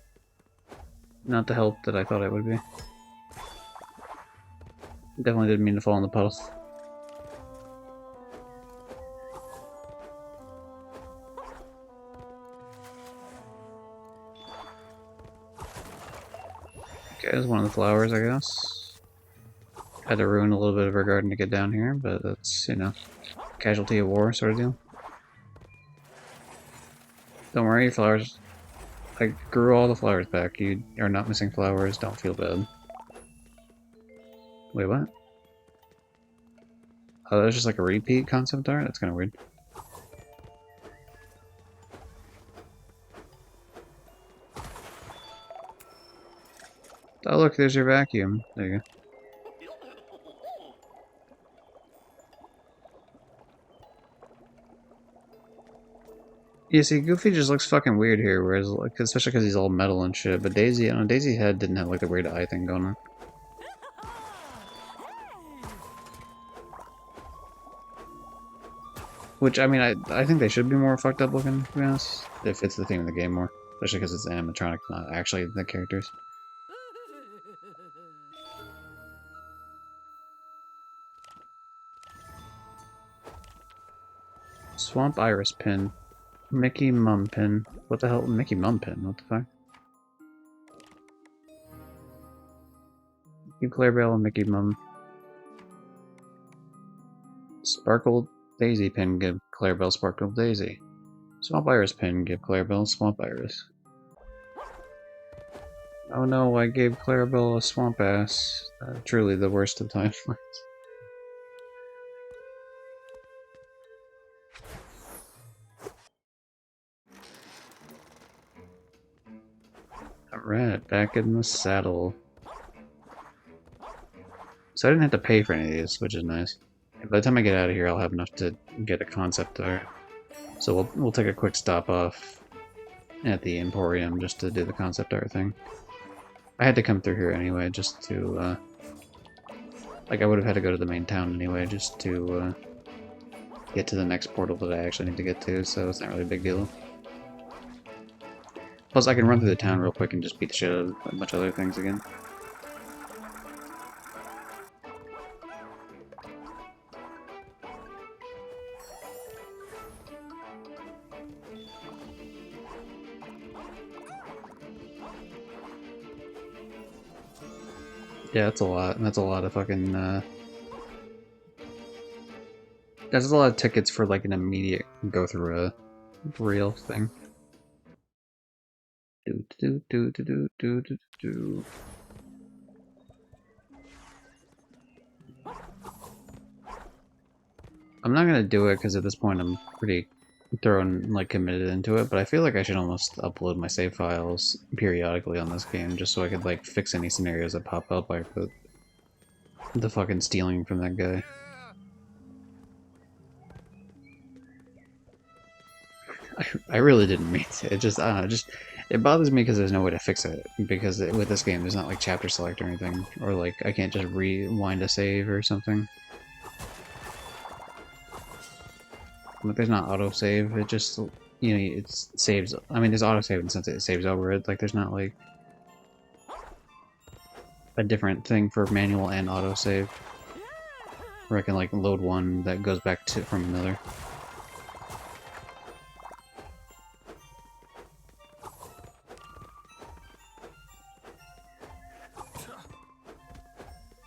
Not the help that I thought it would be. Definitely didn't mean to fall in the puddles. Okay, there's one of the flowers, I guess. Had to ruin a little bit of our garden to get down here, but that's, you know, casualty of war sort of deal. Don't worry, flowers. I grew all the flowers back. You are not missing flowers, don't feel bad. Wait, what? Oh, that's just like a repeat concept art? That's kind of weird. Oh, look, there's your vacuum. There you go. Yeah, see, Goofy just looks fucking weird here, whereas, like, especially because he's all metal and shit. But Daisy, I don't know, Daisy head didn't have like the weird eye thing going on. Which, I mean, I think they should be more fucked up looking, to be honest. It fits the theme of the game more, especially because it's animatronic, not actually the characters. Swamp Iris pin, Mickey Mum pin. What the hell, Mickey Mum pin? What the fuck? Give Clarabelle and Mickey Mum. Sparkle Daisy pin, give Clarabelle Sparkle Daisy. Swamp Iris pin, give Clarabelle Swamp Iris. Oh no, I gave Clarabelle a swamp ass. Truly the worst of times. Alright, back in the saddle. So I didn't have to pay for any of these, which is nice. By the time I get out of here, I'll have enough to get a concept art. So we'll take a quick stop off at the Emporium just to do the concept art thing. I had to come through here anyway, just to, like, I would have had to go to the main town anyway, just to, get to the next portal that I actually need to get to, so it's not really a big deal. Plus, I can run through the town real quick and just beat the shit out of a bunch of other things again. Yeah, that's a lot. That's a lot of fucking, that's a lot of tickets for, like, an immediate go-through a real thing. Do do do do do do do do. I'm not gonna do it because at this point I'm pretty thrown like committed into it, but I feel like I should almost upload my save files periodically on this game just so I could like fix any scenarios that pop up like the fucking stealing from that guy. I really didn't mean to. It just, I don't know, it bothers me because there's no way to fix it. Because with this game, there's not like chapter select or anything. Or like, I can't just rewind a save or something. Like, there's not autosave, it just, you know, it saves. I mean, there's autosave in the sense that it saves over it. Like, there's not like a different thing for manual and autosave. Where I can like load one that goes back to from another.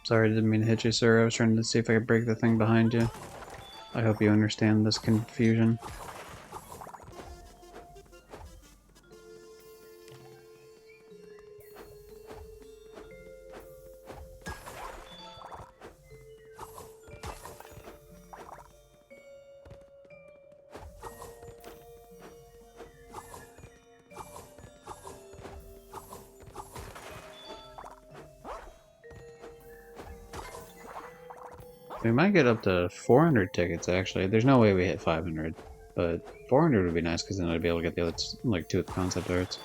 Sorry, I didn't mean to hit you, sir. I was trying to see if I could break the thing behind you. I hope you understand this confusion. We might get up to 400 tickets, actually. There's no way we hit 500, but 400 would be nice, because then I'd be able to get the other, like, 2 of the concept arts.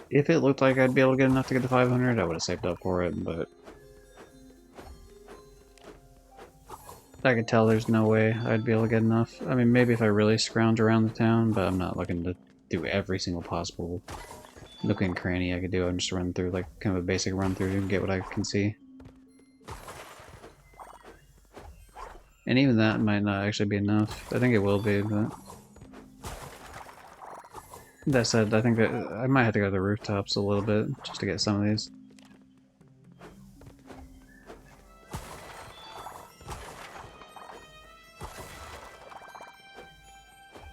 If it looked like I'd be able to get enough to get the 500, I would have saved up for it, but I could tell there's no way I'd be able to get enough. I mean, maybe if I really scrounge around the town, but I'm not looking to do every single possible nook and cranny I could do. I'm just run through, like, kind of a basic run through and get what I can see. And even that might not actually be enough. I think it will be, but... That said, I think that I might have to go to the rooftops a little bit, just to get some of these.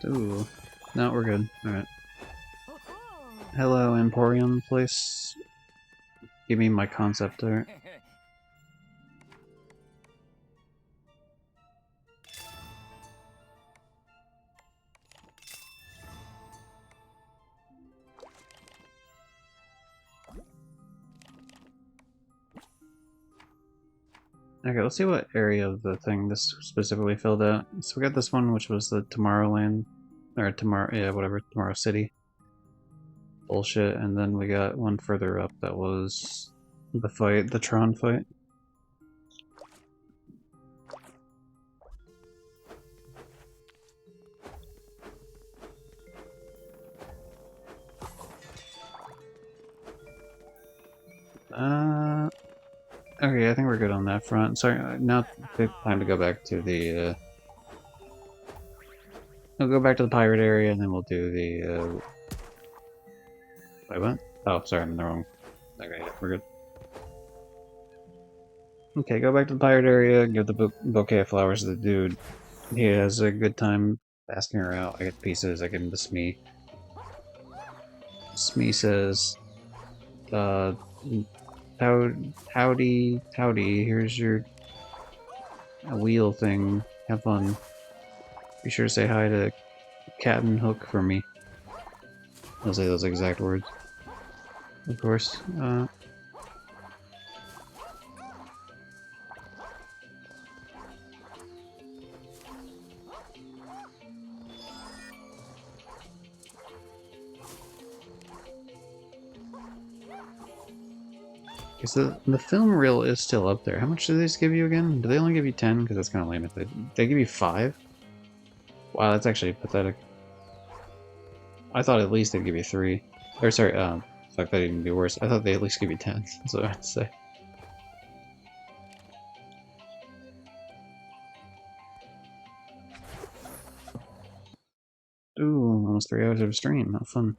Ooh. No, we're good. Alright. Hello, Emporium place. Give me my concept art. Okay, let's see what area of the thing this specifically filled out. So we got this one, which was the Tomorrowland, or Tomorrow, yeah, whatever, Tomorrow City. Bullshit, and then we got one further up that was the fight, the Tron fight. Okay, I think we're good on that front. Sorry, now time to go back to the, we'll go back to the pirate area, and then we'll do the, wait, what? Oh, sorry, I'm in the wrong. Okay, yeah, we're good. Okay, go back to the pirate area, give the bouquet of flowers to the dude. He has a good time asking her out. I get pieces, I give him to Smee. Smee says, howdy, here's your wheel thing. Have fun. Be sure to say hi to Captain Hook for me. I'll say those exact words. Of course. Okay, so the film reel is still up there. How much do these give you again? Do they only give you 10? Because that's kind of lame. They give you 5? Wow, that's actually pathetic. I thought at least they'd give you 3. Or sorry, fuck, that'd even be worse. I thought they'd at least give you 10. That's what I had to say. Ooh, almost 3 hours of stream. How fun.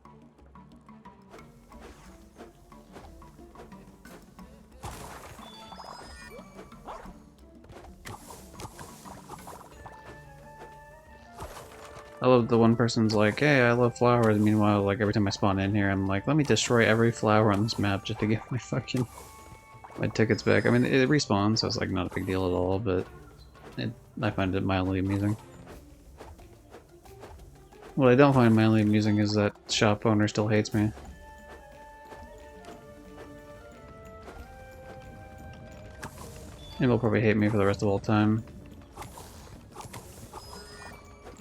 I love the one person's like, hey, I love flowers. Meanwhile, like, every time I spawn in here, I'm like, let me destroy every flower on this map just to get my tickets back. I mean, it respawns, so it's, like, not a big deal at all, but I find it mildly amusing. What I don't find mildly amusing is that shop owner still hates me. And they'll probably hate me for the rest of all time.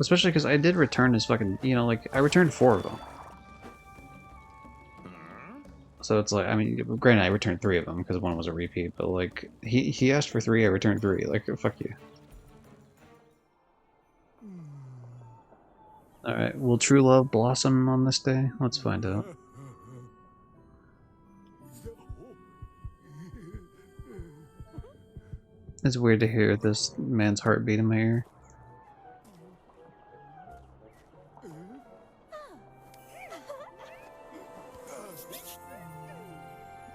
Especially because I did return his fucking, you know, like, I returned 4 of them. So it's like, I mean, granted, I returned 3 of them because one was a repeat, but like, he asked for 3, I returned 3. Like, fuck you. Alright, will true love blossom on this day? Let's find out. It's weird to hear this man's heartbeat in my ear.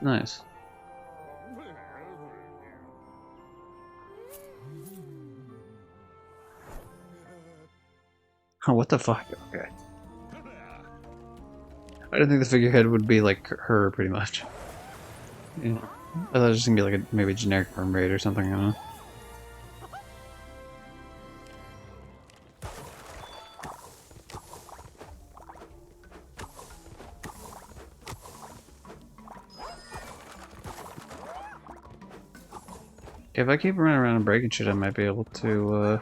Nice. Oh, what the fuck? Okay. I didn't think the figurehead would be like her, pretty much. Yeah. I thought it was just gonna be like a maybe generic mermaid or something, I don't know. If I keep running around and breaking shit, I might be able to,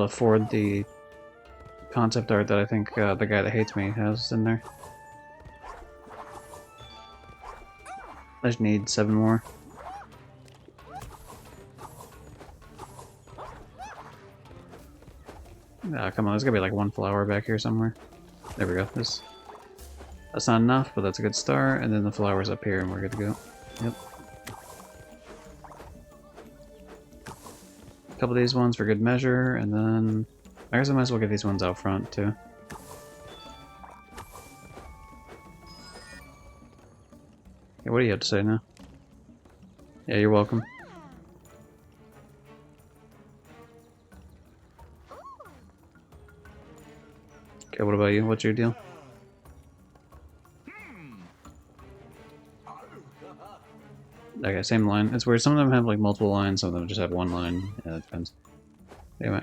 afford the concept art that I think the guy that hates me has in there. I just need 7 more. Ah, come on, there's gotta be like 1 flower back here somewhere. There we go. That's not enough, but that's a good start. And then the flower's up here and we're good to go. Yep. A couple of these ones for good measure, and then I guess I might as well get these ones out front too. Okay, what do you have to say now? Yeah, you're welcome. Okay, what about you? What's your deal? Okay, same line. It's weird. Some of them have like multiple lines, some of them just have 1 line. Yeah, that depends. Anyway.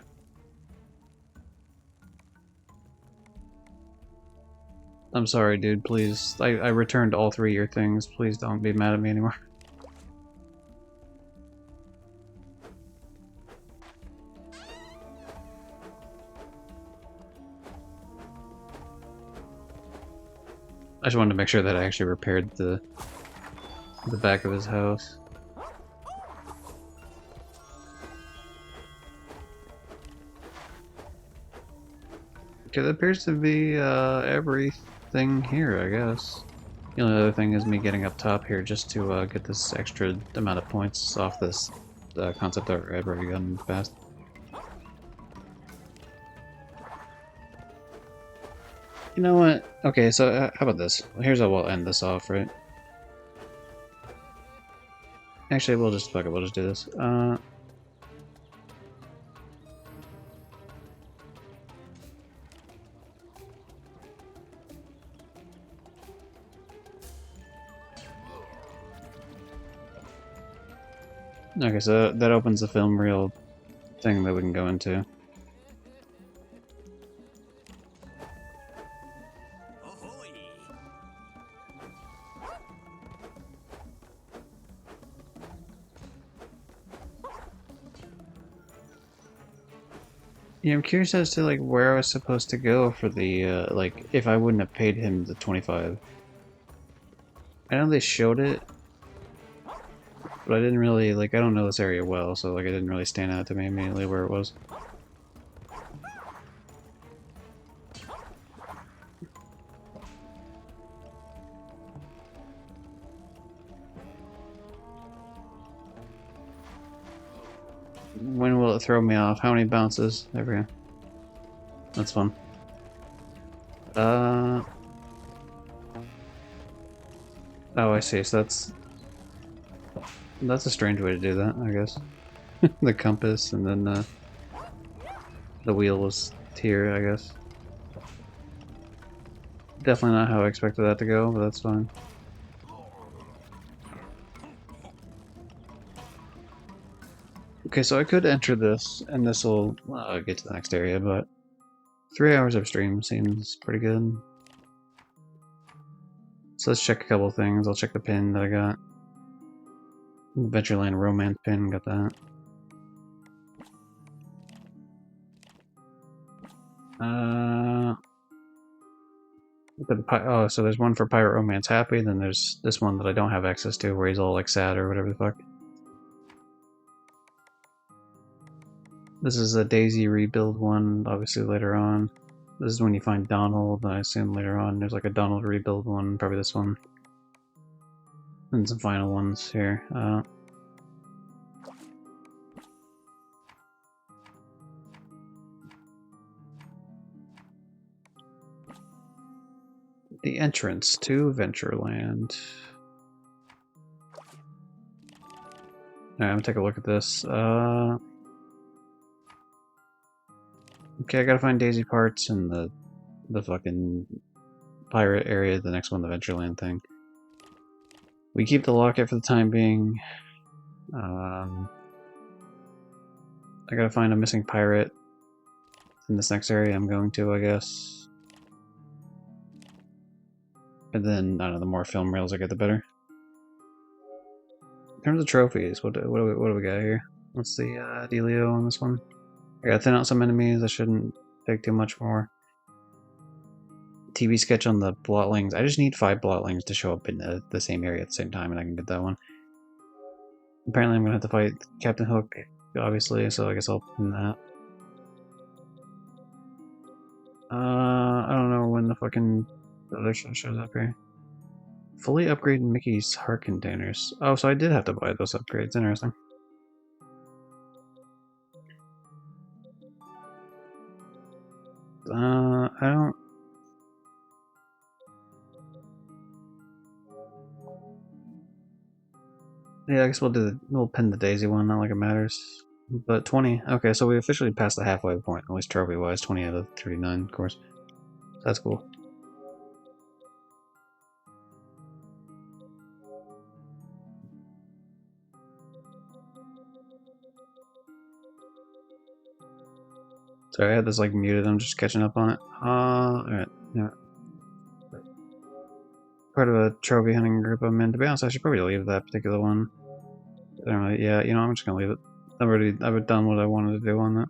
I'm sorry, dude. Please. I returned all 3 of your things. Please don't be mad at me anymore. I just wanted to make sure that I actually repaired the back of his house. Okay, that appears to be everything here, I guess. The only other thing is me getting up top here just to get this extra amount of points off this concept art I've already gotten in the past. You know what? Okay, so how about this? Here's how we'll end this off, right? Actually, we'll just, fuck it, we'll just do this. Okay, so that opens the film reel thing that we can go into. Yeah, I'm curious as to like where I was supposed to go for the like if I wouldn't have paid him the 25. I know they showed it, but I didn't really like. I don't know this area well, so like it didn't really stand out to me immediately where it was. When will it throw me off? How many bounces? There we go. That's fun. Oh, I see. So that's a strange way to do that, I guess. The compass and then the wheel was here, I guess. Definitely not how I expected that to go, but that's fine. Okay, so I could enter this, and this will get to the next area, but 3 hours of stream seems pretty good. So let's check a couple things. I'll check the pin that I got. Adventureland Romance pin, got that. Oh, so there's one for Pirate Romance Happy, then there's this one that I don't have access to where he's all like sad or whatever the fuck. This is a Daisy rebuild one, obviously later on. This is when you find Donald, and I assume later on there's like a Donald rebuild one, probably this one. And some final ones here. The entrance to Ventureland. Alright, I'm gonna take a look at this. Okay, I gotta find Daisy parts in the fucking pirate area, the next one, the Ventureland thing. We keep the locket for the time being. I gotta find a missing pirate in this next area I'm going to, I guess. And then, I don't know, the more film reels I get, the better. In terms of trophies, what do we got here? What's the dealio on this one? I gotta thin out some enemies, I shouldn't take too much more. TV sketch on the blotlings. I just need 5 blotlings to show up in the same area at the same time, and I can get that one. Apparently I'm gonna have to fight Captain Hook, obviously, so I guess I'll pin that. I don't know when the fucking other shit shows up here. Fully upgraded Mickey's heart containers. Oh, so I did have to buy those upgrades. Interesting. I don't... Yeah, I guess we'll pin the Daisy one, not like it matters. But 20. Okay, so we officially passed the halfway point, at least trophy-wise. 20 out of 39, of course. So that's cool. Sorry, I had this like muted. I'm just catching up on it. Alright. Yeah. Part of a trophy hunting group I'm in. To be honest, I should probably leave that particular one. I don't really, yeah, you know, I'm just gonna leave it. I've done what I wanted to do on that.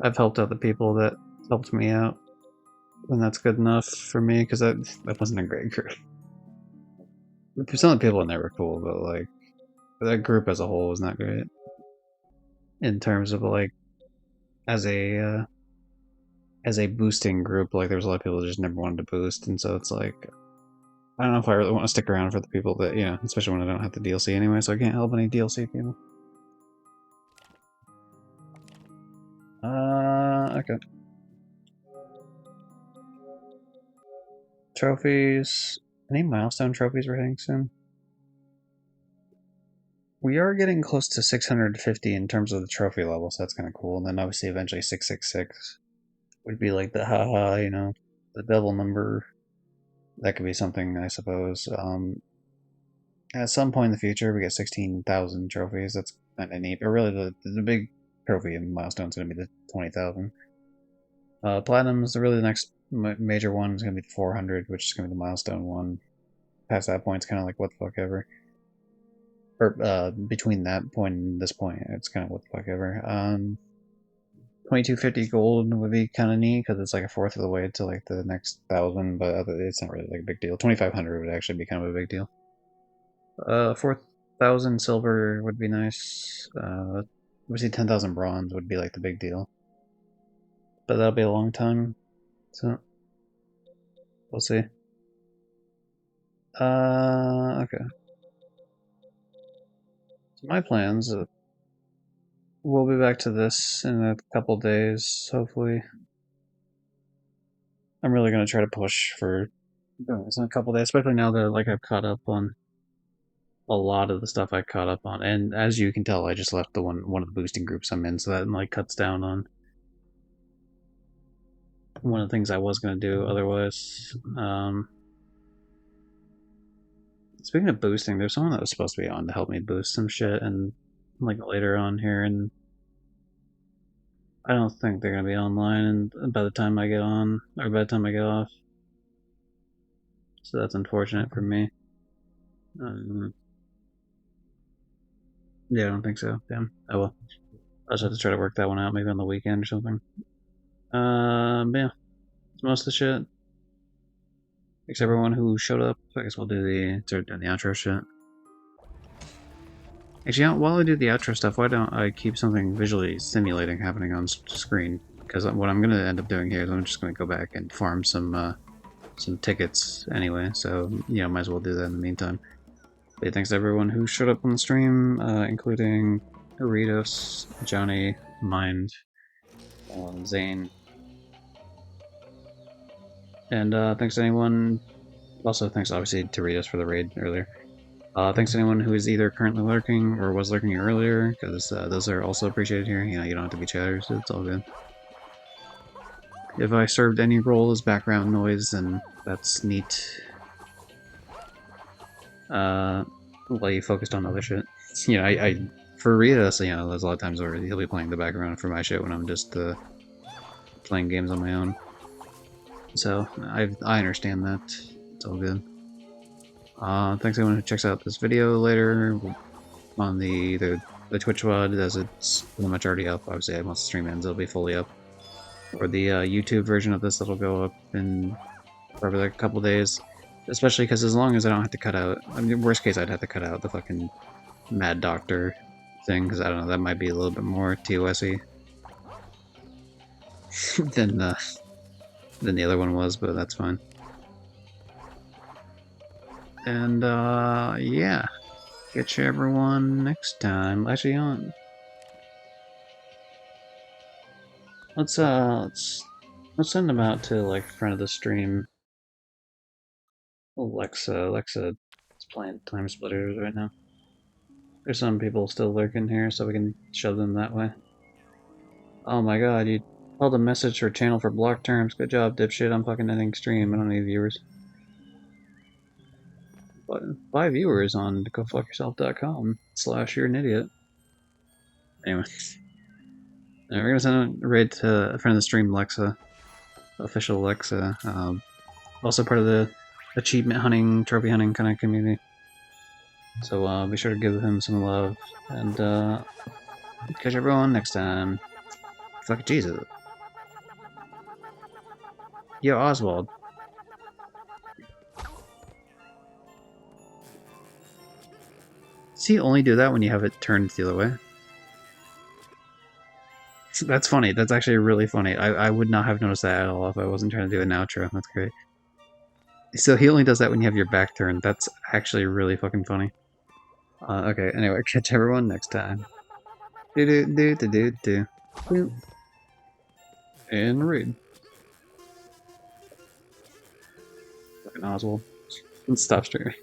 I've helped out the people that helped me out, and that's good enough for me because that wasn't a great group. Some of the people in there were cool, but like that group as a whole was not great in terms of like as a boosting group. Like there was a lot of people that just never wanted to boost, and so it's like I don't know if I really want to stick around for the people that especially when I don't have the DLC anyway, so I can't help any DLC people. Okay. Trophies. Any milestone trophies we're hitting soon? We are getting close to 650 in terms of the trophy level, so that's kind of cool. And then obviously eventually 666 would be like the haha, the devil number. That could be something, I suppose. At some point in the future, we get 16,000 trophies. That's kind of neat. But really, the big trophy and milestone is going to be the 20,000. Platinum is really the next major one. Is going to be the 400, which is going to be the milestone one. Past that point, it's kind of like what the fuck ever. Or between that point and this point, it's kind of what the fuck ever. 2250 gold would be kind of neat because it's like a fourth of the way to like the next 1,000, but it's not really like a big deal. 2,500 would actually be kind of a big deal. 4,000 silver would be nice. Obviously 10,000 bronze would be like the big deal, but that'll be a long time, so we'll see. Okay. So my plans. We'll be back to this in a couple days, hopefully. I'm really gonna try to push for doing this in a couple days, especially now that like I've caught up on a lot of the stuff I caught up on. And as you can tell, I just left the one of the boosting groups I'm in, so that like cuts down on one of the things I was gonna do otherwise. Speaking of boosting, there's someone that was supposed to be on to help me boost some shit, and like later on here, and I don't think they're gonna be online. And by the time I get on, or by the time I get off, So that's unfortunate for me. Um, yeah, I don't think so. Damn. Oh well. I'll just have to try to work that one out maybe on the weekend or something. Yeah. That's most of the shit. Thanks everyone who showed up. I guess we'll start doing the outro shit. Actually, while I do the outro stuff, why don't I keep something visually stimulating happening on screen? Because what I'm going to end up doing here is I'm just going to go back and farm some tickets anyway, so, you know, might as well do that in the meantime. But yeah, thanks to everyone who showed up on the stream, including Doritos, Johnny, Mind, Zane, and thanks to anyone, also thanks obviously to Doritos for the raid earlier. Thanks to anyone who is either currently lurking or was lurking earlier, because those are also appreciated here. You know, you don't have to be chatters, so it's all good. If I served any role as background noise, then that's neat. While you focused on other shit. You know, for Rita, so, you know, there's a lot of times where he'll be playing the background for my shit when I'm just playing games on my own. So I understand that. It's all good. Thanks everyone who checks out this video later on the Twitch VOD, as it's pretty much already up. Obviously, once the stream ends, it'll be fully up. Or the YouTube version of this that'll go up in probably like a couple days. Especially because as long as I don't have to cut out, I mean, worst case, I'd have to cut out the fucking Mad Doctor thing, because I don't know, that might be a little bit more TOS-y than the other one was, but that's fine. And yeah, catch everyone next time. Actually, on let's send them out to like front of the stream. Alexa is playing Time Splitters right now. There's some people still lurking here, so we can shove them that way. Oh my god, you held a message or channel for block terms. Good job, dipshit. I'm fucking ending stream. I don't need viewers. But 5 viewers on gofuckyourself.com/ you're an idiot. Anyway. We're gonna send a raid to a friend of the stream, Lexa. Official Lexa. Also part of the achievement hunting, trophy hunting kind of community. So be sure to give him some love. And catch everyone next time. Fuck Jesus. Yo, Oswald. Does he only do that when you have it turned the other way? That's funny. That's actually really funny. I would not have noticed that at all if I wasn't trying to do an outro. That's great. So he only does that when you have your back turned. That's actually really fucking funny. Okay, anyway, catch everyone next time. Do do do do do do. Boop. And read. Fucking Oswald. Stop streaming.